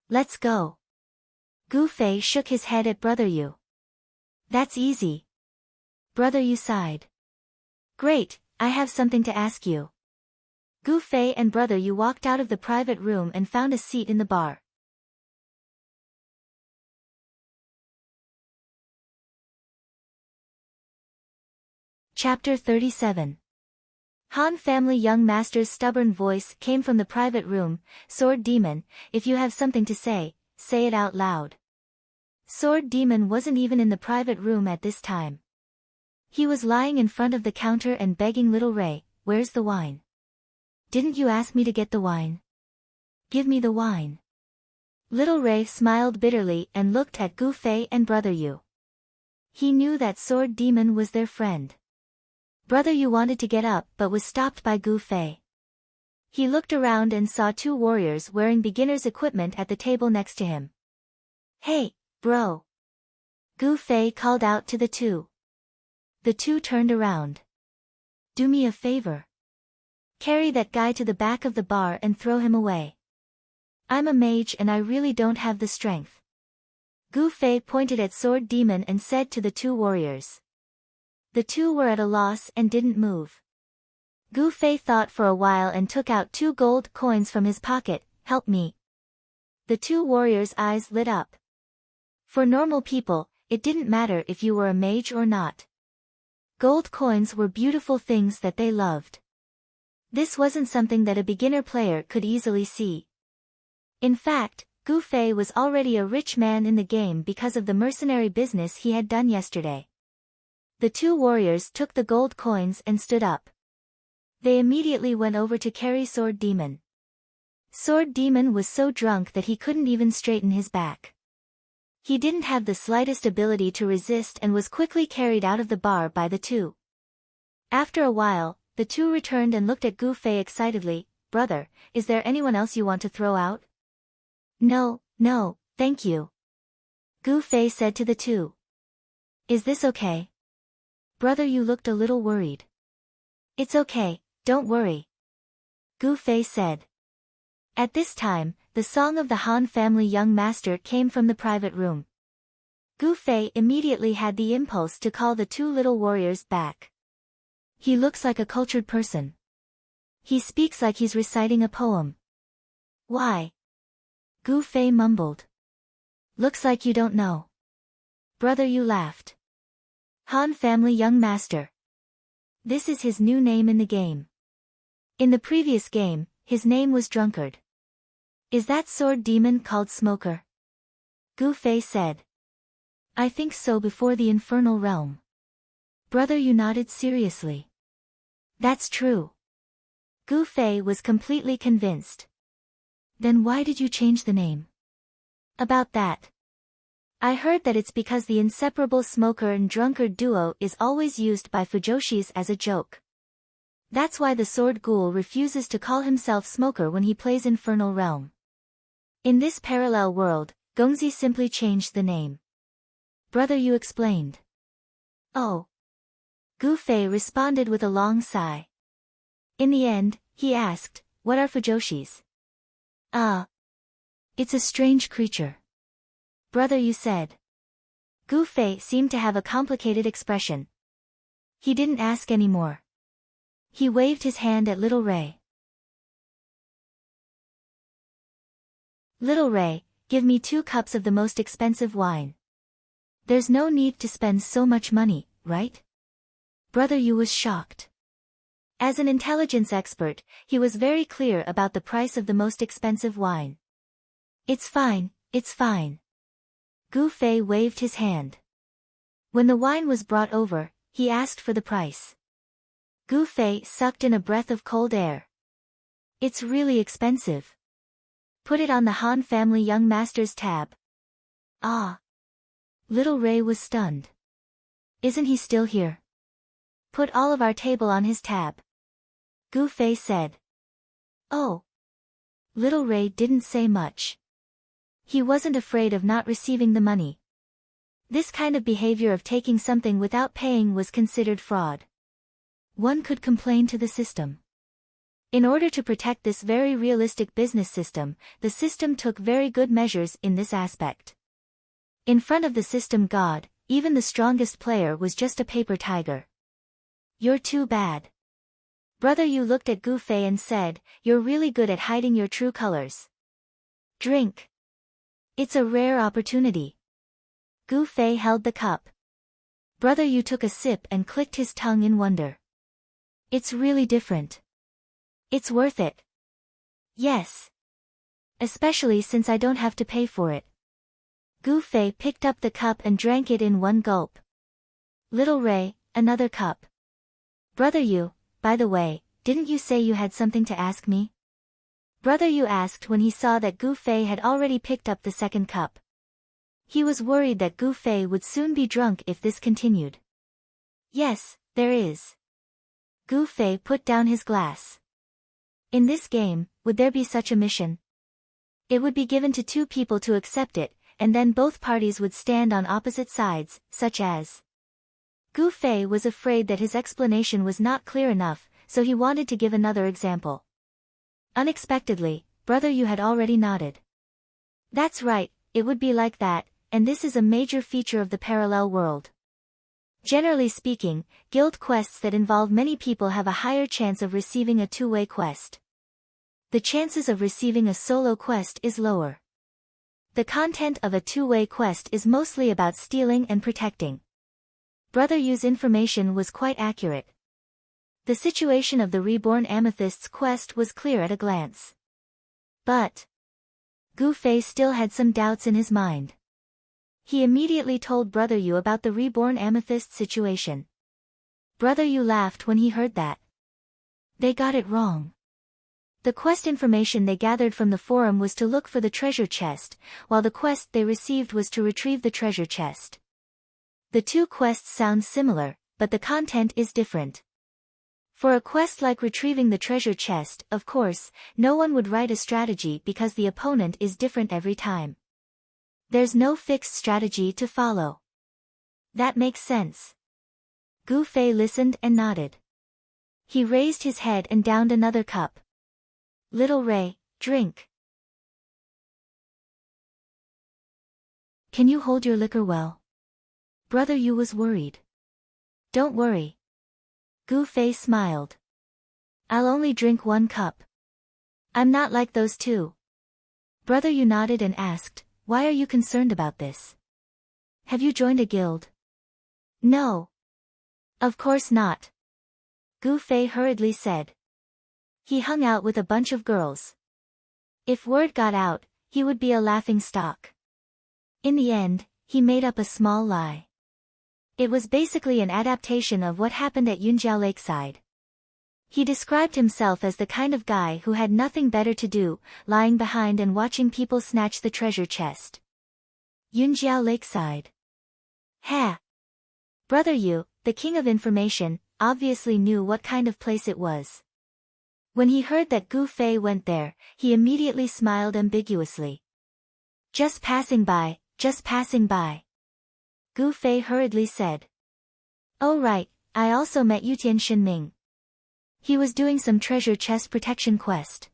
"Let's go." Gu Fei shook his head at Brother Yu. "That's easy." Brother Yu sighed. "Great, I have something to ask you." Gu Fei and Brother Yu walked out of the private room and found a seat in the bar. Chapter 37. Han family young master's stubborn voice came from the private room, "Sword Demon, if you have something to say it out loud." Sword Demon wasn't even in the private room at this time. He was lying in front of the counter and begging Little Ray, "Where's the wine? Didn't you ask me to get the wine? Give me the wine." Little Ray smiled bitterly and looked at Gu Fei and Brother Yu. He knew that Sword Demon was their friend. Brother Yu wanted to get up but was stopped by Gu Fei. He looked around and saw 2 warriors wearing beginner's equipment at the table next to him. "Hey, bro!" Gu Fei called out to the 2. The 2 turned around. "Do me a favor. Carry that guy to the back of the bar and throw him away. I'm a mage and I really don't have the strength." Gu Fei pointed at Sword Demon and said to the 2 warriors. The 2 were at a loss and didn't move. Gu Fei thought for a while and took out 2 gold coins from his pocket. "Help me." The 2 warriors' eyes lit up. For normal people, it didn't matter if you were a mage or not. Gold coins were beautiful things that they loved. This wasn't something that a beginner player could easily see. In fact, Gu Fei was already a rich man in the game because of the mercenary business he had done yesterday. The 2 warriors took the gold coins and stood up. They immediately went over to carry Sword Demon. Sword Demon was so drunk that he couldn't even straighten his back. He didn't have the slightest ability to resist and was quickly carried out of the bar by the two. After a while, the two returned and looked at Gu Fei excitedly. "Brother, is there anyone else you want to throw out?" "No, no, thank you," Gu Fei said to the two. "Is this okay?" Brother, you looked a little worried. "It's okay, don't worry," Gu Fei said. At this time, the song of the Han family young master came from the private room. Gu Fei immediately had the impulse to call the two little warriors back. "He looks like a cultured person. He speaks like he's reciting a poem." "Why?" Gu Fei mumbled. "Looks like you don't know." Brother, you laughed. "Han family young master. This is his new name in the game. In the previous game, his name was Drunkard." "Is that Sword Demon called Smoker?" Gu Fei said. "I think so, before the infernal realm." Brother, you nodded seriously. "That's true." Gu Fei was completely convinced. "Then why did you change the name?" "About that. I heard that it's because the inseparable smoker and drunkard duo is always used by fujoshis as a joke. That's why the sword ghoul refuses to call himself Smoker when he plays Infernal Realm. In this parallel world, Gongzi simply changed the name." Brother, you explained. "Oh." Gu Fei responded with a long sigh. In the end, he asked, "What are fujoshis?" It's a strange creature." Brother, you said. Gu Fei seemed to have a complicated expression. He didn't ask any more. He waved his hand at Little Ray. "Little Ray, give me 2 cups of the most expensive wine. There's no need to spend so much money, right?" Brother Yu was shocked. As an intelligence expert, he was very clear about the price of the most expensive wine. It's fine, it's fine." Gu Fei waved his hand. When the wine was brought over, he asked for the price. Gu Fei sucked in a breath of cold air. "It's really expensive." "Put it on the Han family young master's tab." "Ah." Little Ray was stunned. "Isn't he still here?" "Put all of our table on his tab," Gu Fei said. "Oh." Little Ray didn't say much. He wasn't afraid of not receiving the money. This kind of behavior of taking something without paying was considered fraud. One could complain to the system. In order to protect this very realistic business system, the system took very good measures in this aspect. In front of the system god, even the strongest player was just a paper tiger. "You're too bad." Brother Yu looked at Gu Fei and said, "You're really good at hiding your true colors. Drink. It's a rare opportunity." Gu Fei held the cup. Brother Yu took a sip and clicked his tongue in wonder. "It's really different. It's worth it." "Yes. Especially since I don't have to pay for it." Gu Fei picked up the cup and drank it in one gulp. Little Ray, another cup. "Brother Yu, by the way, didn't you say you had something to ask me?" Brother Yu asked when he saw that Gu Fei had already picked up the second cup. He was worried that Gu Fei would soon be drunk if this continued. "Yes, there is." Gu Fei put down his glass. "In this game, would there be such a mission? It would be given to 2 people to accept it, and then both parties would stand on opposite sides, such as..." Gu Fei was afraid that his explanation was not clear enough, so he wanted to give another example. Unexpectedly, Brother Yu had already nodded. "That's right, it would be like that, and this is a major feature of the parallel world. Generally speaking, guild quests that involve many people have a higher chance of receiving a 2-way quest. The chances of receiving a solo quest is lower. The content of a 2-way quest is mostly about stealing and protecting." Brother Yu's information was quite accurate. The situation of the Reborn Amethyst's quest was clear at a glance. But Gu Fei still had some doubts in his mind. He immediately told Brother Yu about the Reborn Amethyst situation. Brother Yu laughed when he heard that. "They got it wrong. The quest information they gathered from the forum was to look for the treasure chest, while the quest they received was to retrieve the treasure chest. The two quests sound similar, but the content is different. For a quest like retrieving the treasure chest, of course, no one would write a strategy because the opponent is different every time. There's no fixed strategy to follow. That makes sense. Gu Fei listened and nodded. He raised his head and downed another cup. Little Ray, drink. Can you hold your liquor well? Brother Yu was worried. Don't worry. Gu Fei smiled. I'll only drink 1 cup. I'm not like those two. Brother Yu nodded and asked, why are you concerned about this? Have you joined a guild? No. Of course not. Gu Fei hurriedly said. He hung out with a bunch of girls. If word got out, he would be a laughing stock. In the end, he made up a small lie. It was basically an adaptation of what happened at Yunjiao Lakeside. He described himself as the kind of guy who had nothing better to do, lying behind and watching people snatch the treasure chest. Yunjiao Lakeside. Ha! Brother Yu, the king of information, obviously knew what kind of place it was. When he heard that Gu Fei went there, he immediately smiled ambiguously. Just passing by, just passing by. Gu Fei hurriedly said. Oh right, I also met Yutian Shinming. He was doing some treasure chest protection quest.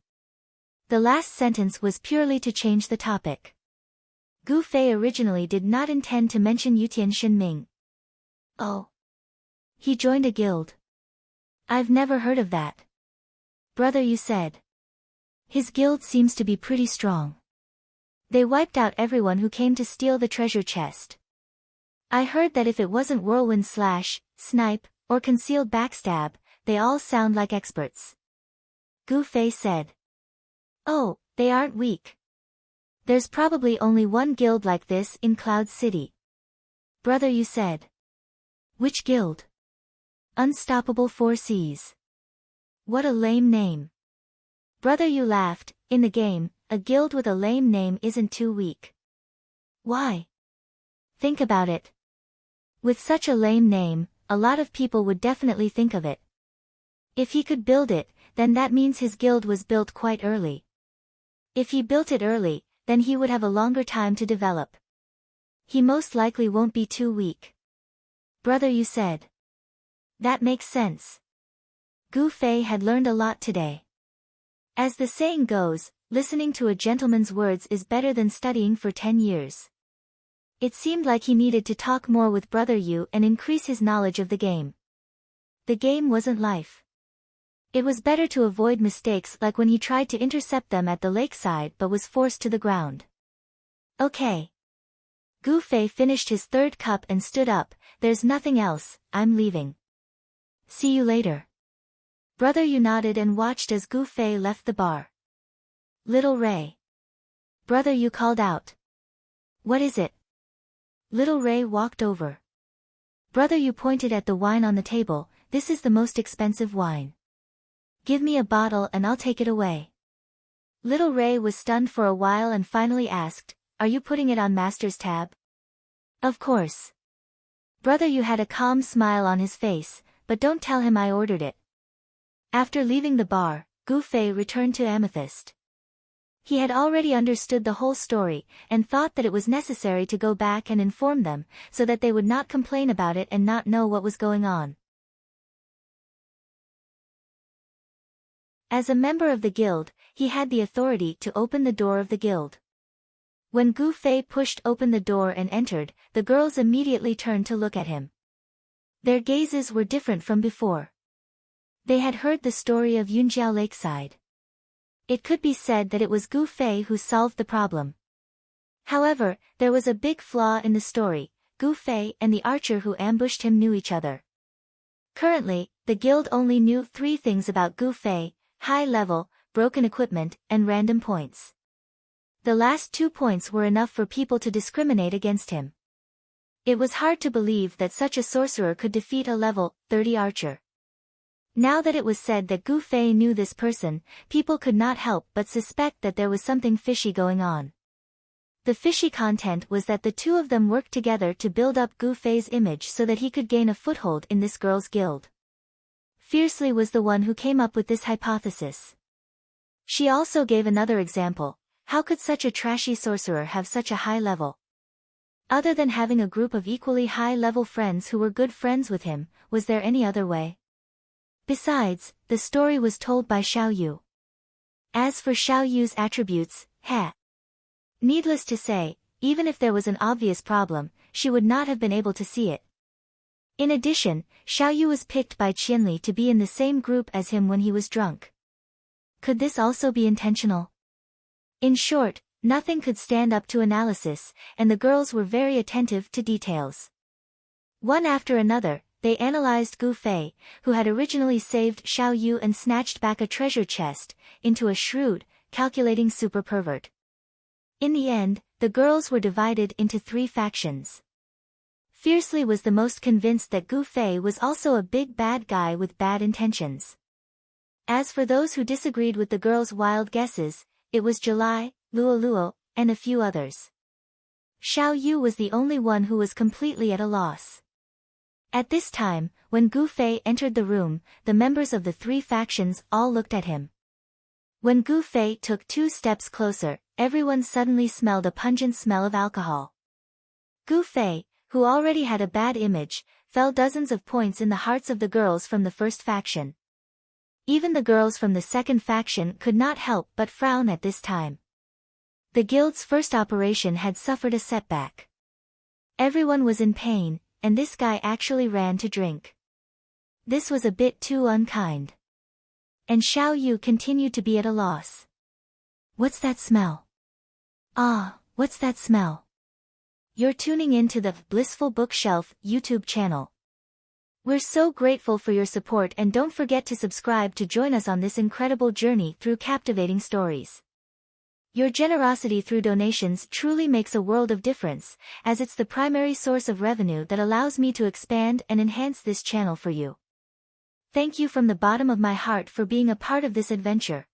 The last sentence was purely to change the topic. Gu Fei originally did not intend to mention Yutian Shinming. Oh. He joined a guild. I've never heard of that. Brother Yu said. His guild seems to be pretty strong. They wiped out everyone who came to steal the treasure chest. I heard that if it wasn't whirlwind slash, snipe, or concealed backstab, they all sound like experts. Gu Fei said. Oh, they aren't weak. There's probably only one guild like this in Cloud City. Brother Yu said. Which guild? Unstoppable Four Seas. What a lame name. Brother Yu laughed. In the game, a guild with a lame name isn't too weak. Why? Think about it. With such a lame name, a lot of people would definitely think of it. If he could build it, then that means his guild was built quite early. If he built it early, then he would have a longer time to develop. He most likely won't be too weak. Brother Yu said. That makes sense. Gu Fei had learned a lot today. As the saying goes, listening to a gentleman's words is better than studying for 10 years. It seemed like he needed to talk more with Brother Yu and increase his knowledge of the game. The game wasn't life. It was better to avoid mistakes like when he tried to intercept them at the lakeside but was forced to the ground. Okay. Gu Fei finished his 3rd cup and stood up. There's nothing else, I'm leaving. See you later. Brother Yu nodded and watched as Gu Fei left the bar. Little Ray. Brother Yu called out. What is it? Little Ray walked over. Brother Yu pointed at the wine on the table. This is the most expensive wine. Give me a bottle and I'll take it away. Little Ray was stunned for a while and finally asked, are you putting it on Master's tab? Of course. Brother Yu had a calm smile on his face, but don't tell him I ordered it. After leaving the bar, Gu Fei returned to Amethyst. He had already understood the whole story, and thought that it was necessary to go back and inform them, so that they would not complain about it and not know what was going on. As a member of the guild, he had the authority to open the door of the guild. When Gu Fei pushed open the door and entered, the girls immediately turned to look at him. Their gazes were different from before. They had heard the story of Yunjiao Lakeside. It could be said that it was Gu Fei who solved the problem. However, there was a big flaw in the story. Gu Fei and the archer who ambushed him knew each other. Currently, the guild only knew 3 things about Gu Fei: high level, broken equipment, and random points. The last 2 points were enough for people to discriminate against him. It was hard to believe that such a sorcerer could defeat a level 30 archer. Now that it was said that Gu Fei knew this person, people could not help but suspect that there was something fishy going on. The fishy content was that the two of them worked together to build up Gu Fei's image so that he could gain a foothold in this girls' guild. Fiercely was the one who came up with this hypothesis. She also gave another example. How could such a trashy sorcerer have such a high level? Other than having a group of equally high-level friends who were good friends with him, was there any other way? Besides, the story was told by Xiao Yu. As for Xiao Yu's attributes, needless to say, even if there was an obvious problem, she would not have been able to see it. In addition, Xiao Yu was picked by Qianli to be in the same group as him when he was drunk. Could this also be intentional? In short, nothing could stand up to analysis, and the girls were very attentive to details. One after another, they analyzed Gu Fei, who had originally saved Xiao Yu and snatched back a treasure chest, into a shrewd, calculating super pervert. In the end, the girls were divided into 3 factions. Fiercely was the most convinced that Gu Fei was also a big bad guy with bad intentions. As for those who disagreed with the girls' wild guesses, it was July, Luo Luo, and a few others. Xiao Yu was the only one who was completely at a loss. At this time, when Gu Fei entered the room, the members of the 3 factions all looked at him. When Gu Fei took 2 steps closer, everyone suddenly smelled a pungent smell of alcohol. Gu Fei, who already had a bad image, fell dozens of points in the hearts of the girls from the first faction. Even the girls from the second faction could not help but frown at this time. The guild's first operation had suffered a setback. Everyone was in pain, and this guy actually ran to drink. This was a bit too unkind. And Xiao Yu continued to be at a loss. What's that smell? What's that smell? You're tuning in to the Blissful Bookshelf YouTube channel. We're so grateful for your support, and don't forget to subscribe to join us on this incredible journey through captivating stories. Your generosity through donations truly makes a world of difference, as it's the primary source of revenue that allows me to expand and enhance this channel for you. Thank you from the bottom of my heart for being a part of this adventure.